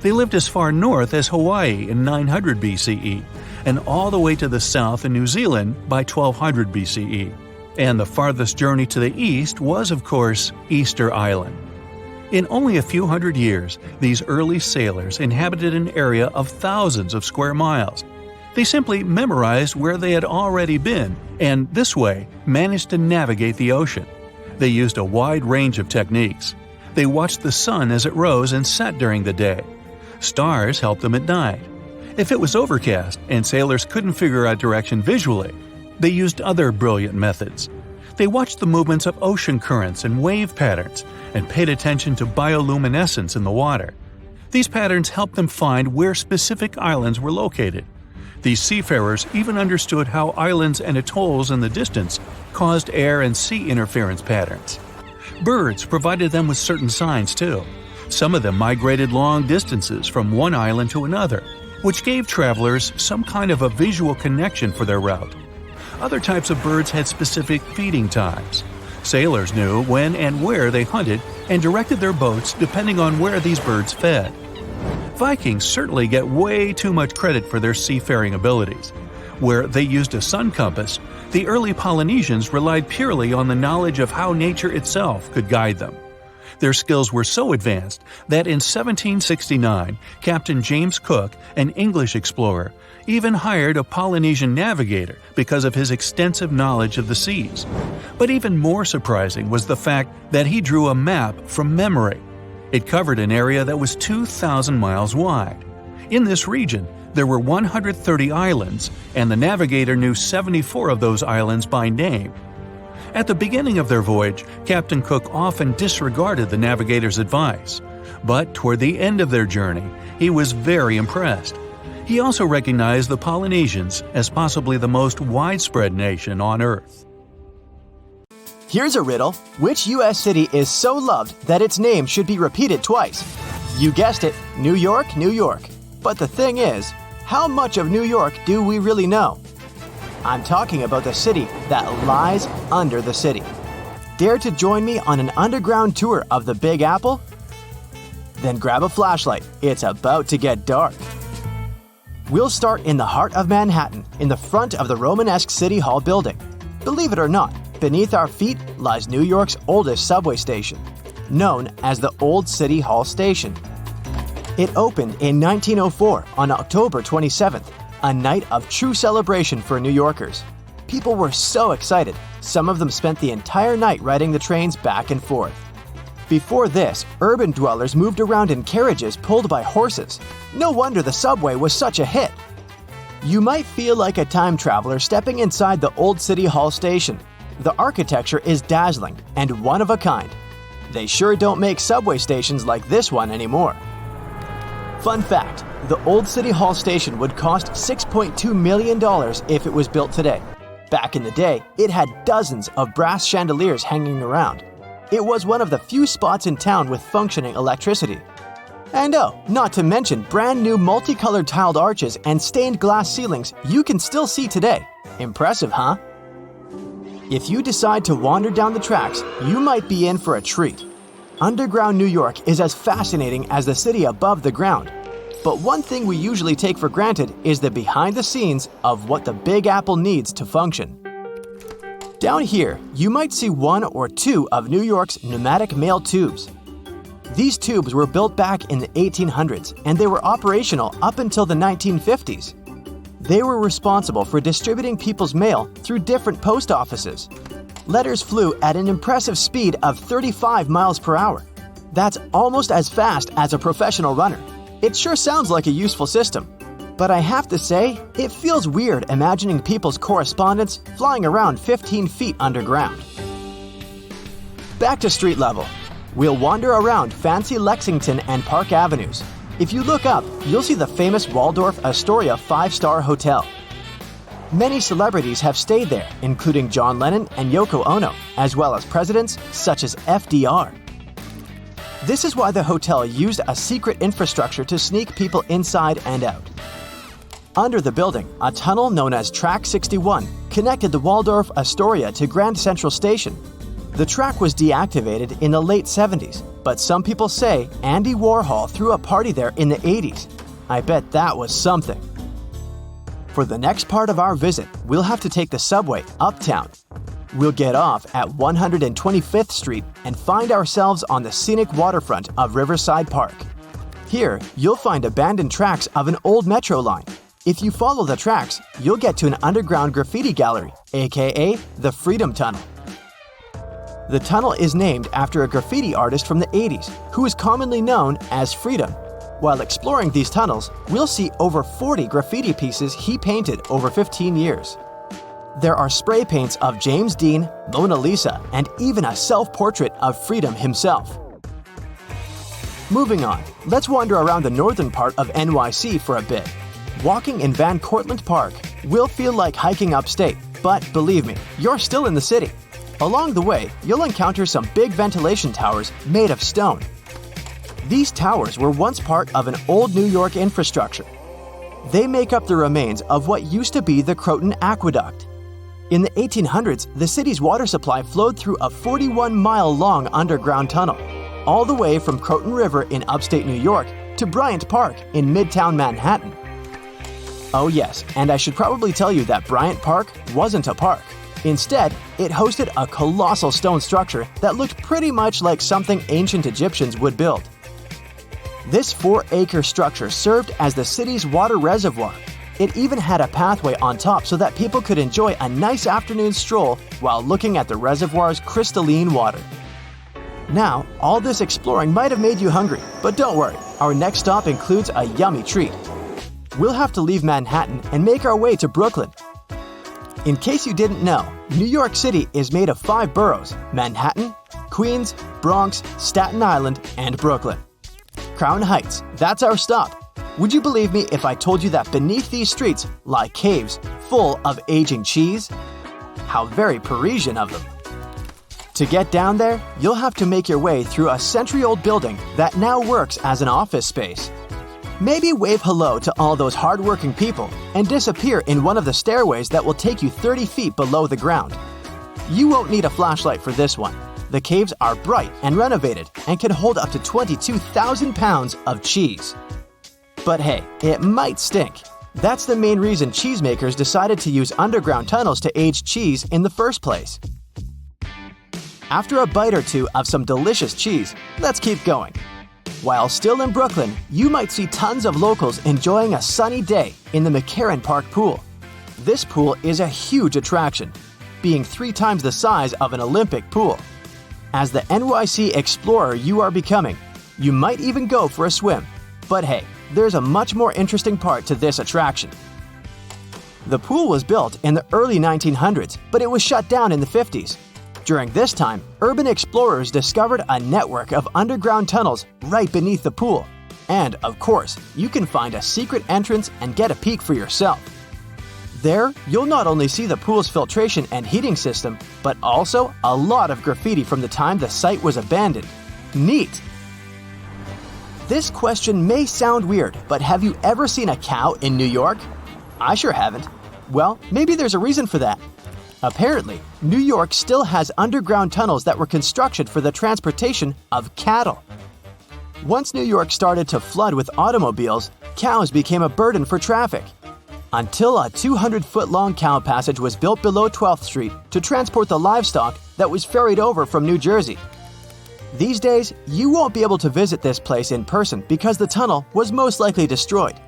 They lived as far north as Hawaii in 900 BCE and all the way to the south in New Zealand by 1200 BCE. And the farthest journey to the east was, of course, Easter Island. In only a few hundred years, these early sailors inhabited an area of thousands of square miles. They simply memorized where they had already been, and this way managed to navigate the ocean. They used a wide range of techniques. They watched the sun as it rose and set during the day. Stars helped them at night. If it was overcast and sailors couldn't figure out direction visually, they used other brilliant methods. They watched the movements of ocean currents and wave patterns and paid attention to bioluminescence in the water. These patterns helped them find where specific islands were located. These seafarers even understood how islands and atolls in the distance caused air and sea interference patterns. Birds provided them with certain signs too. Some of them migrated long distances from one island to another, which gave travelers some kind of a visual connection for their route. Other types of birds had specific feeding times. Sailors knew when and where they hunted and directed their boats depending on where these birds fed. Vikings certainly get way too much credit for their seafaring abilities. Where they used a sun compass, the early Polynesians relied purely on the knowledge of how nature itself could guide them. Their skills were so advanced that in 1769, Captain James Cook, an English explorer, even hired a Polynesian navigator because of his extensive knowledge of the seas. But even more surprising was the fact that he drew a map from memory. It covered an area that was 2,000 miles wide. In this region, there were 130 islands, and the navigator knew 74 of those islands by name. At the beginning of their voyage, Captain Cook often disregarded the navigator's advice. But toward the end of their journey, he was very impressed. He also recognized the Polynesians as possibly the most widespread nation on Earth. Here's a riddle. Which U.S. city is so loved that its name should be repeated twice? You guessed it, New York, New York. But the thing is, how much of New York do we really know? I'm talking about the city that lies under the city. Dare to join me on an underground tour of the Big Apple? Then grab a flashlight. It's about to get dark. We'll start in the heart of Manhattan, in the front of the Romanesque City Hall building. Believe it or not, beneath our feet lies New York's oldest subway station, known as the Old City Hall Station. It opened in 1904 on October 27th, a night of true celebration for New Yorkers. People were so excited, some of them spent the entire night riding the trains back and forth. Before this, urban dwellers moved around in carriages pulled by horses. No wonder the subway was such a hit. You might feel like a time traveler stepping inside the Old City Hall Station. The architecture is dazzling and one of a kind. They sure don't make subway stations like this one anymore. Fun fact, the Old City Hall Station would cost $6.2 million if it was built today. Back in the day, it had dozens of brass chandeliers hanging around. It was one of the few spots in town with functioning electricity. And oh, not to mention brand new multicolored tiled arches and stained glass ceilings you can still see today. Impressive, huh? If you decide to wander down the tracks, you might be in for a treat. Underground New York is as fascinating as the city above the ground. But one thing we usually take for granted is the behind the scenes of what the Big Apple needs to function. Down here, you might see one or two of New York's pneumatic mail tubes. These tubes were built back in the 1800s, and they were operational up until the 1950s. They were responsible for distributing people's mail through different post offices. Letters flew at an impressive speed of 35 miles per hour. That's almost as fast as a professional runner. It sure sounds like a useful system. But I have to say, it feels weird imagining people's correspondence flying around 15 feet underground. Back to street level. We'll wander around fancy Lexington and Park Avenues. If you look up, you'll see the famous Waldorf Astoria 5-star hotel. Many celebrities have stayed there, including John Lennon and Yoko Ono, as well as presidents such as FDR. This is why the hotel used a secret infrastructure to sneak people inside and out. Under the building, a tunnel known as Track 61 connected the Waldorf Astoria to Grand Central Station. The track was deactivated in the late 70s, but some people say Andy Warhol threw a party there in the 80s. I bet that was something. For the next part of our visit, we'll have to take the subway uptown. We'll get off at 125th Street and find ourselves on the scenic waterfront of Riverside Park. Here, you'll find abandoned tracks of an old metro line. If you follow the tracks, you'll get to an underground graffiti gallery, aka the Freedom Tunnel. The tunnel is named after a graffiti artist from the 80s who is commonly known as Freedom. While exploring these tunnels, we'll see over 40 graffiti pieces he painted over 15 years. There are spray paints of James Dean, Mona Lisa, and even a self-portrait of Freedom himself. Moving on, let's wander around the northern part of NYC for a bit. Walking in Van Cortlandt Park will feel like hiking upstate, but believe me, you're still in the city. Along the way, you'll encounter some big ventilation towers made of stone. These towers were once part of an old New York infrastructure. They make up the remains of what used to be the Croton Aqueduct. In the 1800s, the city's water supply flowed through a 41-mile-long underground tunnel, all the way from Croton River in upstate New York to Bryant Park in Midtown Manhattan. Oh yes, and I should probably tell you that Bryant Park wasn't a park. Instead, it hosted a colossal stone structure that looked pretty much like something ancient Egyptians would build. This 4-acre structure served as the city's water reservoir. It even had a pathway on top so that people could enjoy a nice afternoon stroll while looking at the reservoir's crystalline water. Now, all this exploring might have made you hungry, but don't worry, our next stop includes a yummy treat. We'll have to leave Manhattan and make our way to Brooklyn. In case you didn't know, New York City is made of 5 boroughs: Manhattan, Queens, Bronx, Staten Island, and Brooklyn. Crown Heights, that's our stop. Would you believe me if I told you that beneath these streets lie caves full of aging cheese? How very Parisian of them. To get down there, you'll have to make your way through a century-old building that now works as an office space. Maybe wave hello to all those hard-working people and disappear in one of the stairways that will take you 30 feet below the ground. You won't need a flashlight for this one. The caves are bright and renovated and can hold up to 22,000 pounds of cheese. But hey, it might stink. That's the main reason cheesemakers decided to use underground tunnels to age cheese in the first place. After a bite or two of some delicious cheese, let's keep going. While still in Brooklyn, you might see tons of locals enjoying a sunny day in the McCarran Park pool. This pool is a huge attraction, being 3 times the size of an Olympic pool. As the NYC explorer you are becoming, you might even go for a swim. But hey, there's a much more interesting part to this attraction. The pool was built in the early 1900s, but it was shut down in the 50s. During this time, urban explorers discovered a network of underground tunnels right beneath the pool. And, of course, you can find a secret entrance and get a peek for yourself. There, you'll not only see the pool's filtration and heating system, but also a lot of graffiti from the time the site was abandoned. Neat! This question may sound weird, but have you ever seen a cow in New York? I sure haven't. Well, maybe there's a reason for that. Apparently, New York still has underground tunnels that were constructed for the transportation of cattle. Once New York started to flood with automobiles, cows became a burden for traffic. Until a 200-foot-long cow passage was built below 12th Street to transport the livestock that was ferried over from New Jersey. These days, you won't be able to visit this place in person because the tunnel was most likely destroyed.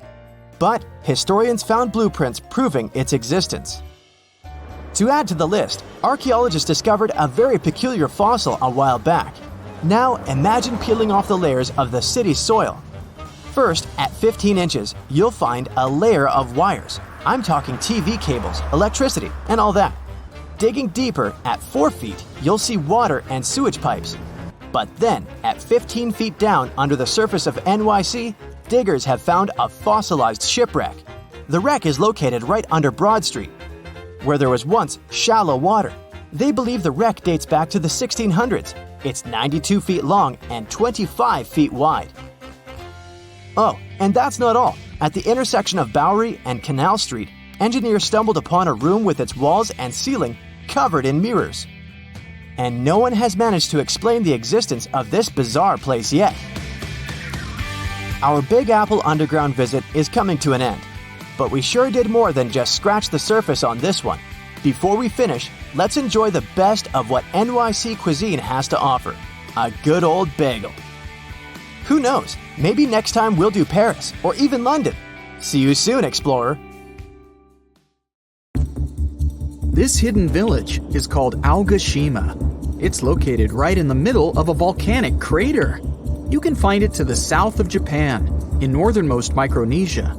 But historians found blueprints proving its existence. To add to the list, archaeologists discovered a very peculiar fossil a while back. Now imagine peeling off the layers of the city's soil. First, at 15 inches, you'll find a layer of wires. I'm talking TV cables, electricity, and all that. Digging deeper, at 4 feet, you'll see water and sewage pipes. But then, at 15 feet down under the surface of NYC, diggers have found a fossilized shipwreck. The wreck is located right under Broad Street, where there was once shallow water. They believe the wreck dates back to the 1600s. It's 92 feet long and 25 feet wide. Oh, and that's not all. At the intersection of Bowery and Canal Street, engineers stumbled upon a room with its walls and ceiling covered in mirrors. And no one has managed to explain the existence of this bizarre place yet. Our Big Apple underground visit is coming to an end. But we sure did more than just scratch the surface on this one. Before we finish, let's enjoy the best of what NYC cuisine has to offer. A good old bagel. Who knows, maybe next time we'll do Paris or even London. See you soon, explorer. This hidden village is called Aogashima. It's located right in the middle of a volcanic crater. You can find it to the south of Japan, in northernmost Micronesia.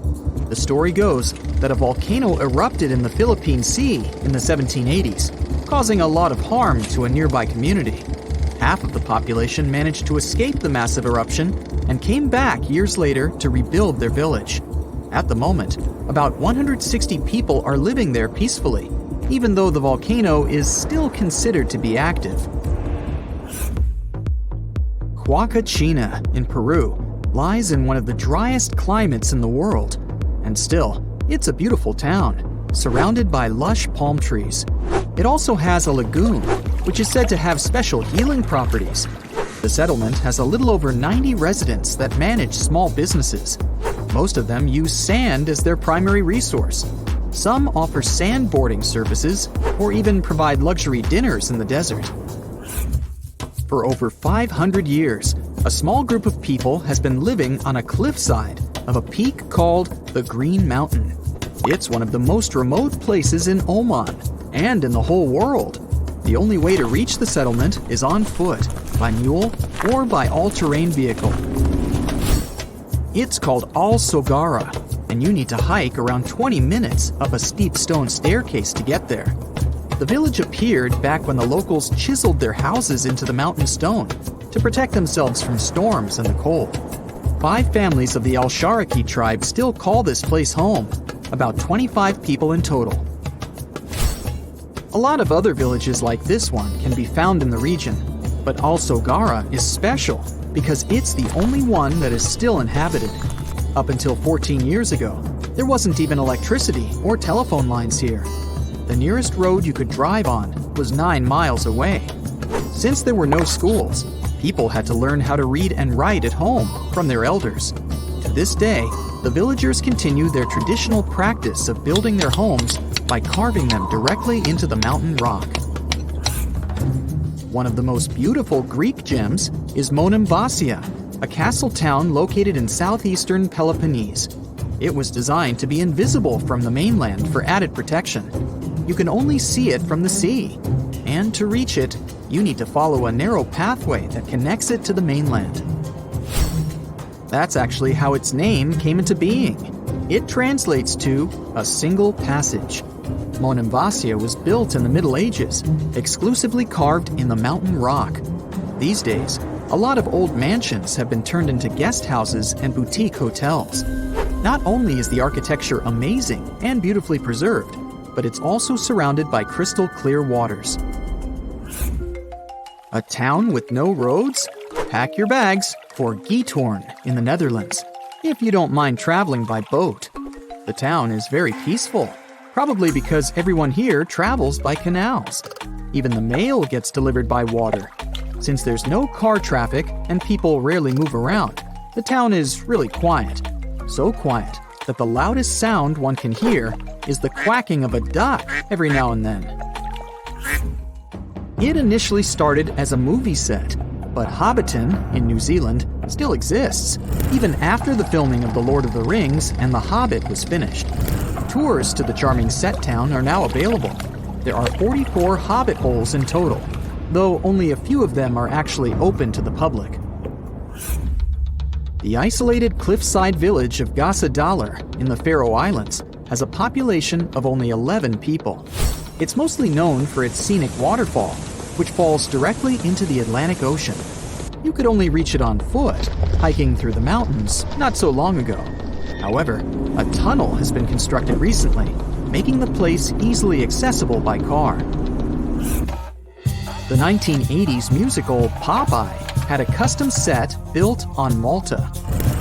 The story goes that a volcano erupted in the Philippine Sea in the 1780s, causing a lot of harm to a nearby community. Half of the population managed to escape the massive eruption and came back years later to rebuild their village. At the moment, about 160 people are living there peacefully, even though the volcano is still considered to be active. Huacachina in Peru lies in one of the driest climates in the world, and still, it's a beautiful town, surrounded by lush palm trees. It also has a lagoon, which is said to have special healing properties. The settlement has a little over 90 residents that manage small businesses. Most of them use sand as their primary resource. Some offer sandboarding services or even provide luxury dinners in the desert. For over 500 years, a small group of people has been living on a cliffside of a peak called the Green Mountain. It's one of the most remote places in Oman and in the whole world. The only way to reach the settlement is on foot, by mule, or by all-terrain vehicle. It's called Al Sogara, and you need to hike around 20 minutes up a steep stone staircase to get there. The village appeared back when the locals chiseled their houses into the mountain stone to protect themselves from storms and the cold. 5 families of the Al-Sharaki tribe still call this place home, about 25 people in total. A lot of other villages like this one can be found in the region, but Al Sogara is special because it's the only one that is still inhabited. Up until 14 years ago, there wasn't even electricity or telephone lines here. The nearest road you could drive on was 9 miles away. Since there were no schools, people had to learn how to read and write at home from their elders. To this day, the villagers continue their traditional practice of building their homes by carving them directly into the mountain rock. One of the most beautiful Greek gems is Monemvasia, a castle town located in southeastern Peloponnese. It was designed to be invisible from the mainland for added protection. You can only see it from the sea, and to reach it, you need to follow a narrow pathway that connects it to the mainland. That's actually how its name came into being. It translates to a single passage. Monemvasia was built in the Middle Ages, exclusively carved in the mountain rock. These days, a lot of old mansions have been turned into guest houses and boutique hotels. Not only is the architecture amazing and beautifully preserved, but it's also surrounded by crystal clear waters. A town with no roads? Pack your bags for Giethoorn in the Netherlands, if you don't mind traveling by boat. The town is very peaceful, probably because everyone here travels by canals. Even the mail gets delivered by water. Since there's no car traffic and people rarely move around, the town is really quiet. So quiet that the loudest sound one can hear is the quacking of a duck every now and then. It initially started as a movie set, but Hobbiton in New Zealand still exists, even after the filming of The Lord of the Rings and The Hobbit was finished. Tours to the charming set town are now available. There are 44 Hobbit holes in total, though only a few of them are actually open to the public. The isolated cliffside village of Gasadalar in the Faroe Islands has a population of only 11 people. It's mostly known for its scenic waterfall, which falls directly into the Atlantic Ocean. You could only reach it on foot, hiking through the mountains not so long ago. However, a tunnel has been constructed recently, making the place easily accessible by car. The 1980s musical Popeye had a custom set built on Malta.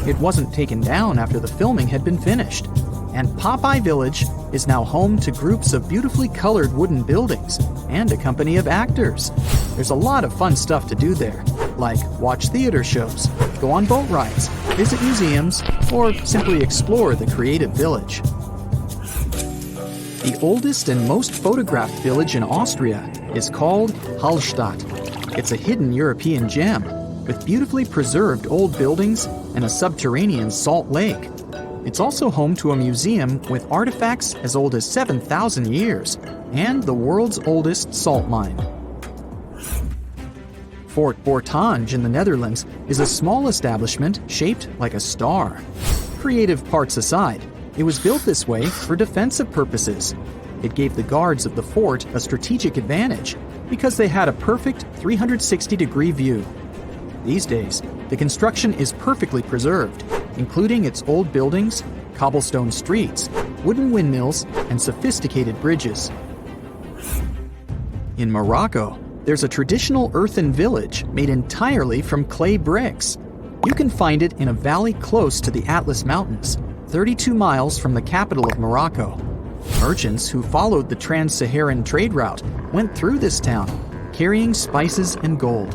It wasn't taken down after the filming had been finished, and Popeye Village is now home to groups of beautifully colored wooden buildings and a company of actors. There's a lot of fun stuff to do there, like watch theater shows, go on boat rides, visit museums, or simply explore the creative village. The oldest and most photographed village in Austria is called Hallstatt. It's a hidden European gem with beautifully preserved old buildings and a subterranean salt lake. It's also home to a museum with artifacts as old as 7,000 years and the world's oldest salt mine. Fort Bortange in the Netherlands is a small establishment shaped like a star. Creative parts aside, it was built this way for defensive purposes. It gave the guards of the fort a strategic advantage because they had a perfect 360-degree view. These days, the construction is perfectly preserved, including its old buildings, cobblestone streets, wooden windmills, and sophisticated bridges. In Morocco, there's a traditional earthen village made entirely from clay bricks. You can find it in a valley close to the Atlas Mountains, 32 miles from the capital of Morocco. Merchants who followed the trans-Saharan trade route went through this town, carrying spices and gold.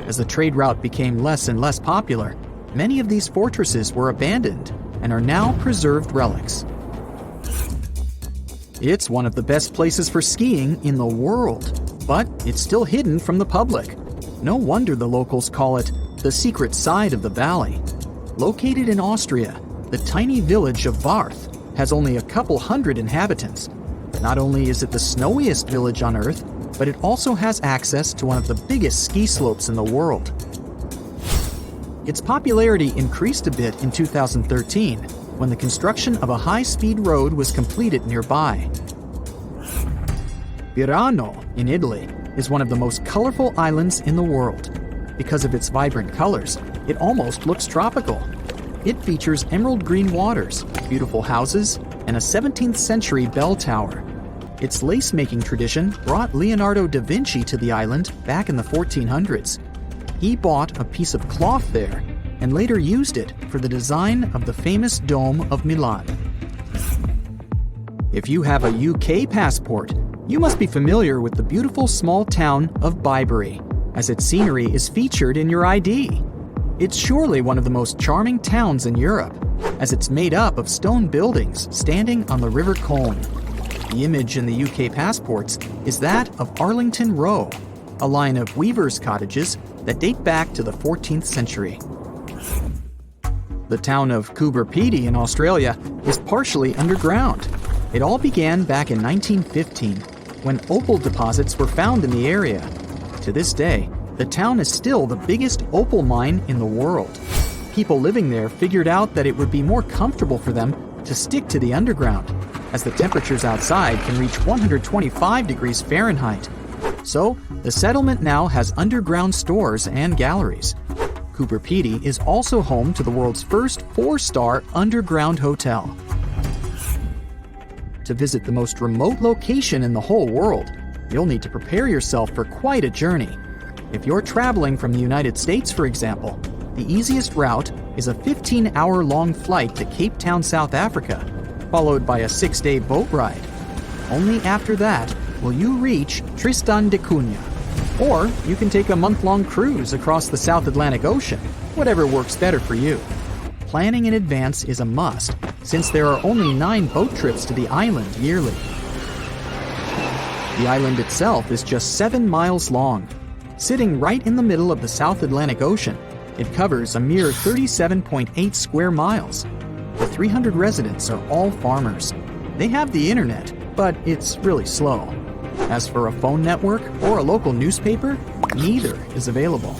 As the trade route became less and less popular, many of these fortresses were abandoned and are now preserved relics. It's one of the best places for skiing in the world, but it's still hidden from the public. No wonder the locals call it the secret side of the valley. Located in Austria, the tiny village of Varth has only a couple hundred inhabitants. Not only is it the snowiest village on Earth, but it also has access to one of the biggest ski slopes in the world. Its popularity increased a bit in 2013 when the construction of a high-speed road was completed nearby. Pirano in Italy is one of the most colorful islands in the world. Because of its vibrant colors, it almost looks tropical. It features emerald green waters, beautiful houses, and a 17th century bell tower. Its lace-making tradition brought Leonardo da Vinci to the island back in the 1400s. He bought a piece of cloth there and later used it for the design of the famous Dome of Milan. If you have a UK passport, you must be familiar with the beautiful small town of Bibury, as its scenery is featured in your ID. It's surely one of the most charming towns in Europe, as it's made up of stone buildings standing on the River Colne. The image in the UK passports is that of Arlington Row, a line of weavers' cottages that date back to the 14th century. The town of Coober Pedy in Australia is partially underground. It all began back in 1915, when opal deposits were found in the area. To this day, the town is still the biggest opal mine in the world. People living there figured out that it would be more comfortable for them to stick to the underground, as the temperatures outside can reach 125 degrees Fahrenheit. So, the settlement now has underground stores and galleries. Coober Pedy is also home to the world's first 4-star underground hotel. To visit the most remote location in the whole world, you'll need to prepare yourself for quite a journey. If you're traveling from the United States, for example, the easiest route is a 15-hour-long flight to Cape Town, South Africa, followed by a 6-day boat ride. Only after that will you reach Tristan da Cunha. Or you can take a month-long cruise across the South Atlantic Ocean, whatever works better for you. Planning in advance is a must, since there are only 9 boat trips to the island yearly. The island itself is just 7 miles long. Sitting right in the middle of the South Atlantic Ocean, it covers a mere 37.8 square miles. The 300 residents are all farmers. They have the internet, but it's really slow. As for a phone network or a local newspaper, neither is available.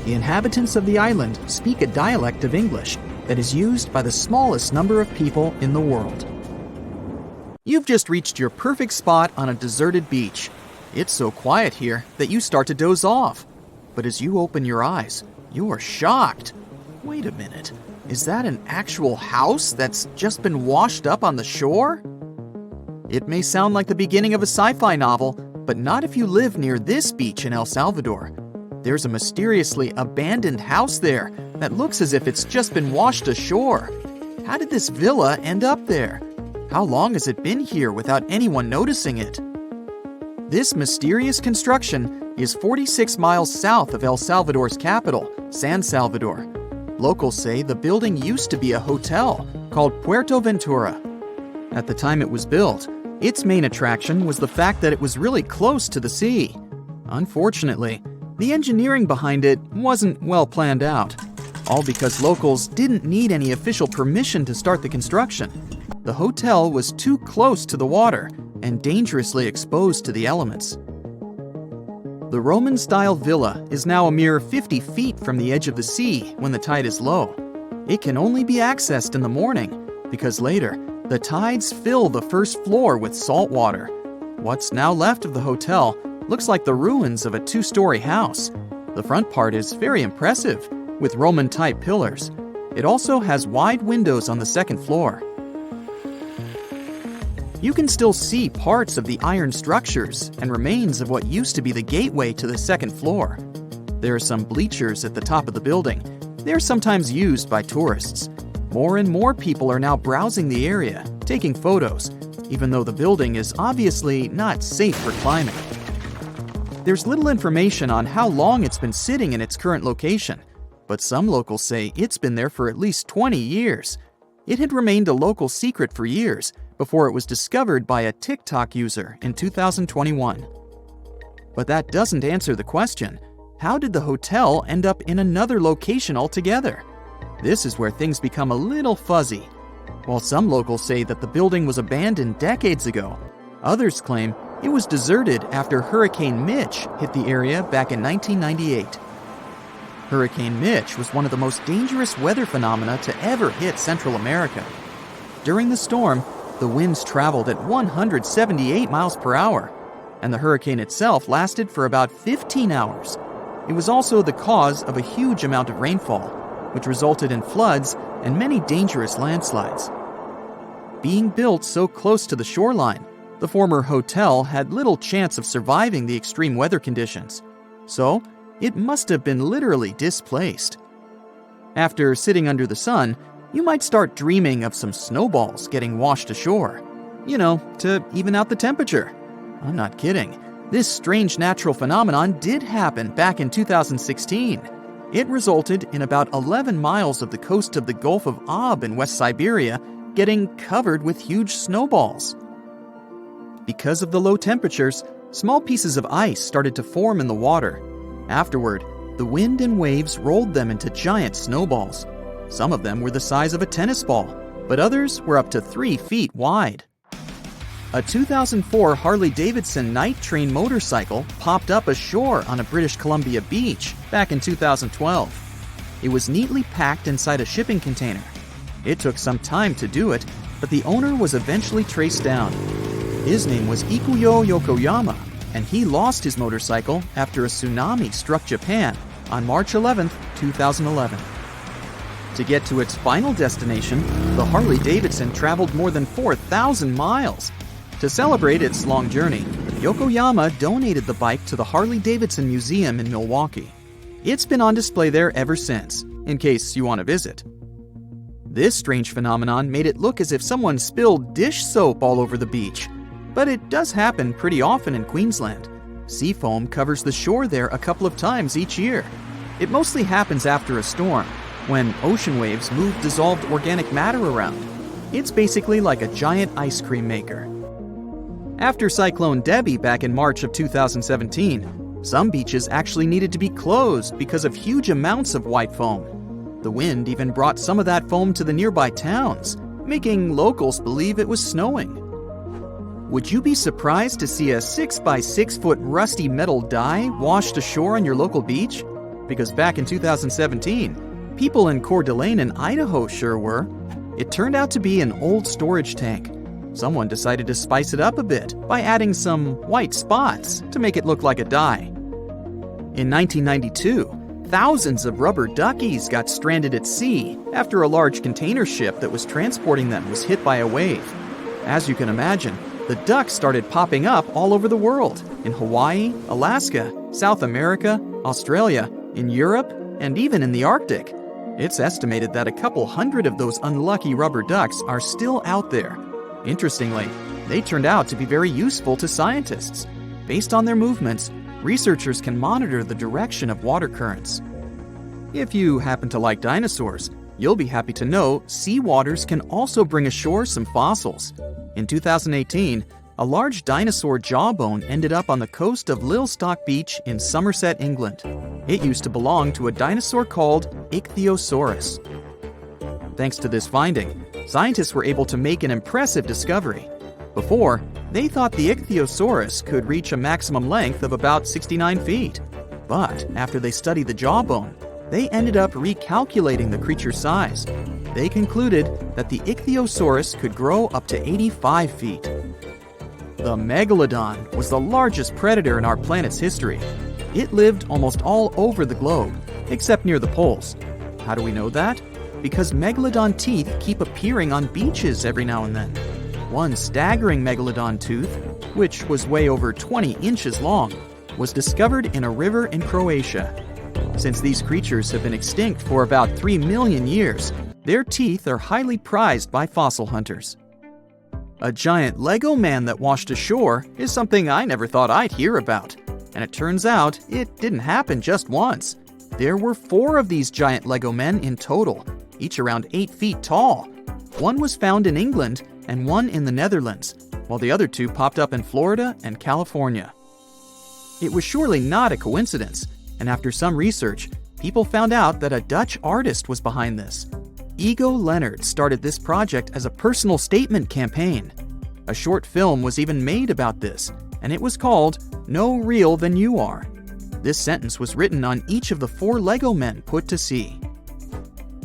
The inhabitants of the island speak a dialect of English that is used by the smallest number of people in the world. You've just reached your perfect spot on a deserted beach. It's so quiet here that you start to doze off. But as you open your eyes, you are shocked. Wait a minute, is that an actual house that's just been washed up on the shore? It may sound like the beginning of a sci-fi novel, but not if you live near this beach in El Salvador. There's a mysteriously abandoned house there that looks as if it's just been washed ashore. How did this villa end up there? How long has it been here without anyone noticing it? This mysterious construction is 46 miles south of El Salvador's capital, San Salvador. Locals say the building used to be a hotel called Puerto Ventura. At the time it was built, its main attraction was the fact that it was really close to the sea. Unfortunately, the engineering behind it wasn't well planned out, all because locals didn't need any official permission to start the construction. The hotel was too close to the water and dangerously exposed to the elements. The Roman-style villa is now a mere 50 feet from the edge of the sea when the tide is low. It can only be accessed in the morning, because later, the tides fill the first floor with salt water. What's now left of the hotel looks like the ruins of a 2-story house. The front part is very impressive, with Roman-type pillars. It also has wide windows on the second floor. You can still see parts of the iron structures and remains of what used to be the gateway to the second floor. There are some bleachers at the top of the building. They're sometimes used by tourists. More and more people are now browsing the area, taking photos, even though the building is obviously not safe for climbing. There's little information on how long it's been sitting in its current location, but some locals say it's been there for at least 20 years. It had remained a local secret for years before it was discovered by a TikTok user in 2021. But that doesn't answer the question. How did the hotel end up in another location altogether? This is where things become a little fuzzy. While some locals say that the building was abandoned decades ago, others claim it was deserted after Hurricane Mitch hit the area back in 1998. Hurricane Mitch was one of the most dangerous weather phenomena to ever hit Central America. During the storm, the winds traveled at 178 miles per hour, and the hurricane itself lasted for about 15 hours. It was also the cause of a huge amount of rainfall, which resulted in floods and many dangerous landslides. Being built so close to the shoreline, the former hotel had little chance of surviving the extreme weather conditions, so it must have been literally displaced. After sitting under the sun, you might start dreaming of some snowballs getting washed ashore. To even out the temperature. I'm not kidding. This strange natural phenomenon did happen back in 2016. It resulted in about 11 miles of the coast of the Gulf of Aab in West Siberia getting covered with huge snowballs. Because of the low temperatures, small pieces of ice started to form in the water. Afterward, the wind and waves rolled them into giant snowballs. Some of them were the size of a tennis ball, but others were up to 3 feet wide. A 2004 Harley-Davidson night train motorcycle popped up ashore on a British Columbia beach back in 2012. It was neatly packed inside a shipping container. It took some time to do it, but the owner was eventually traced down. His name was Ikuyo Yokoyama, and he lost his motorcycle after a tsunami struck Japan on March 11, 2011. To get to its final destination, the Harley-Davidson traveled more than 4,000 miles. To celebrate its long journey, Yokoyama donated the bike to the Harley-Davidson Museum in Milwaukee. It's been on display there ever since, in case you want to visit. This strange phenomenon made it look as if someone spilled dish soap all over the beach. But it does happen pretty often in Queensland. Sea foam covers the shore there a couple of times each year. It mostly happens after a storm, when ocean waves move dissolved organic matter around. It's basically like a giant ice cream maker. After Cyclone Debbie back in March of 2017, some beaches actually needed to be closed because of huge amounts of white foam. The wind even brought some of that foam to the nearby towns, making locals believe it was snowing. Would you be surprised to see a 6-by-6-foot rusty metal die washed ashore on your local beach? Because back in 2017, people in Coeur d'Alene in Idaho sure were. It turned out to be an old storage tank. Someone decided to spice it up a bit by adding some white spots to make it look like a die. In 1992, thousands of rubber duckies got stranded at sea after a large container ship that was transporting them was hit by a wave. As you can imagine, the ducks started popping up all over the world, in Hawaii, Alaska, South America, Australia, in Europe, and even in the Arctic. It's estimated that a couple hundred of those unlucky rubber ducks are still out there. Interestingly, they turned out to be very useful to scientists. Based on their movements, researchers can monitor the direction of water currents. If you happen to like dinosaurs, you'll be happy to know sea waters can also bring ashore some fossils. In 2018, a large dinosaur jawbone ended up on the coast of Lilstock Beach in Somerset, England. It used to belong to a dinosaur called Ichthyosaurus. Thanks to this finding, scientists were able to make an impressive discovery. Before, they thought the Ichthyosaurus could reach a maximum length of about 69 feet. But after they studied the jawbone, they ended up recalculating the creature's size. They concluded that the Ichthyosaurus could grow up to 85 feet. The megalodon was the largest predator in our planet's history. It lived almost all over the globe, except near the poles. How do we know that? Because megalodon teeth keep appearing on beaches every now and then. One staggering megalodon tooth, which was way over 20 inches long, was discovered in a river in Croatia. Since these creatures have been extinct for about 3 million years, their teeth are highly prized by fossil hunters. A giant Lego man that washed ashore is something I never thought I'd hear about. And it turns out it didn't happen just once. There were 4 of these giant Lego men in total, each around 8 feet tall. One was found in England and one in the Netherlands, while the other 2 popped up in Florida and California. It was surely not a coincidence, and after some research, people found out that a Dutch artist was behind this. Ego Leonard started this project as a personal statement campaign. A short film was even made about this, and it was called No Real Than You Are. This sentence was written on each of the 4 Lego men put to sea.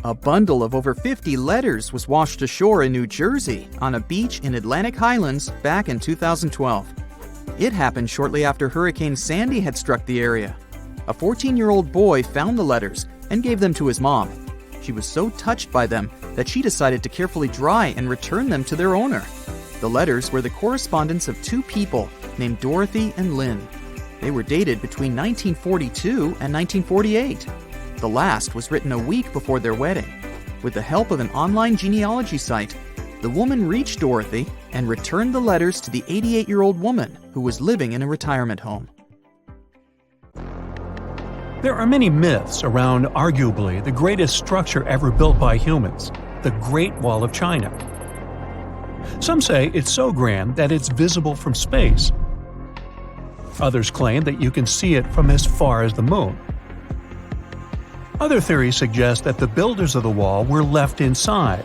A bundle of over 50 letters was washed ashore in New Jersey on a beach in Atlantic Highlands back in 2012. It happened shortly after Hurricane Sandy had struck the area. A 14-year-old boy found the letters and gave them to his mom. She was so touched by them that she decided to carefully dry and return them to their owner. The letters were the correspondence of 2 people named Dorothy and Lynn. They were dated between 1942 and 1948. The last was written a week before their wedding. With the help of an online genealogy site, the woman reached Dorothy and returned the letters to the 88-year-old woman who was living in a retirement home. There are many myths around arguably the greatest structure ever built by humans, the Great Wall of China. Some say it's so grand that it's visible from space. Others claim that you can see it from as far as the moon. Other theories suggest that the builders of the wall were left inside.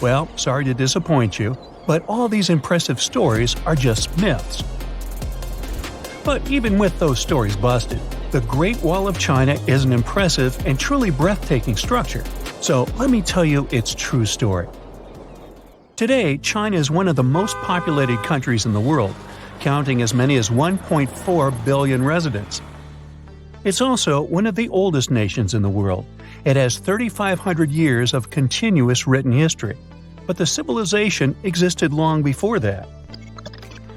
Well, sorry to disappoint you, but all these impressive stories are just myths. But even with those stories busted, the Great Wall of China is an impressive and truly breathtaking structure. So let me tell you its true story. Today, China is one of the most populated countries in the world, counting as many as 1.4 billion residents. It's also one of the oldest nations in the world. It has 3,500 years of continuous written history, but the civilization existed long before that.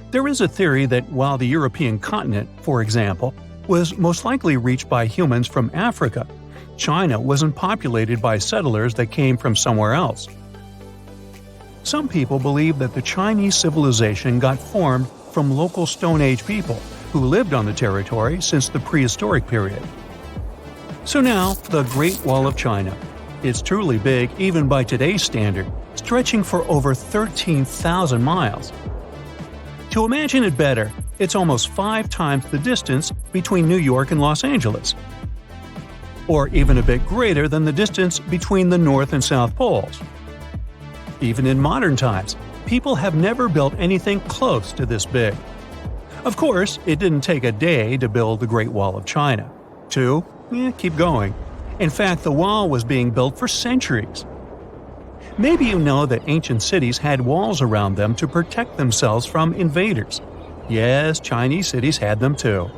There is a theory that while the European continent, for example, was most likely reached by humans from Africa, China wasn't populated by settlers that came from somewhere else. Some people believe that the Chinese civilization got formed from local Stone Age people who lived on the territory since the prehistoric period. So now, the Great Wall of China. It's truly big even by today's standard, stretching for over 13,000 miles. To imagine it better, it's almost 5 times the distance between New York and Los Angeles. Or even a bit greater than the distance between the North and South Poles. Even in modern times, people have never built anything close to this big. Of course, it didn't take a day to build the Great Wall of China. 2? Keep going. In fact, the wall was being built for centuries. Maybe you know that ancient cities had walls around them to protect themselves from invaders. Yes, Chinese cities had them too.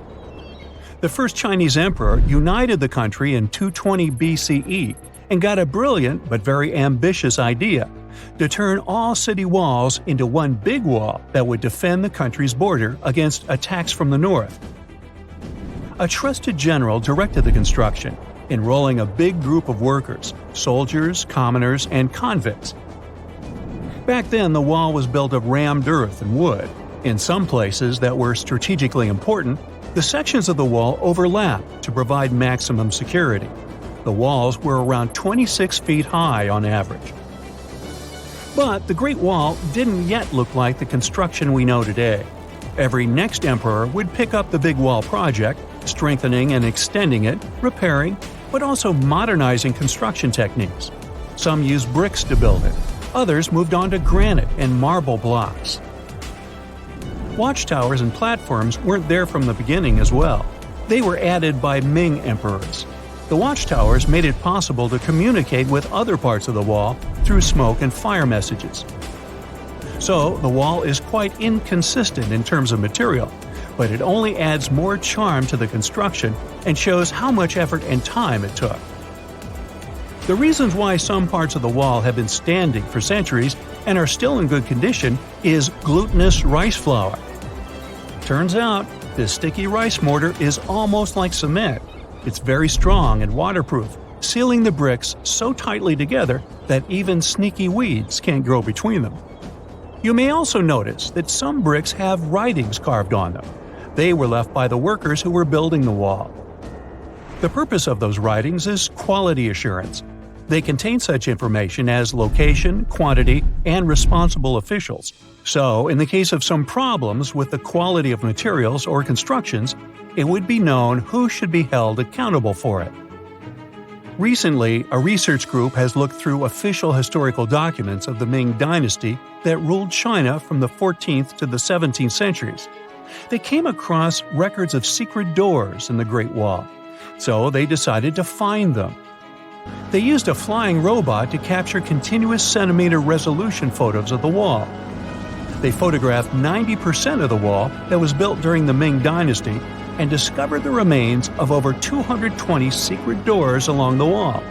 The first Chinese emperor united the country in 220 BCE and got a brilliant but very ambitious idea to turn all city walls into one big wall that would defend the country's border against attacks from the north. A trusted general directed the construction, enrolling a big group of workers, soldiers, commoners, and convicts. Back then, the wall was built of rammed earth and wood. In some places that were strategically important, the sections of the wall overlapped to provide maximum security. The walls were around 26 feet high on average. But the Great Wall didn't yet look like the construction we know today. Every next emperor would pick up the big wall project, strengthening and extending it, repairing, but also modernizing construction techniques. Some used bricks to build it. Others moved on to granite and marble blocks. Watchtowers and platforms weren't there from the beginning as well. They were added by Ming emperors. The watchtowers made it possible to communicate with other parts of the wall through smoke and fire messages. So, the wall is quite inconsistent in terms of material, but it only adds more charm to the construction and shows how much effort and time it took. The reasons why some parts of the wall have been standing for centuries and are still in good condition is glutinous rice flour. Turns out, this sticky rice mortar is almost like cement. It's very strong and waterproof, sealing the bricks so tightly together that even sneaky weeds can't grow between them. You may also notice that some bricks have writings carved on them. They were left by the workers who were building the wall. The purpose of those writings is quality assurance. They contain such information as location, quantity, and responsible officials. So, in the case of some problems with the quality of materials or constructions, it would be known who should be held accountable for it. Recently, a research group has looked through official historical documents of the Ming Dynasty that ruled China from the 14th to the 17th centuries. They came across records of secret doors in the Great Wall, so they decided to find them. They used a flying robot to capture continuous centimeter resolution photos of the wall. They photographed 90% of the wall that was built during the Ming Dynasty and discovered the remains of over 220 secret doors along the wall.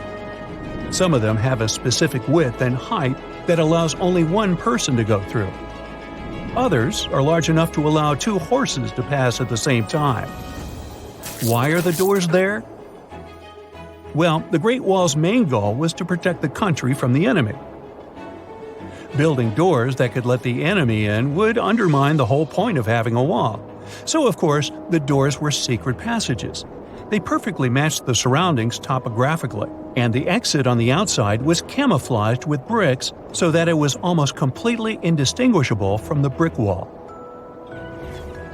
Some of them have a specific width and height that allows only one person to go through. Others are large enough to allow 2 horses to pass at the same time. Why are the doors there? Well, the Great Wall's main goal was to protect the country from the enemy. Building doors that could let the enemy in would undermine the whole point of having a wall. So, of course, the doors were secret passages. They perfectly matched the surroundings topographically, and the exit on the outside was camouflaged with bricks so that it was almost completely indistinguishable from the brick wall.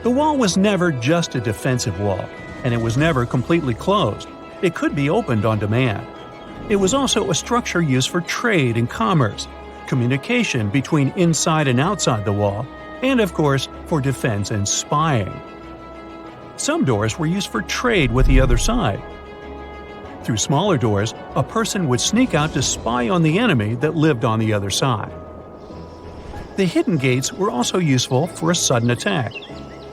The wall was never just a defensive wall, and it was never completely closed. It could be opened on demand. It was also a structure used for trade and commerce, communication between inside and outside the wall, and of course, for defense and spying. Some doors were used for trade with the other side. Through smaller doors, a person would sneak out to spy on the enemy that lived on the other side. The hidden gates were also useful for a sudden attack.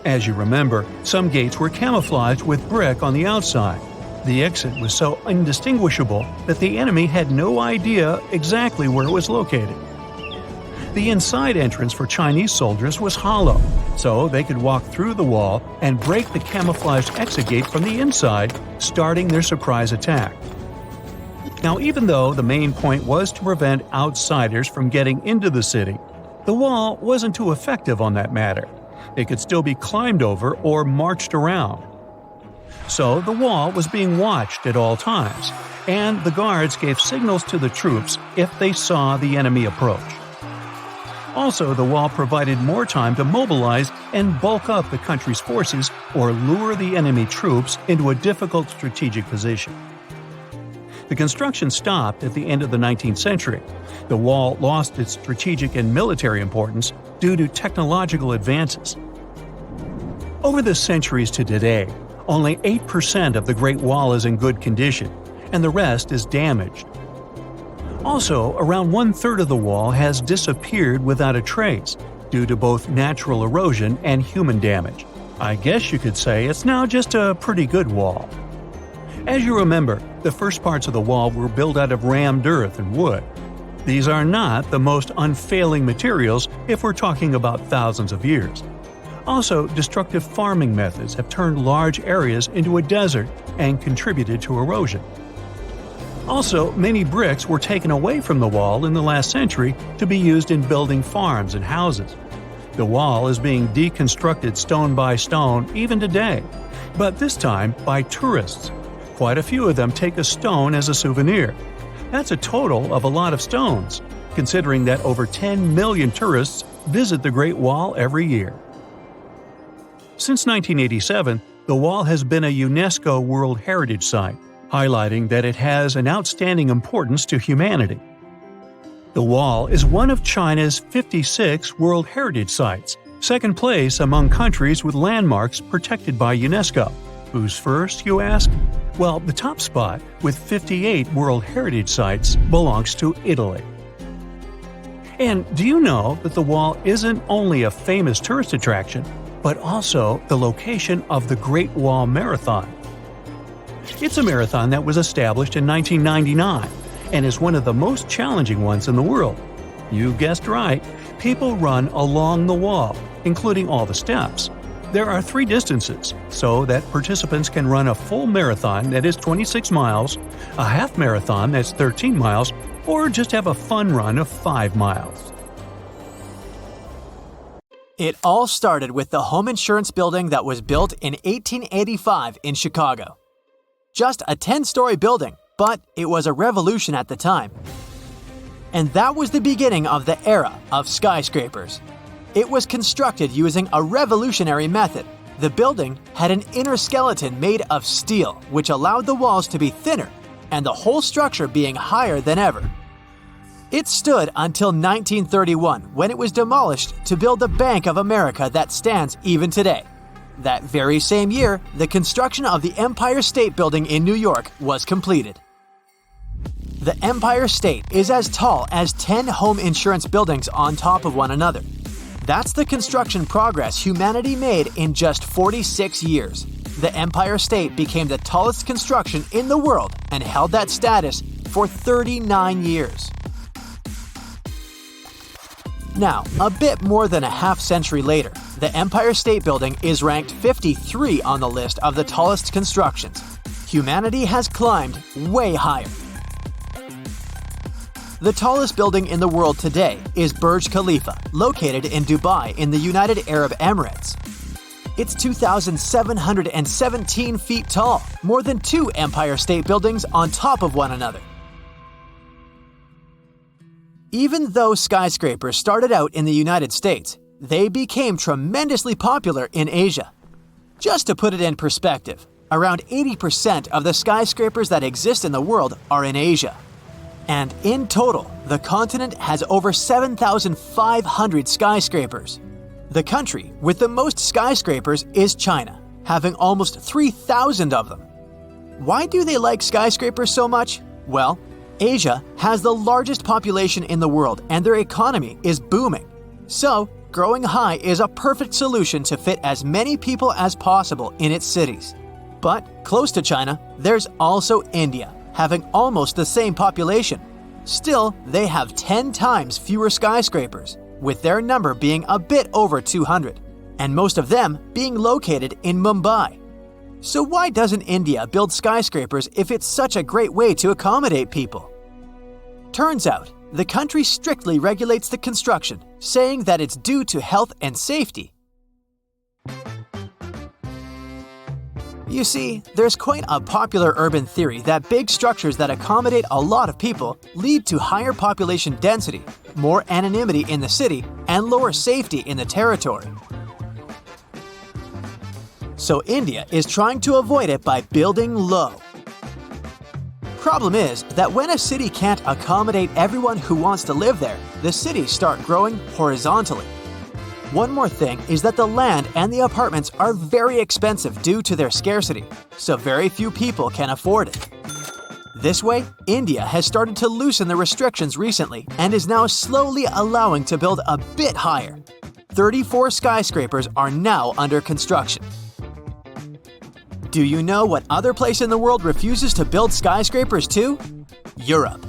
As you remember, some gates were camouflaged with brick on the outside. The exit was so indistinguishable that the enemy had no idea exactly where it was located. The inside entrance for Chinese soldiers was hollow, so they could walk through the wall and break the camouflaged exit gate from the inside, starting their surprise attack. Now, even though the main point was to prevent outsiders from getting into the city, the wall wasn't too effective on that matter. It could still be climbed over or marched around. So the wall was being watched at all times, and the guards gave signals to the troops if they saw the enemy approach. Also, the wall provided more time to mobilize and bulk up the country's forces or lure the enemy troops into a difficult strategic position. The construction stopped at the end of the 19th century. The wall lost its strategic and military importance due to technological advances. Over the centuries to today, only 8% of the Great Wall is in good condition, and the rest is damaged. Also, around 1/3 of the wall has disappeared without a trace, due to both natural erosion and human damage. I guess you could say it's now just a pretty good wall. As you remember, the first parts of the wall were built out of rammed earth and wood. These are not the most unfailing materials if we're talking about thousands of years. Also, destructive farming methods have turned large areas into a desert and contributed to erosion. Also, many bricks were taken away from the wall in the last century to be used in building farms and houses. The wall is being deconstructed stone by stone even today, but this time by tourists. Quite a few of them take a stone as a souvenir. That's a total of a lot of stones, considering that over 10 million tourists visit the Great Wall every year. Since 1987, the wall has been a UNESCO World Heritage Site, highlighting that it has an outstanding importance to humanity. The wall is one of China's 56 World Heritage Sites, second place among countries with landmarks protected by UNESCO. Who's first, you ask? Well, the top spot, with 58 World Heritage Sites, belongs to Italy. And do you know that the wall isn't only a famous tourist attraction, but also the location of the Great Wall Marathon? It's a marathon that was established in 1999 and is one of the most challenging ones in the world. You guessed right. People run along the wall, including all the steps. There are 3 distances, so that participants can run a full marathon that is 26 miles, a half marathon that's 13 miles, or just have a fun run of 5 miles. It all started with the home insurance building that was built in 1885 in Chicago. Just a 10-story building, but it was a revolution at the time. And that was the beginning of the era of skyscrapers. It was constructed using a revolutionary method. The building had an inner skeleton made of steel, which allowed the walls to be thinner and the whole structure being higher than ever. It stood until 1931, when it was demolished to build the Bank of America that stands even today. That very same year, the construction of the Empire State Building in New York was completed. The Empire State is as tall as 10 home insurance buildings on top of one another. That's the construction progress humanity made in just 46 years. The Empire State became the tallest construction in the world and held that status for 39 years. Now, a bit more than a half-century later, the Empire State Building is ranked 53 on the list of the tallest constructions. Humanity has climbed way higher. The tallest building in the world today is Burj Khalifa, located in Dubai in the United Arab Emirates. It's 2,717 feet tall, more than 2 Empire State Buildings on top of one another. Even though skyscrapers started out in the United States, they became tremendously popular in Asia. Just to put it in perspective, around 80% of the skyscrapers that exist in the world are in Asia. And in total, the continent has over 7,500 skyscrapers. The country with the most skyscrapers is China, having almost 3,000 of them. Why do they like skyscrapers so much? Well, Asia has the largest population in the world and their economy is booming. So, growing high is a perfect solution to fit as many people as possible in its cities. But close to China, there's also India, having almost the same population. Still, they have 10 times fewer skyscrapers, with their number being a bit over 200, and most of them being located in Mumbai. So why doesn't India build skyscrapers if it's such a great way to accommodate people? Turns out, the country strictly regulates the construction, saying that it's due to health and safety. You see, there's quite a popular urban theory that big structures that accommodate a lot of people lead to higher population density, more anonymity in the city, and lower safety in the territory. So India is trying to avoid it by building low. Problem is that when a city can't accommodate everyone who wants to live there, the cities start growing horizontally. One more thing is that the land and the apartments are very expensive due to their scarcity, so very few people can afford it. This way, India has started to loosen the restrictions recently and is now slowly allowing to build a bit higher. 34 skyscrapers are now under construction. Do you know what other place in the world refuses to build skyscrapers too? Europe.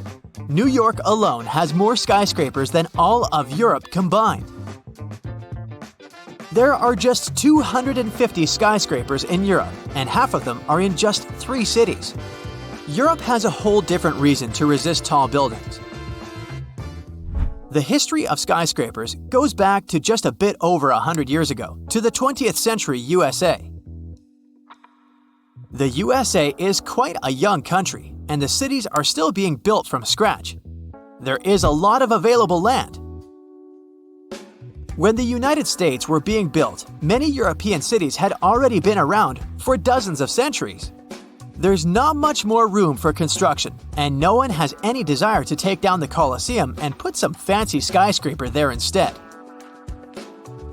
New York alone has more skyscrapers than all of Europe combined. There are just 250 skyscrapers in Europe, and half of them are in just 3 cities. Europe has a whole different reason to resist tall buildings. The history of skyscrapers goes back to just a bit over 100 years ago, to the 20th century USA. The USA is quite a young country, and the cities are still being built from scratch. There is a lot of available land. When the United States were being built, many European cities had already been around for dozens of centuries. There's not much more room for construction, and no one has any desire to take down the Colosseum and put some fancy skyscraper there instead.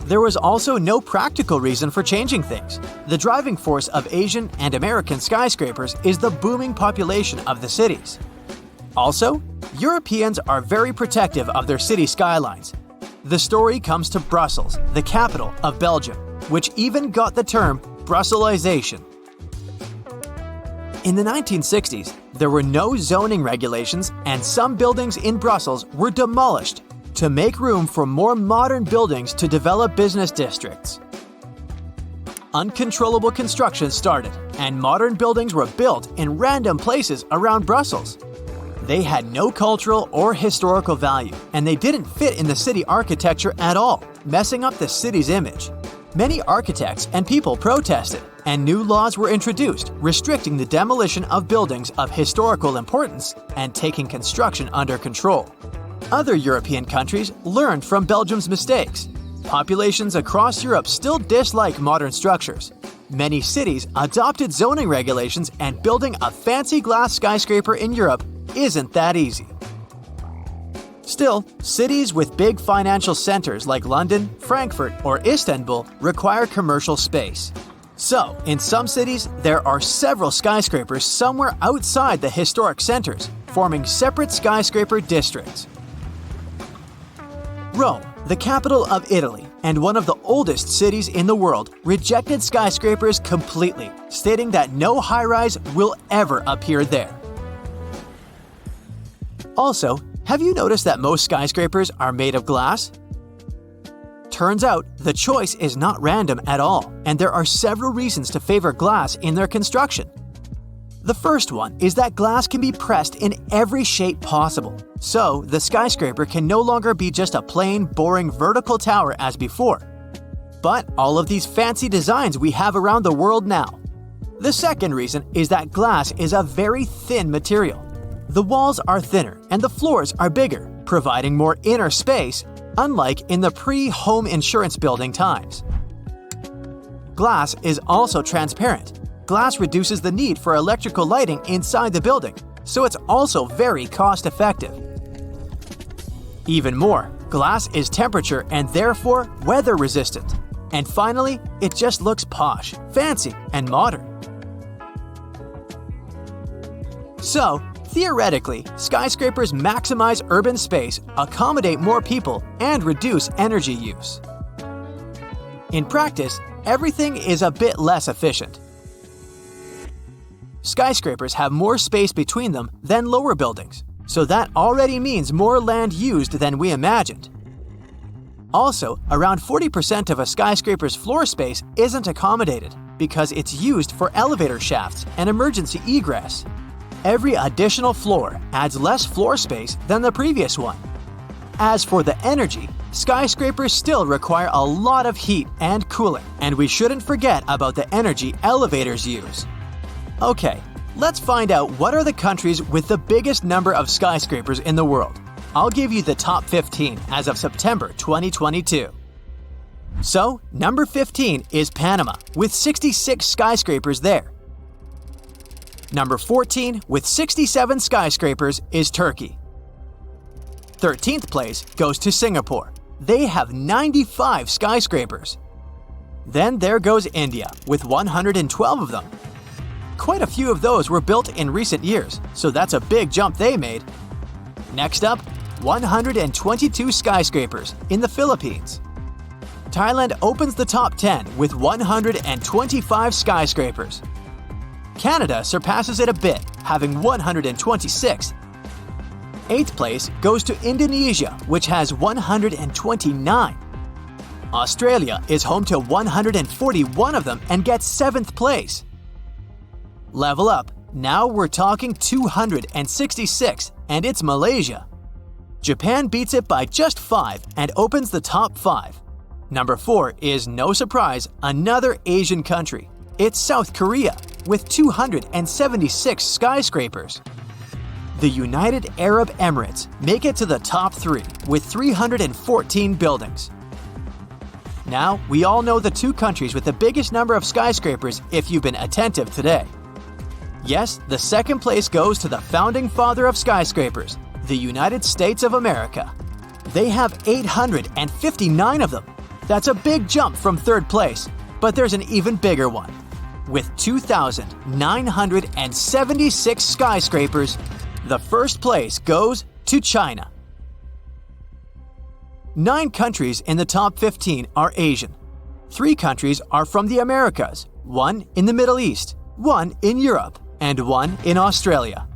There was also no practical reason for changing things. The driving force of Asian and American skyscrapers is the booming population of the cities. Also, Europeans are very protective of their city skylines. The story comes to Brussels, the capital of Belgium, which even got the term Brusselization. In the 1960s, there were no zoning regulations and some buildings in Brussels were demolished. to make room for more modern buildings to develop business districts. Uncontrollable construction started, and modern buildings were built in random places around Brussels. They had no cultural or historical value, and they didn't fit in the city architecture at all, messing up the city's image. Many architects and people protested, and new laws were introduced restricting the demolition of buildings of historical importance and taking construction under control. Other European countries learned from Belgium's mistakes. Populations across Europe still dislike modern structures. Many cities adopted zoning regulations, and building a fancy glass skyscraper in Europe isn't that easy. Still, cities with big financial centers like London, Frankfurt, or Istanbul require commercial space. So, in some cities, there are several skyscrapers somewhere outside the historic centers, forming separate skyscraper districts. Rome, the capital of Italy and one of the oldest cities in the world, rejected skyscrapers completely, stating that no high-rise will ever appear there. Also, have you noticed that most skyscrapers are made of glass? Turns out, the choice is not random at all, and there are several reasons to favor glass in their construction. The first one is that glass can be pressed in every shape possible, so the skyscraper can no longer be just a plain, boring vertical tower as before, but all of these fancy designs we have around the world now. The second reason is that glass is a very thin material. The walls are thinner and the floors are bigger, providing more inner space, unlike in the pre-home insurance building times. Glass is also transparent. Glass reduces the need for electrical lighting inside the building, so it's also very cost-effective. Even more, glass is temperature and therefore weather-resistant. And finally, it just looks posh, fancy, and modern. So, theoretically, skyscrapers maximize urban space, accommodate more people, and reduce energy use. In practice, everything is a bit less efficient. Skyscrapers have more space between them than lower buildings, so that already means more land used than we imagined. Also, around 40% of a skyscraper's floor space isn't accommodated because it's used for elevator shafts and emergency egress. Every additional floor adds less floor space than the previous one. As for the energy, skyscrapers still require a lot of heat and cooling, and we shouldn't forget about the energy elevators use. Okay, let's find out what are the countries with the biggest number of skyscrapers in the world. I'll give you the top 15 as of September 2022. So, number 15 is Panama, with 66 skyscrapers there. Number 14, with 67 skyscrapers, is Turkey. 13th place goes to Singapore. They have 95 skyscrapers. Then there goes India, with 112 of them. Quite a few of those were built in recent years, so that's a big jump they made. Next up, 122 skyscrapers in the Philippines. Thailand opens the top 10 with 125 skyscrapers. Canada surpasses it a bit, having 126. 8th place goes to Indonesia, which has 129. Australia is home to 141 of them and gets 7th place. Level up, now we're talking 266, and it's Malaysia. Japan beats it by just 5 and opens the top 5. Number 4 is, no surprise, another Asian country. It's South Korea, with 276 skyscrapers. The United Arab Emirates make it to the top 3 with 314 buildings. Now, we all know the two countries with the biggest number of skyscrapers if you've been attentive today. Yes, the second place goes to the founding father of skyscrapers, the United States of America. They have 859 of them. That's a big jump from third place, but there's an even bigger one. With 2,976 skyscrapers, the first place goes to China. 9 countries in the top 15 are Asian. 3 countries are from the Americas, 1 in the Middle East, 1 in Europe, and 1 in Australia.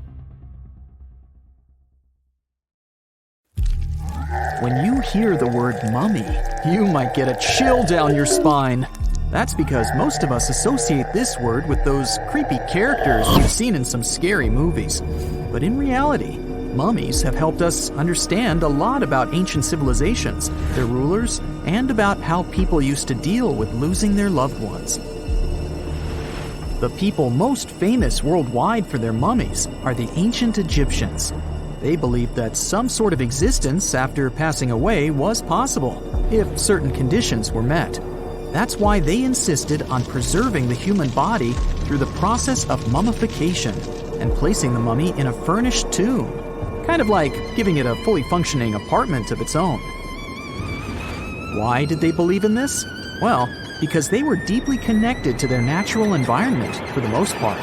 When you hear the word mummy, you might get a chill down your spine. That's because most of us associate this word with those creepy characters we've seen in some scary movies. But in reality, mummies have helped us understand a lot about ancient civilizations, their rulers, and about how people used to deal with losing their loved ones. The people most famous worldwide for their mummies are the ancient Egyptians. They believed that some sort of existence after passing away was possible, if certain conditions were met. That's why they insisted on preserving the human body through the process of mummification and placing the mummy in a furnished tomb, kind of like giving it a fully functioning apartment of its own. Why did they believe in this? Well, because they were deeply connected to their natural environment for the most part.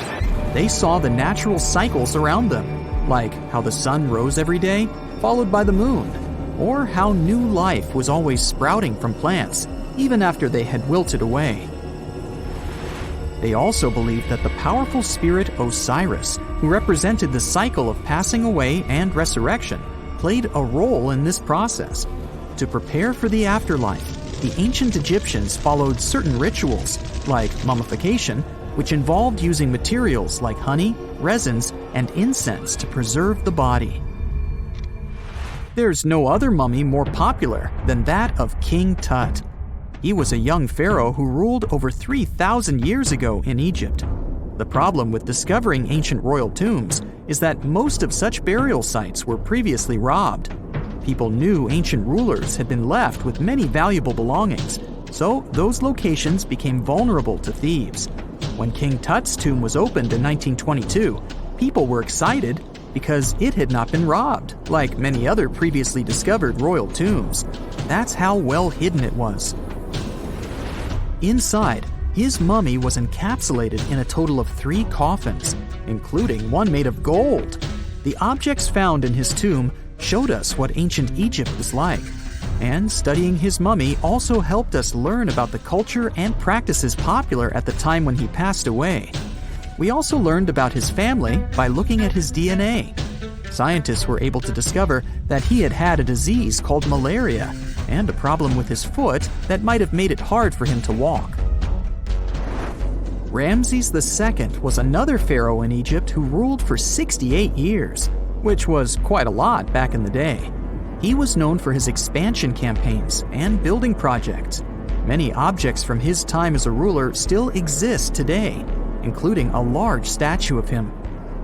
They saw the natural cycles around them, like how the sun rose every day, followed by the moon, or how new life was always sprouting from plants, even after they had wilted away. They also believed that the powerful spirit Osiris, who represented the cycle of passing away and resurrection, played a role in this process. To prepare for the afterlife, the ancient Egyptians followed certain rituals, like mummification, which involved using materials like honey, resins, and incense to preserve the body. There's no other mummy more popular than that of King Tut. He was a young pharaoh who ruled over 3,000 years ago in Egypt. The problem with discovering ancient royal tombs is that most of such burial sites were previously robbed. People knew ancient rulers had been left with many valuable belongings, so those locations became vulnerable to thieves. When King Tut's tomb was opened in 1922, people were excited because it had not been robbed, like many other previously discovered royal tombs. That's how well hidden it was. Inside, his mummy was encapsulated in a total of 3 coffins, including one made of gold. The objects found in his tomb showed us what ancient Egypt was like, and studying his mummy also helped us learn about the culture and practices popular at the time when he passed away. We also learned about his family by looking at his DNA. Scientists were able to discover that he had had a disease called malaria and a problem with his foot that might have made it hard for him to walk. Ramses II was another pharaoh in Egypt who ruled for 68 years, which was quite a lot back in the day. He was known for his expansion campaigns and building projects. Many objects from his time as a ruler still exist today, including a large statue of him.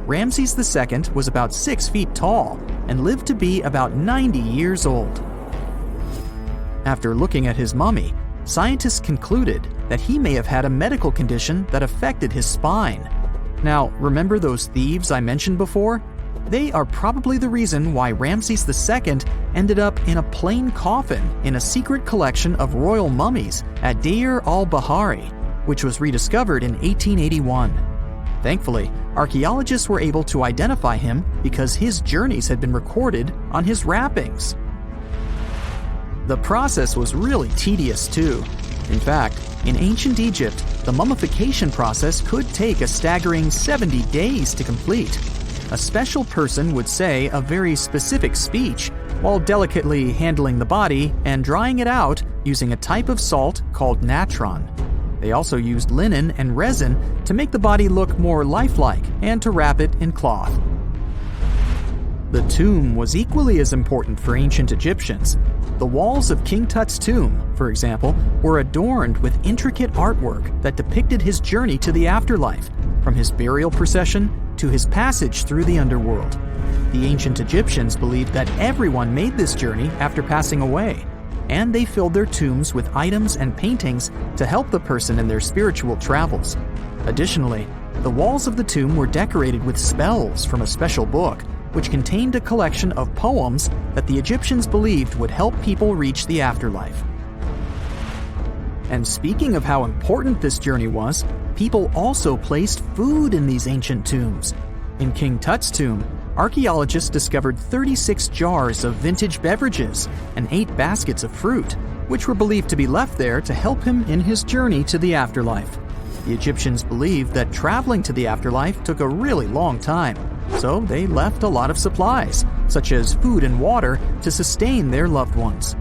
Ramses II was about 6 feet tall and lived to be about 90 years old. After looking at his mummy, scientists concluded that he may have had a medical condition that affected his spine. Now, remember those thieves I mentioned before? They are probably the reason why Ramses II ended up in a plain coffin in a secret collection of royal mummies at Deir al-Bahari, which was rediscovered in 1881. Thankfully, archaeologists were able to identify him because his journeys had been recorded on his wrappings. The process was really tedious too. In fact, in ancient Egypt, the mummification process could take a staggering 70 days to complete. A special person would say a very specific speech while delicately handling the body and drying it out using a type of salt called natron. They also used linen and resin to make the body look more lifelike and to wrap it in cloth. The tomb was equally as important for ancient Egyptians. The walls of King Tut's tomb, for example, were adorned with intricate artwork that depicted his journey to the afterlife, from his burial procession to his passage through the underworld. The ancient Egyptians believed that everyone made this journey after passing away, and they filled their tombs with items and paintings to help the person in their spiritual travels. Additionally, the walls of the tomb were decorated with spells from a special book, which contained a collection of poems that the Egyptians believed would help people reach the afterlife. And speaking of how important this journey was, people also placed food in these ancient tombs. In King Tut's tomb, archaeologists discovered 36 jars of vintage beverages and 8 baskets of fruit, which were believed to be left there to help him in his journey to the afterlife. The Egyptians believed that traveling to the afterlife took a really long time, so they left a lot of supplies, such as food and water, to sustain their loved ones.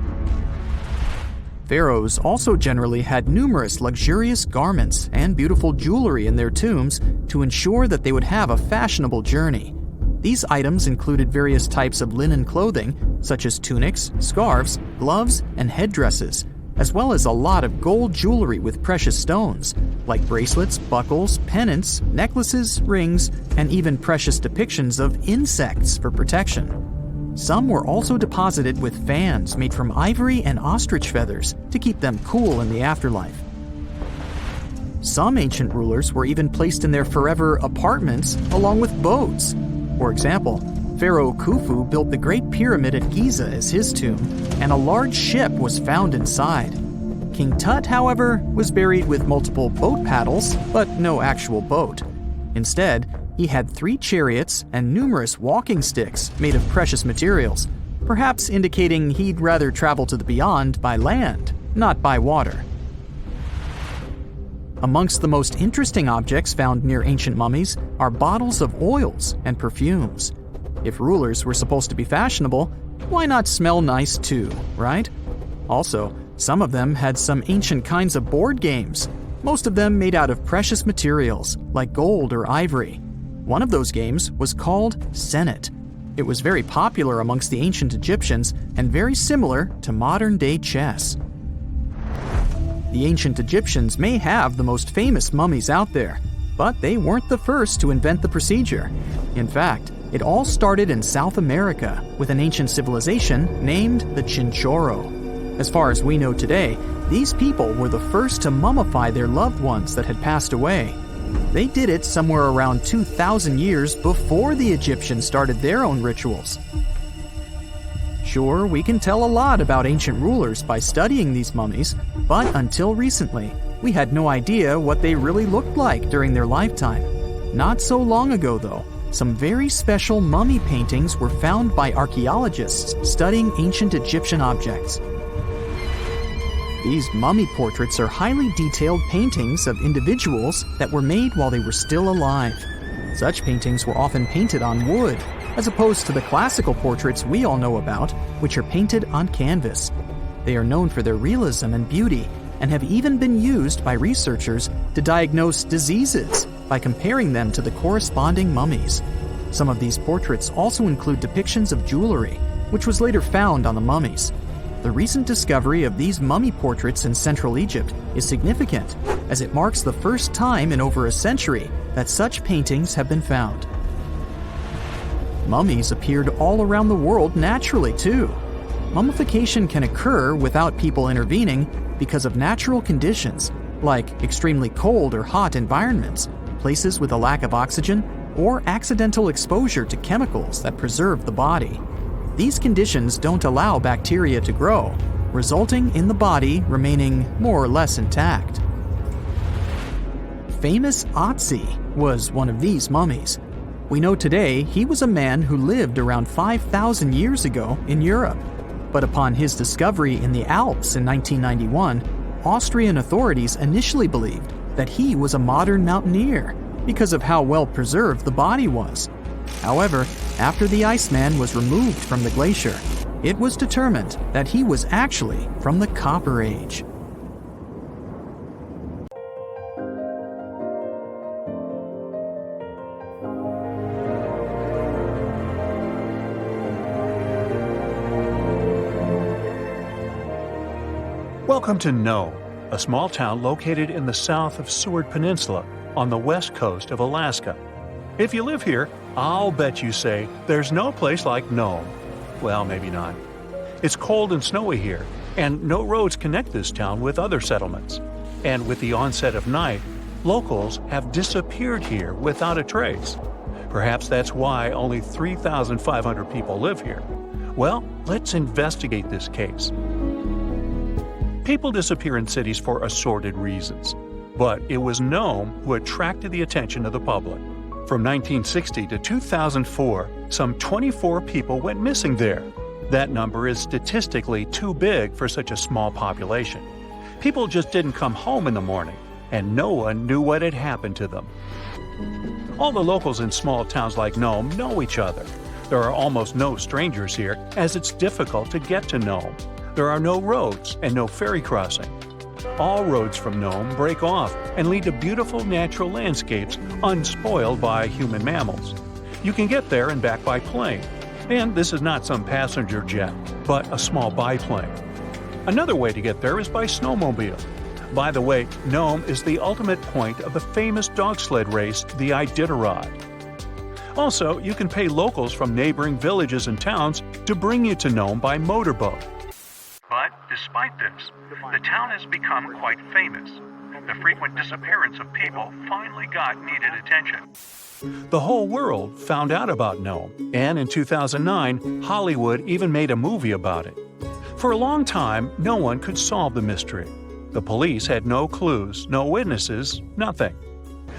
Pharaohs also generally had numerous luxurious garments and beautiful jewelry in their tombs to ensure that they would have a fashionable journey. These items included various types of linen clothing, such as tunics, scarves, gloves, and headdresses, as well as a lot of gold jewelry with precious stones, like bracelets, buckles, pendants, necklaces, rings, and even precious depictions of insects for protection. Some were also deposited with fans made from ivory and ostrich feathers to keep them cool in the afterlife. Some ancient rulers were even placed in their forever apartments along with boats. For example, Pharaoh Khufu built the Great Pyramid at Giza as his tomb, and a large ship was found inside. King Tut, however, was buried with multiple boat paddles, but no actual boat. Instead, he had 3 chariots and numerous walking sticks made of precious materials, perhaps indicating he'd rather travel to the beyond by land, not by water. Amongst the most interesting objects found near ancient mummies are bottles of oils and perfumes. If rulers were supposed to be fashionable, why not smell nice too, right? Also, some of them had some ancient kinds of board games, most of them made out of precious materials like gold or ivory. One of those games was called Senet. It was very popular amongst the ancient Egyptians and very similar to modern-day chess. The ancient Egyptians may have the most famous mummies out there, but they weren't the first to invent the procedure. In fact, it all started in South America with an ancient civilization named the Chinchorro. As far as we know today, these people were the first to mummify their loved ones that had passed away. They did it somewhere around 2,000 years before the Egyptians started their own rituals. Sure, we can tell a lot about ancient rulers by studying these mummies, but until recently, we had no idea what they really looked like during their lifetime. Not so long ago, though, some very special mummy paintings were found by archaeologists studying ancient Egyptian objects. These mummy portraits are highly detailed paintings of individuals that were made while they were still alive. Such paintings were often painted on wood, as opposed to the classical portraits we all know about, which are painted on canvas. They are known for their realism and beauty, and have even been used by researchers to diagnose diseases by comparing them to the corresponding mummies. Some of these portraits also include depictions of jewelry, which was later found on the mummies. The recent discovery of these mummy portraits in Central Egypt is significant, as it marks the first time in over a century that such paintings have been found. Mummies appeared all around the world naturally, too. Mummification can occur without people intervening because of natural conditions, like extremely cold or hot environments, places with a lack of oxygen, or accidental exposure to chemicals that preserve the body. These conditions don't allow bacteria to grow, resulting in the body remaining more or less intact. Famous Otzi was one of these mummies. We know today he was a man who lived around 5,000 years ago in Europe. But upon his discovery in the Alps in 1991, Austrian authorities initially believed that he was a modern mountaineer because of how well preserved the body was. However, after the Iceman was removed from the glacier, it was determined that he was actually from the Copper Age. Welcome to No, a small town located in the south of Seward Peninsula on the west coast of Alaska. If you live here, I'll bet you say there's no place like Nome. Well, maybe not. It's cold and snowy here, and no roads connect this town with other settlements. And with the onset of night, locals have disappeared here without a trace. Perhaps that's why only 3,500 people live here. Well, let's investigate this case. People disappear in cities for assorted reasons, but it was Nome who attracted the attention of the public. From 1960 to 2004, some 24 people went missing there. That number is statistically too big for such a small population. People just didn't come home in the morning, and no one knew what had happened to them. All the locals in small towns like Nome know each other. There are almost no strangers here, as it's difficult to get to Nome. There are no roads and no ferry crossing. All roads from Nome break off and lead to beautiful natural landscapes unspoiled by human mammals. You can get there and back by plane. And this is not some passenger jet, but a small biplane. Another way to get there is by snowmobile. By the way, Nome is the ultimate point of the famous dog sled race, the Iditarod. Also, you can pay locals from neighboring villages and towns to bring you to Nome by motorboat. But despite this, the town has become quite famous. The frequent disappearance of people finally got needed attention. The whole world found out about Nome, and in 2009, Hollywood even made a movie about it. For a long time, no one could solve the mystery. The police had no clues, no witnesses, nothing.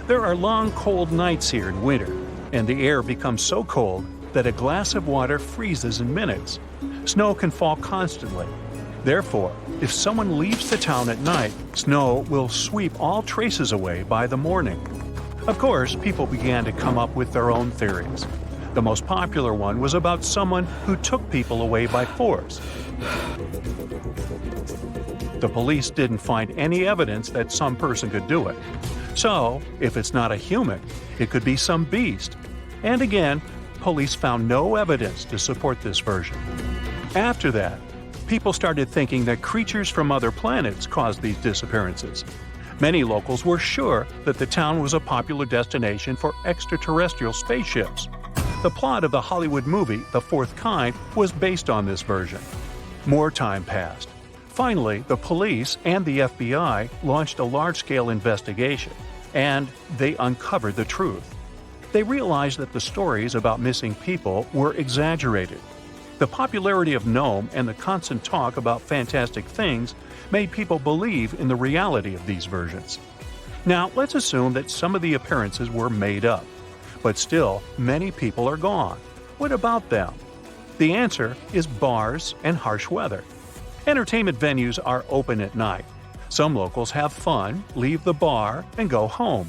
There are long, cold nights here in winter, and the air becomes so cold that a glass of water freezes in minutes. Snow can fall constantly. Therefore, if someone leaves the town at night, snow will sweep all traces away by the morning. Of course, people began to come up with their own theories. The most popular one was about someone who took people away by force. The police didn't find any evidence that some person could do it. So, if it's not a human, it could be some beast. And again, police found no evidence to support this version. After that, people started thinking that creatures from other planets caused these disappearances. Many locals were sure that the town was a popular destination for extraterrestrial spaceships. The plot of the Hollywood movie The Fourth Kind was based on this version. More time passed. Finally, the police and the FBI launched a large-scale investigation, and they uncovered the truth. They realized that the stories about missing people were exaggerated. The popularity of Nome and the constant talk about fantastic things made people believe in the reality of these versions. Now, let's assume that some of the appearances were made up. But still, many people are gone. What about them? The answer is bars and harsh weather. Entertainment venues are open at night. Some locals have fun, leave the bar, and go home.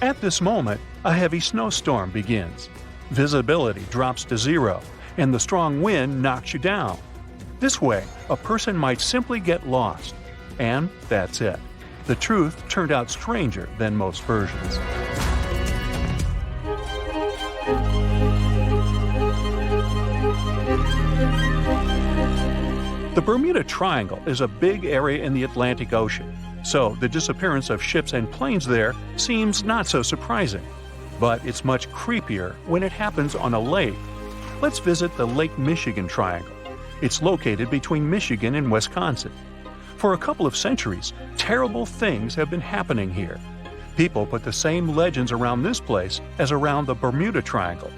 At this moment, a heavy snowstorm begins. Visibility drops to zero, and the strong wind knocks you down. This way, a person might simply get lost. And that's it. The truth turned out stranger than most versions. The Bermuda Triangle is a big area in the Atlantic Ocean, so the disappearance of ships and planes there seems not so surprising. But it's much creepier when it happens on a lake. Let's visit the Lake Michigan Triangle. It's located between Michigan and Wisconsin. For a couple of centuries, terrible things have been happening here. People put the same legends around this place as around the Bermuda Triangle.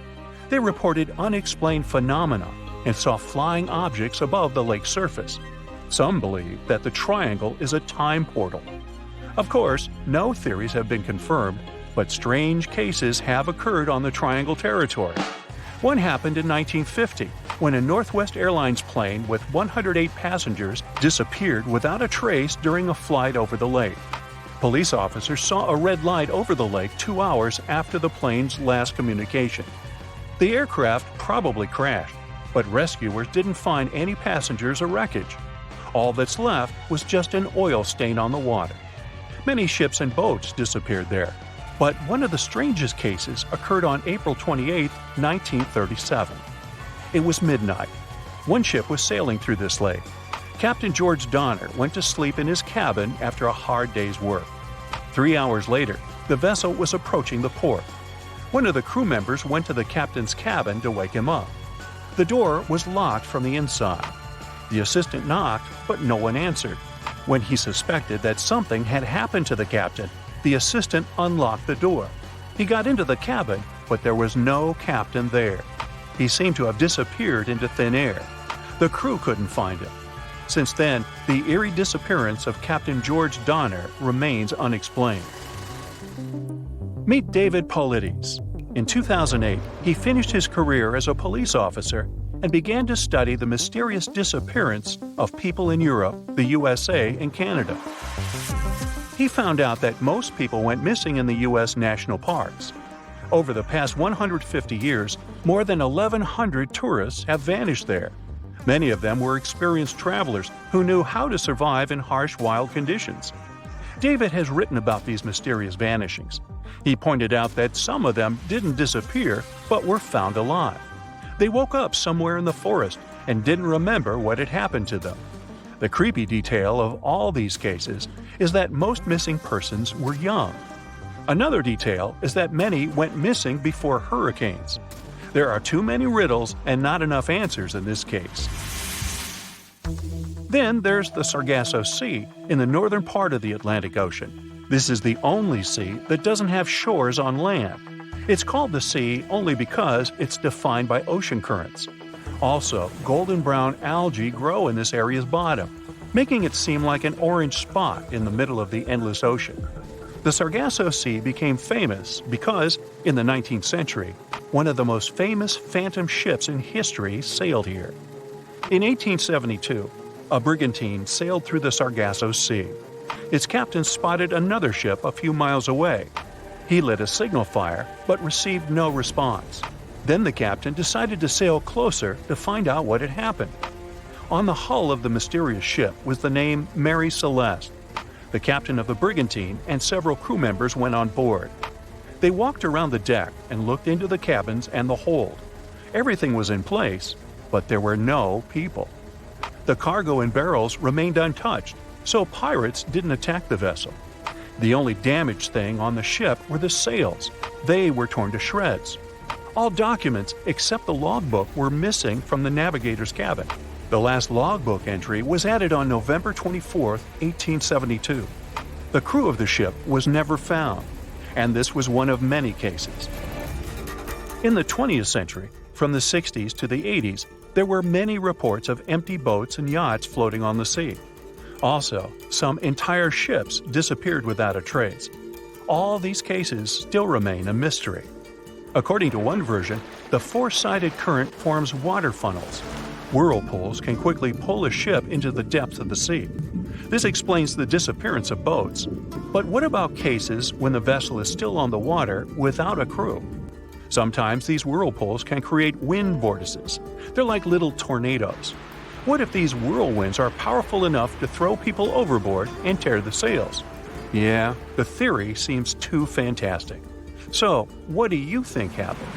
They reported unexplained phenomena and saw flying objects above the lake's surface. Some believe that the triangle is a time portal. Of course, no theories have been confirmed, but strange cases have occurred on the triangle territory. One happened in 1950, when a Northwest Airlines plane with 108 passengers disappeared without a trace during a flight over the lake. Police officers saw a red light over the lake 2 hours after the plane's last communication. The aircraft probably crashed, but rescuers didn't find any passengers or wreckage. All that's left was just an oil stain on the water. Many ships and boats disappeared there, but one of the strangest cases occurred on April 28, 1937. It was midnight. One ship was sailing through this lake. Captain George Donner went to sleep in his cabin after a hard day's work. 3 hours later, the vessel was approaching the port. One of the crew members went to the captain's cabin to wake him up. The door was locked from the inside. The assistant knocked, but no one answered. When he suspected that something had happened to the captain, the assistant unlocked the door. He got into the cabin, but there was no captain there. He seemed to have disappeared into thin air. The crew couldn't find him. Since then, the eerie disappearance of Captain George Donner remains unexplained. Meet David Paulides. In 2008, he finished his career as a police officer and began to study the mysterious disappearance of people in Europe, the USA, and Canada. He found out that most people went missing in the U.S. national parks. Over the past 150 years, more than 1,100 tourists have vanished there. Many of them were experienced travelers who knew how to survive in harsh wild conditions. David has written about these mysterious vanishings. He pointed out that some of them didn't disappear but were found alive. They woke up somewhere in the forest and didn't remember what had happened to them. The creepy detail of all these cases is that most missing persons were young. Another detail is that many went missing before hurricanes. There are too many riddles and not enough answers in this case. Then there's the Sargasso Sea in the northern part of the Atlantic Ocean. This is the only sea that doesn't have shores on land. It's called the sea only because it's defined by ocean currents. Also, golden brown algae grow in this area's bottom, making it seem like an orange spot in the middle of the endless ocean. The Sargasso Sea became famous because, in the 19th century, one of the most famous phantom ships in history sailed here. In 1872, a brigantine sailed through the Sargasso Sea. Its captain spotted another ship a few miles away. He lit a signal fire, but received no response. Then the captain decided to sail closer to find out what had happened. On the hull of the mysterious ship was the name Mary Celeste. The captain of the brigantine and several crew members went on board. They walked around the deck and looked into the cabins and the hold. Everything was in place, but there were no people. The cargo and barrels remained untouched, so pirates didn't attack the vessel. The only damaged thing on the ship were the sails. They were torn to shreds. All documents except the logbook were missing from the navigator's cabin. The last logbook entry was added on November 24, 1872. The crew of the ship was never found, and this was one of many cases. In the 20th century, from the 60s to the 80s, there were many reports of empty boats and yachts floating on the sea. Also, some entire ships disappeared without a trace. All these cases still remain a mystery. According to one version, the four-sided current forms water funnels. Whirlpools can quickly pull a ship into the depths of the sea. This explains the disappearance of boats. But what about cases when the vessel is still on the water without a crew? Sometimes these whirlpools can create wind vortices. They're like little tornadoes. What if these whirlwinds are powerful enough to throw people overboard and tear the sails? Yeah, the theory seems too fantastic. So, what do you think happened?